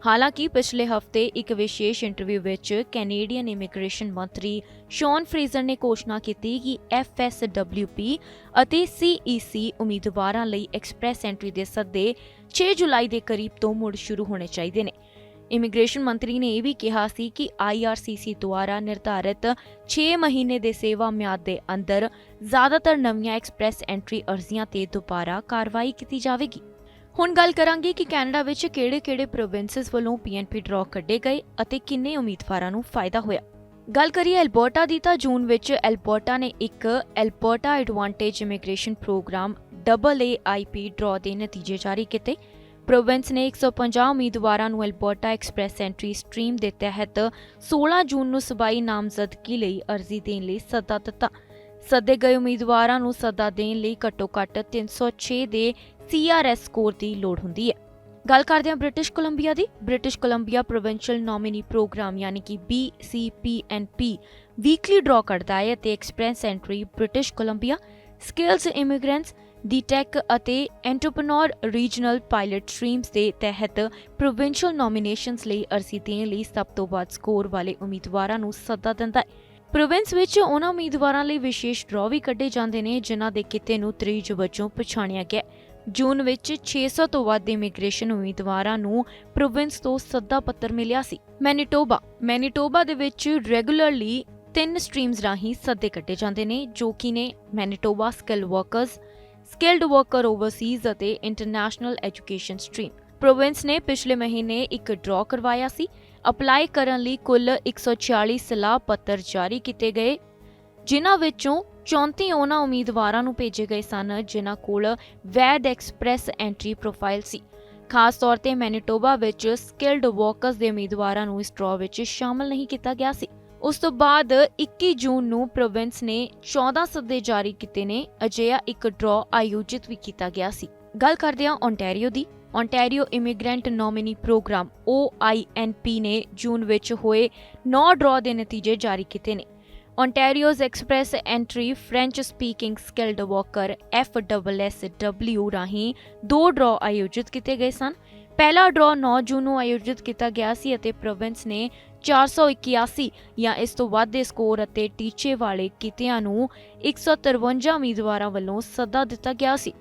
ਹਾਲਾਂਕਿ ਪਿਛਲੇ ਹਫ਼ਤੇ ਇੱਕ ਵਿਸ਼ੇਸ਼ ਇੰਟਰਵਿਊ ਵਿੱਚ ਕੈਨੇਡੀਅਨ ਇਮੀਗ੍ਰੇਸ਼ਨ ਮੰਤਰੀ ਸ਼ੌਨ ਫਰੇਜ਼ਰ ਨੇ ਘੋਸ਼ਣਾ ਕੀਤੀ ਕਿ FSWP ਅਤੇ CEC ਉਮੀਦਵਾਰਾਂ ਲਈ ਐਕਸਪ੍ਰੈਸ ਐਂਟਰੀ ਦੇ ਸੱਦੇ 6 ਜੁਲਾਈ ਦੇ ਕਰੀਬ ਤੋਂ ਮੁੜ ਸ਼ੁਰੂ ਹੋਣੇ ਚਾਹੀਦੇ ਨੇ। ਇਮੀਗ੍ਰੇਸ਼ਨ ਮੰਤਰੀ ਨੇ ਇਹ ਵੀ ਕਿਹਾ ਸੀ ਕਿ IRCC ਦੁਆਰਾ ਨਿਰਧਾਰਿਤ 6 ਮਹੀਨੇ ਦੇ ਸੇਵਾ ਮਿਆਦ ਦੇ ਅੰਦਰ ਜ਼ਿਆਦਾਤਰ ਨਵੀਆਂ ਐਕਸਪ੍ਰੈਸ ਐਂਟਰੀ ਅਰਜ਼ੀਆਂ ਤੇ ਦੁਬਾਰਾ ਕਾਰਵਾਈ ਕੀਤੀ ਜਾਵੇਗੀ। ਹੁਣ ਗੱਲ ਕਰਾਂਗੇ ਕਿ ਕੈਨੇਡਾ ਵਿੱਚ ਕਿਹੜੇ-ਕਿਹੜੇ ਪ੍ਰੋਵਿੰਸਸ ਵੱਲੋਂ PNP ਡਰਾਅ ਕੱਢੇ ਗਏ ਅਤੇ ਕਿੰਨੇ ਉਮੀਦਵਾਰਾਂ ਨੂੰ ਫਾਇਦਾ ਹੋਇਆ। ਗੱਲ ਕਰੀਏ ਐਲਬਰਟਾ ਦੀ ਤਾਂ ਜੂਨ ਵਿੱਚ ਐਲਬਰਟਾ ਨੇ ਇੱਕ Alberta advantage immigration program AAIP draw ਦੇ ਨਤੀਜੇ ਜਾਰੀ ਕੀਤੇ। ਪ੍ਰੋਵਿੰਸ ਨੇ 150 ਉਮੀਦਵਾਰਾਂ ਨੂੰ ਐਲਬਰਟਾ ਐਕਸਪ੍ਰੈਸ ਐਂਟਰੀ ਸਟ੍ਰੀਮ ਦੇ ਤਹਿਤ 16 ਜੂਨ ਨੂੰ ਸਬਾਈ ਨਾਮਜ਼ਦਗੀ ਲਈ ਅਰਜ਼ੀ ਦੇਣ ਲਈ ਸੱਦਾ ਦਿੱਤਾ। ਸੱਦੇ ਗਏ ਉਮੀਦਵਾਰਾਂ ਨੂੰ ਸੱਦਾ ਦੇਣ ਲਈ ਘੱਟੋ-ਘੱਟ 306 ਦੇ CRS ਸਕੋਰ ਦੀ ਲੋੜ ਹੁੰਦੀ ਹੈ। ਗੱਲ ਕਰਦੇ ਹਾਂ ਬ੍ਰਿਟਿਸ਼ ਕੋਲੰਬੀਆ ਦੀ। British Columbia provincial nominee program ਯਾਨੀ ਕਿ BCPNP ਵੀਕਲੀ ਡਰਾਅ ਕਰਦਾ ਹੈ ਅਤੇ express entry British Columbia, skills immigrants, DTEC ਅਤੇ ਐਂਟਰਪ੍ਰੈਨਿਓਰ ਰੀਜਨਲ ਪਾਇਲਟ ਸਟ੍ਰੀਮਸ ਦੇ ਤਹਿਤ ਪ੍ਰੋਵਿੰਸ਼ੀਅਲ ਨੋਮੀਨੇਸ਼ਨਸ ਲਈ ਅਰਜ਼ੀ ਦੇਣ ਲਈ ਸਭ ਤੋਂ ਵੱਧ ਸਕੋਰ ਵਾਲੇ ਉਮੀਦਵਾਰਾਂ ਨੂੰ ਸੱਦਾ ਦਿੰਦਾ ਹੈ। ਪ੍ਰੋਵਿੰਸ ਵਿੱਚ ਉਹਨਾਂ ਉਮੀਦਵਾਰਾਂ ਲਈ ਵਿਸ਼ੇਸ਼ ਡਰਾਅ ਵੀ ਕੱਢੇ ਜਾਂਦੇ ਨੇ ਜਿਨ੍ਹਾਂ ਦੇ ਕਿੱਤੇ ਨੂੰ ਤਰੀਜ ਵਜੋਂ ਪਛਾਣਿਆ ਗਿਆ। ਜੂਨ ਵਿੱਚ 600 ਤੋਂ ਵੱਧ ਇਮੀਗ੍ਰੇਸ਼ਨ ਉਮੀਦਵਾਰਾਂ ਨੂੰ ਪ੍ਰੋਵਿੰਸ ਤੋਂ ਸੱਦਾ ਪੱਤਰ ਮਿਲਿਆ ਸੀ। ਮੈਨੀਟੋਬਾ ਦੇ ਵਿੱਚ ਰੈਗੂਲਰਲੀ 3 ਸਟਰੀਮਸ ਰਾਹੀਂ ਸੱਦੇ ਕੱਢੇ ਜਾਂਦੇ ਨੇ, ਜੋ ਕਿ ਨੇ ਮੈਨੀਟੋਬਾ ਸਕਿਲਡ ਵਰਕਰ ਓਵਰਸੀਜ਼ ਅਤੇ ਇੰਟਰਨੈਸ਼ਨਲ ਐਜੂਕੇਸ਼ਨ ਸਟਰੀਮ। ਪ੍ਰੋਵਿੰਸ ਨੇ ਪਿਛਲੇ ਮਹੀਨੇ ਇੱਕ ਡਰਾਅ ਕਰਵਾਇਆ ਸੀ। ਅਪਲਾਈ ਕਰਨ ਲਈ ਕੁੱਲ 146 ਸਲਾਹ ਪੱਤਰ ਜਾਰੀ ਕੀਤੇ ਗਏ, ਜਿਨ੍ਹਾਂ ਵਿੱਚੋਂ 34 ਉਹਨਾਂ ਉਮੀਦਵਾਰਾਂ ਨੂੰ ਭੇਜੇ ਗਏ ਸਨ ਜਿਨ੍ਹਾਂ ਕੋਲ ਵੈਧ ਐਕਸਪ੍ਰੈਸ ਐਂਟਰੀ ਪ੍ਰੋਫਾਈਲ ਸੀ। ਖਾਸ ਤੌਰ ਤੇ ਮੈਨੀਟੋਬਾ ਵਿੱਚ ਸਕਿਲਡ ਵਰਕਰਸ ਦੇ ਉਮੀਦਵਾਰਾਂ ਨੂੰ ਇਸ ਡਰਾਅ ਵਿੱਚ ਸ਼ਾਮਲ ਨਹੀਂ ਕੀਤਾ ਗਿਆ ਸੀ। ਉਸ ਤੋਂ ਬਾਅਦ 21 ਜੂਨ ਨੂੰ ਪ੍ਰੋਵਿੰਸ ਨੇ 14 ਸੱਦੇ ਜਾਰੀ ਕੀਤੇ ਨੇ। ਅਜਿਹਾ ਇੱਕ ਡਰਾਅ ਆਯੋਜਿਤ ਵੀ ਕੀਤਾ ਗਿਆ ਸੀ। ਗੱਲ ਕਰਦੇ ਹਾਂ ਓਨਟਾਰੀਓ ਦੀ। Ontario immigrant nominee program OINP ਨੇ ਜੂਨ ਵਿੱਚ ਹੋਏ 9 ਡਰਾਅ ਦੇ ਨਤੀਜੇ ਜਾਰੀ ਕੀਤੇ ਨੇ। Ontario's express entry French speaking skilled worker FSSW ਰਾਹੀਂ 2 ਡਰਾਅ ਆਯੋਜਿਤ ਕੀਤੇ ਗਏ ਸਨ। ਪਹਿਲਾ ਡਰਾਅ 9 ਜੂਨ ਨੂੰ ਆਯੋਜਿਤ ਕੀਤਾ ਗਿਆ ਸੀ ਅਤੇ ਪ੍ਰੋਵਿੰਸ ਨੇ 481 ਜਾਂ ਇਸ ਤੋਂ ਵੱਧ ਦੇ ਸਕੋਰ ਅਤੇ ਟੀਚੇ ਵਾਲੇ ਕਿੱਤਿਆਂ ਨੂੰ 153 ਉਮੀਦਵਾਰਾਂ ਵੱਲੋਂ ਸੱਦਾ ਦਿੱਤਾ ਗਿਆ ਸੀ।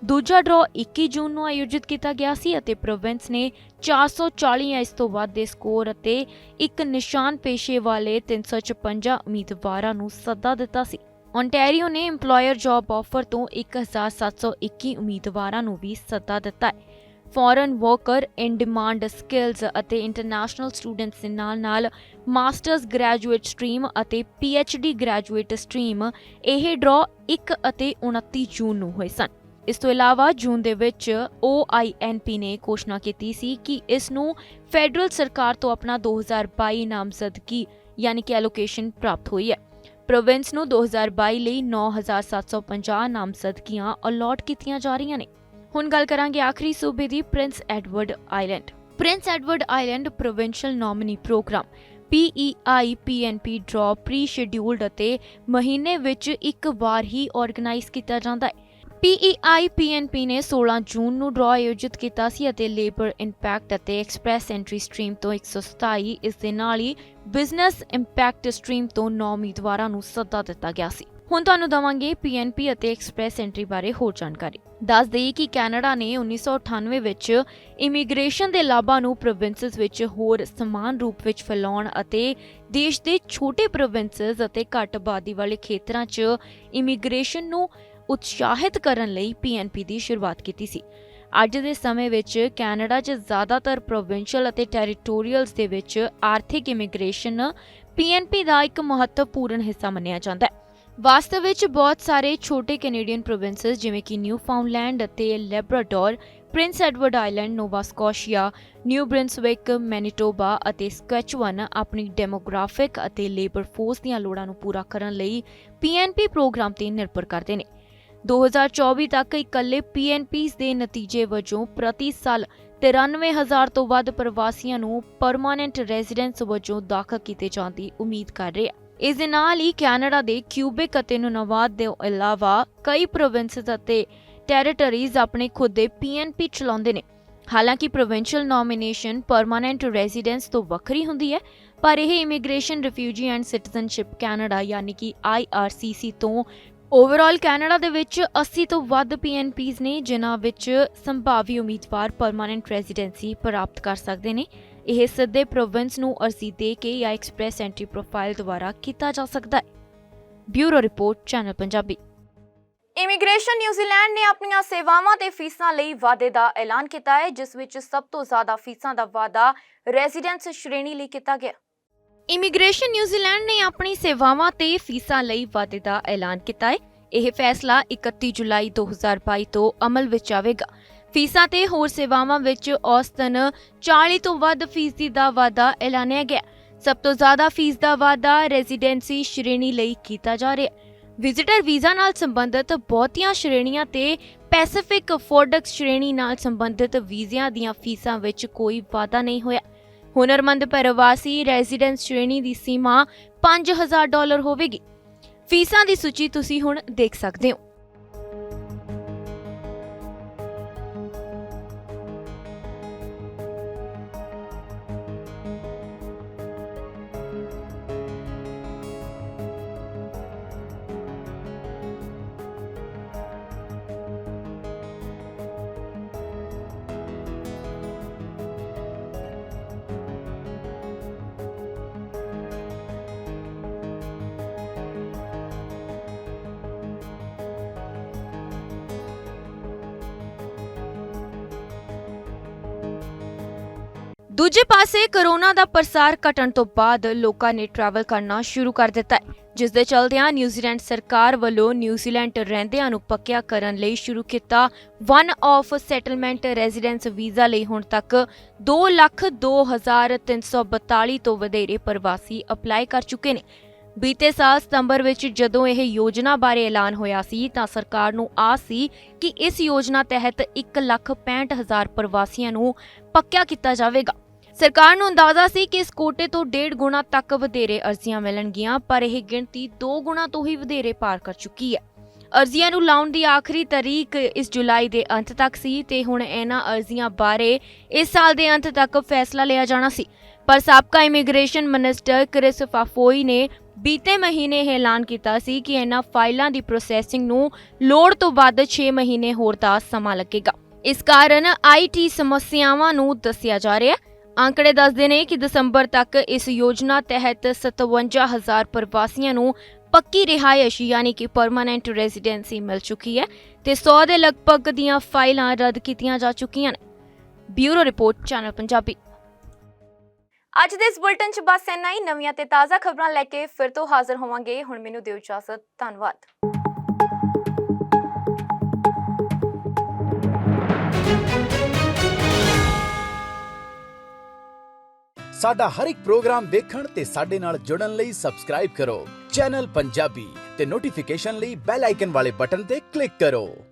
ਦੂਜਾ ਡਰਾਅ 21 ਜੂਨ ਨੂੰ ਆਯੋਜਿਤ ਕੀਤਾ ਗਿਆ ਸੀ ਅਤੇ ਪ੍ਰੋਵਿੰਸ ਨੇ 440 ਜਾਂ ਇਸ ਤੋਂ ਵੱਧ ਦੇ ਸਕੋਰ ਅਤੇ ਇੱਕ ਨਿਸ਼ਾਨ ਪੇਸ਼ੇ ਵਾਲੇ 356 ਉਮੀਦਵਾਰਾਂ ਨੂੰ ਸੱਦਾ ਦਿੱਤਾ ਸੀ। ਓਨਟਾਰੀਓ ਨੇ ਇੰਪਲੋਇਰ ਜੌਬ ਆਫਰ ਤੋਂ 1721 ਉਮੀਦਵਾਰਾਂ ਨੂੰ ਵੀ ਸੱਦਾ ਦਿੱਤਾ ਹੈ। ਫੋਰਨ ਵਰਕਰ ਇਨ ਡਿਮਾਂਡ ਸਕਿਲਸ ਅਤੇ ਇੰਟਰਨੈਸ਼ਨਲ ਸਟੂਡੈਂਟਸ ਦੇ ਨਾਲ ਮਾਸਟਰਸ ਗ੍ਰੈਜੂਏਟ ਸਟਰੀਮ ਅਤੇ PhD ਗ੍ਰੈਜੂਏਟ ਸਟਰੀਮ ਇਹ ਡਰਾਅ 1 ਅਤੇ 29 ਜੂਨ ਨੂੰ ਹੋਏ ਸਨ। ਇਸ ਤੋਂ ਇਲਾਵਾ ਜੂਨ ਦੇ ਵਿੱਚ OINP ਨੇ ਘੋਸ਼ਣਾ ਕੀਤੀ ਸੀ ਕਿ ਇਸ ਨੂੰ ਫੈਡਰਲ ਸਰਕਾਰ ਤੋਂ ਆਪਣਾ 2022 ਨਾਮਜ਼ਦਗੀ ਯਾਨੀ ਕਿ ਐਲੋਕੇਸ਼ਨ ਪ੍ਰਾਪਤ ਹੋਈ ਹੈ। ਪ੍ਰੋਵਿੰਸ ਨੂੰ 2022 ਲਈ 9750 ਨਾਮਜ਼ਦਗੀਆਂ ਅਲਾਟ ਕੀਤੀਆਂ ਜਾ ਰਹੀਆਂ ਨੇ। ਹੁਣ ਗੱਲ ਕਰਾਂਗੇ ਆਖਰੀ ਸੂਬੇ ਦੀ, Prince Edward Island. Prince Edward Island provincial nominee program PEI-PNP draw pre scheduled ਅਤੇ ਮਹੀਨੇ ਵਿੱਚ ਇੱਕ ਵਾਰ ਹੀ ਆਰਗੇਨਾਈਜ਼ ਕੀਤਾ ਜਾਂਦਾ ਹੈ। PEI-PNP ਨੇ 16 ਜੂਨ ਨੂੰ ਡਰਾਅ ਆਯੋਜਿਤ ਕੀਤਾ ਸੀ ਅਤੇ ਲੇਬਰ ਇੰਪੈਕਟ ਅਤੇ ਐਕਸਪ੍ਰੈਸ ਐਂਟਰੀ ਸਟਰੀਮ ਤੋਂ 127, ਇਸ ਦੇ ਨਾਲ ਹੀ ਬਿਜ਼ਨਸ ਇੰਪੈਕਟ ਸਟਰੀਮ ਤੋਂ 9 ਉਮੀਦਵਾਰਾਂ ਨੂੰ ਸੱਦਾ ਦਿੱਤਾ ਗਿਆ ਸੀ। ਹੁਣ ਤੁਹਾਨੂੰ ਦਵਾਂਗੇ PNP ਅਤੇ ਐਕਸਪ੍ਰੈਸ ਐਂਟਰੀ ਬਾਰੇ ਹੋਰ ਜਾਣਕਾਰੀ। ਦੱਸ ਦੇਈਏ ਕਿ ਕੈਨੇਡਾ ਨੇ 1998 ਵਿੱਚ ਇਮੀਗ੍ਰੇਸ਼ਨ ਦੇ ਲਾਭਾਂ ਨੂੰ ਪ੍ਰੋਵਿੰਸਸ ਵਿੱਚ ਹੋਰ ਸਮਾਨ ਰੂਪ ਵਿੱਚ ਫੈਲਾਉਣ ਅਤੇ ਦੇਸ਼ ਦੇ ਛੋਟੇ ਪ੍ਰੋਵਿੰਸਸ ਅਤੇ ਘੱਟ ਆਬਾਦੀ ਵਾਲੇ ਖੇਤਰਾਂ 'ਚ ਇਮੀਗ੍ਰੇਸ਼ਨ ਨੂੰ ਉਤਸ਼ਾਹਿਤ ਕਰਨ ਲਈ PNP ਦੀ ਸ਼ੁਰੂਆਤ ਕੀਤੀ ਸੀ। ਅੱਜ ਦੇ ਸਮੇਂ ਵਿੱਚ ਕੈਨੇਡਾ 'ਚ ਜ਼ਿਆਦਾਤਰ ਪ੍ਰੋਵਿੰਸ਼ੀਅਲ ਅਤੇ ਟੈਰੀਟੋਰੀਅਲਸ ਦੇ ਵਿੱਚ ਆਰਥਿਕ ਇਮੀਗ੍ਰੇਸ਼ਨ PNP ਦਾ ਇੱਕ ਮਹੱਤਵਪੂਰਨ ਹਿੱਸਾ ਮੰਨਿਆ ਜਾਂਦਾ ਹੈ। ਵਾਸਤਵ ਵਿੱਚ ਬਹੁਤ ਸਾਰੇ ਛੋਟੇ ਕੈਨੇਡੀਅਨ ਪ੍ਰੋਵਿੰਸਸ ਜਿਵੇਂ ਕਿ ਨਿਊਫਾਊਂਡਲੈਂਡ ਅਤੇ Labrador, Prince Edward Island, Nova Scotia, New Brunswick, Manitoba ਅਤੇ ਸਕੈਚੁਅਨ ਆਪਣੀ ਡੈਮੋਗ੍ਰਾਫਿਕ ਅਤੇ ਲੇਬਰ ਫੋਰਸ ਦੀਆਂ ਲੋੜਾਂ ਨੂੰ ਪੂਰਾ ਕਰਨ ਲਈ PNP ਪ੍ਰੋਗਰਾਮ ਤੇ ਨਿਰਭਰ ਕਰਦੇ ਨੇ। 2024 ਤੱਕ ਇਕੱਲੇ PNPs ਦੇ ਨਤੀਜੇ ਵਜੋਂ ਪ੍ਰਤੀ ਸਾਲ 93,000 ਤੋਂ ਵੱਧ ਪ੍ਰਵਾਸੀਆਂ ਨੂੰ ਪਰਮਾਨੈਂਟ ਰੈਜ਼ੀਡੈਂਸ ਵਜੋਂ ਦਾਖਲ ਕੀਤੇ ਜਾਣ ਦੀ ਉਮੀਦ ਕਰ ਰਹੇ ਆ। ਇਸ ਦੇ ਨਾਲ ਹੀ ਕੈਨੇਡਾ ਦੇ ਕਿਊਬਿਕ ਅਤੇ ਨੁਨਵਾਦ ਦੇ ਇਲਾਵਾ ਕਈ ਪ੍ਰੋਵਿੰਸਸ ਅਤੇ ਟੈਰੀਟਰੀਜ਼ ਆਪਣੇ ਖੁਦ ਦੇ PNP ਚਲਾਉਂਦੇ ਨੇ। ਹਾਲਾਂਕਿ ਪ੍ਰੋਵਿੰਸ਼ੀਅਲ ਨੋਮੀਨੇਸ਼ਨ ਪਰਮਾਨੈਂਟ ਰੈਜ਼ੀਡੈਂਸ ਤੋਂ ਵੱਖਰੀ ਹੁੰਦੀ ਹੈ, ਪਰ ਇਹ immigration, refugee and citizenship Canada ਯਾਨੀ ਕਿ IRCC ਤੋਂ ਓਵਰਆਲ ਕੈਨੇਡਾ ਦੇ ਵਿੱਚ 80 ਤੋਂ ਵੱਧ PNPs ਨੇ ਜਿਨ੍ਹਾਂ ਵਿੱਚ ਸੰਭਾਵੀ ਉਮੀਦਵਾਰ ਪਰਮਾਨੈਂਟ ਰੈਜ਼ੀਡੈਂਸੀ ਪ੍ਰਾਪਤ ਕਰ ਸਕਦੇ ਨੇ। ਇਹ ਸਿੱਧੇ ਪ੍ਰੋਵਿੰਸ ਨੂੰ ਅਰਜ਼ੀ ਦੇ ਕੇ ਜਾਂ ਐਕਸਪ੍ਰੈਸ ਐਂਟਰੀ ਪ੍ਰੋਫਾਈਲ ਦੁਆਰਾ ਕੀਤਾ ਜਾ ਸਕਦਾ ਹੈ। Bureau report, channel Punjabi. Immigration New Zealand ਨੇ ਆਪਣੀਆਂ ਸੇਵਾਵਾਂ ਤੇ ਫੀਸਾਂ ਲਈ ਵਾਧੇ ਦਾ ਐਲਾਨ ਕੀਤਾ ਹੈ, ਜਿਸ ਵਿੱਚ ਸਭ ਤੋਂ ਜ਼ਿਆਦਾ ਫੀਸਾਂ ਦਾ ਵਾਧਾ ਰੈਜ਼ੀਡੈਂਸ ਸ਼੍ਰੇਣੀ ਲਈ ਕੀਤਾ ਗਿਆ। ਇਮੀਗ੍ਰੇਸ਼ਨ ਨਿਊਜ਼ੀਲੈਂਡ ਨੇ ਆਪਣੀ ਸੇਵਾਵਾਂ ਤੇ ਫੀਸਾਂ ਲਈ ਵਾਧੇ ਦਾ ਐਲਾਨ ਕੀਤਾ ਹੈ। ਇਹ ਫੈਸਲਾ 31 ਜੁਲਾਈ 2022 ਤੋਂ ਅਮਲ ਵਿੱਚ ਆਵੇਗਾ। ਫੀਸਾਂ ਤੇ ਹੋਰ ਸੇਵਾਵਾਂ ਵਿੱਚ ਔਸਤਨ 40 ਤੋਂ ਵੱਧ ਫੀਸਦੀ ਦਾ ਵਾਧਾ ਐਲਾਨਿਆ ਗਿਆ। ਸਭ ਤੋਂ ਜ਼ਿਆਦਾ ਫੀਸ ਦਾ ਵਾਧਾ ਰੈਜ਼ੀਡੈਂਸੀ ਸ਼੍ਰੇਣੀ ਲਈ ਕੀਤਾ ਜਾ ਰਿਹਾ ਹੈ। ਵਿਜ਼ਿਟਰ ਵੀਜ਼ਾ ਨਾਲ ਸੰਬੰਧਿਤ ਬਹੁਤੀਆਂ ਸ਼੍ਰੇਣੀਆਂ ਤੇ ਪੈਸੀਫਿਕ ਫੋਰਡਕਸ ਸ਼੍ਰੇਣੀ ਨਾਲ ਸੰਬੰਧਿਤ ਵੀਜ਼ਿਆਂ ਦੀਆਂ ਫੀਸਾਂ ਵਿੱਚ ਕੋਈ ਵਾਧਾ ਨਹੀਂ ਹੋਇਆ। ਹੁਨਰਮੰਦ ਪ੍ਰਵਾਸੀ ਰੈਜ਼ੀਡੈਂਸ ਸ਼੍ਰੇਣੀ ਦੀ ਸੀਮਾ $5,000 ਹੋਵੇਗੀ। ਫੀਸਾਂ ਦੀ ਸੂਚੀ ਤੁਸੀਂ ਹੁਣ ਦੇਖ ਸਕਦੇ ਹੋ। ਦੂਜੇ ਪਾਸੇ ਕਰੋਨਾ ਦਾ ਪ੍ਰਸਾਰ ਘਟਣ ਤੋਂ ਬਾਅਦ ਲੋਕਾਂ ਨੇ ਟਰੈਵਲ ਕਰਨਾ ਸ਼ੁਰੂ ਕਰ ਦਿੱਤਾ ਹੈ, ਜਿਸ ਦੇ ਚਲਦਿਆਂ ਨਿਊਜ਼ੀਲੈਂਡ ਸਰਕਾਰ ਵੱਲੋਂ ਨਿਊਜ਼ੀਲੈਂਡ ਰਹਿੰਦਿਆਂ ਨੂੰ ਪੱਕਿਆ ਕਰਨ ਲਈ ਸ਼ੁਰੂ ਕੀਤਾ one of settlement residence visa ਲਈ ਹੁਣ ਤੱਕ 2,02,342 ਤੋਂ ਵਧੇਰੇ ਪ੍ਰਵਾਸੀ ਅਪਲਾਈ ਕਰ ਚੁੱਕੇ ਨੇ। ਬੀਤੇ ਸਾਲ ਸਤੰਬਰ ਵਿੱਚ ਜਦੋਂ ਇਹ ਯੋਜਨਾ ਬਾਰੇ ਐਲਾਨ ਹੋਇਆ ਸੀ ਤਾਂ ਸਰਕਾਰ ਨੂੰ ਆਸ ਸੀ ਕਿ ਇਸ ਯੋਜਨਾ ਤਹਿਤ 1,65,000 ਪ੍ਰਵਾਸੀਆਂ ਨੂੰ ਪੱਕਿਆ ਕੀਤਾ ਜਾਵੇਗਾ। ਸਰਕਾਰ ਨੂੰ ਅੰਦਾਜ਼ਾ ਸੀ ਕਿ ਇਸ ਕੋਟੇ ਤੋਂ 1.5 ਗੁਣਾ ਤੱਕ ਵਧੇਰੇ ਅਰਜ਼ੀਆਂ ਮਿਲਣਗੀਆਂ, ਪਰ ਇਹ ਗਿਣਤੀ 2 ਗੁਣਾ ਤੋਂ ਹੀ ਵਧੇਰੇ ਪਾਰ ਕਰ ਚੁੱਕੀ ਹੈ। ਅਰਜ਼ੀਆਂ ਨੂੰ ਲਾਉਣ ਦੀ ਆਖਰੀ ਤਾਰੀਖ ਇਸ ਜੁਲਾਈ ਦੇ ਅੰਤ ਤੱਕ ਸੀ ਤੇ ਹੁਣ ਇਹਨਾਂ ਅਰਜ਼ੀਆਂ ਬਾਰੇ ਇਸ ਸਾਲ ਦੇ ਅੰਤ ਤੱਕ ਫੈਸਲਾ ਲਿਆ ਜਾਣਾ ਸੀ, ਪਰ ਸਾਬਕਾ ਇਮੀਗ੍ਰੇਸ਼ਨ ਮਿਨਿਸਟਰ ਕ੍ਰਿਸ ਫਾਫੋਈ ਨੇ ਬੀਤੇ ਮਹੀਨੇ ਇਹ ਐਲਾਨ ਕੀਤਾ ਸੀ ਕਿ ਇਹਨਾਂ ਫਾਈਲਾਂ ਦੀ ਪ੍ਰੋਸੈਸਿੰਗ ਨੂੰ ਲੋੜ ਤੋਂ ਵੱਧ 6 ਮਹੀਨੇ ਹੋਰ ਦਾ ਸਮਾਂ ਲੱਗੇਗਾ। ਇਸ ਕਾਰਨ ਆਈਟੀ ਸਮੱਸਿਆਵਾਂ ਨੂੰ ਦੱਸਿਆ ਜਾ ਰਿਹਾ ਹੈ। ਆંકੜੇ ਦੱਸਦੇ ਨੇ ਕਿ ਦਸੰਬਰ ਤੱਕ ਇਸ ਯੋਜਨਾ ਤਹਿਤ 57,000 ਪ੍ਰਵਾਸੀਆਂ ਨੂੰ ਪੱਕੀ ਰਿਹਾਇਸ਼ ਯਾਨੀ ਕਿ ਪਰਮਾਨੈਂਟ ਰੈਜ਼ੀਡੈਂਸੀ ਮਿਲ ਚੁੱਕੀ ਹੈ ਤੇ 100 ਦੇ ਲਗਭਗ ਦੀਆਂ ਫਾਈਲਾਂ ਰੱਦ ਕੀਤੀਆਂ ਜਾ ਚੁੱਕੀਆਂ ਨੇ। Bureau report, channel Punjabi. ਅੱਜ ਦੇ ਇਸ ਬੁਲਟਨ 'ਚ ਬਸ ਇੰਨਾ ਹੀ। ਨਵੀਆਂ ਤੇ ਤਾਜ਼ਾ ਖਬਰਾਂ ਲੈ ਕੇ ਫਿਰ ਤੋਂ ਹਾਜ਼ਰ ਹੋਵਾਂਗੇ। ਹੁਣ ਮੈਨੂੰ ਦਿਓ ਇਜਾਜ਼ਤ। ਧੰਨਵਾਦ। ਸਾਡਾ ਹਰ ਇੱਕ ਪ੍ਰੋਗਰਾਮ ਦੇਖਣ ਤੇ ਸਾਡੇ ਨਾਲ ਜੁੜਨ ਲਈ ਸਬਸਕ੍ਰਾਈਬ ਕਰੋ ਚੈਨਲ ਪੰਜਾਬੀ ਤੇ ਨੋਟੀਫਿਕੇਸ਼ਨ ਲਈ ਬੈਲ ਆਈਕਨ ਵਾਲੇ ਬਟਨ ਤੇ ਕਲਿੱਕ ਕਰੋ।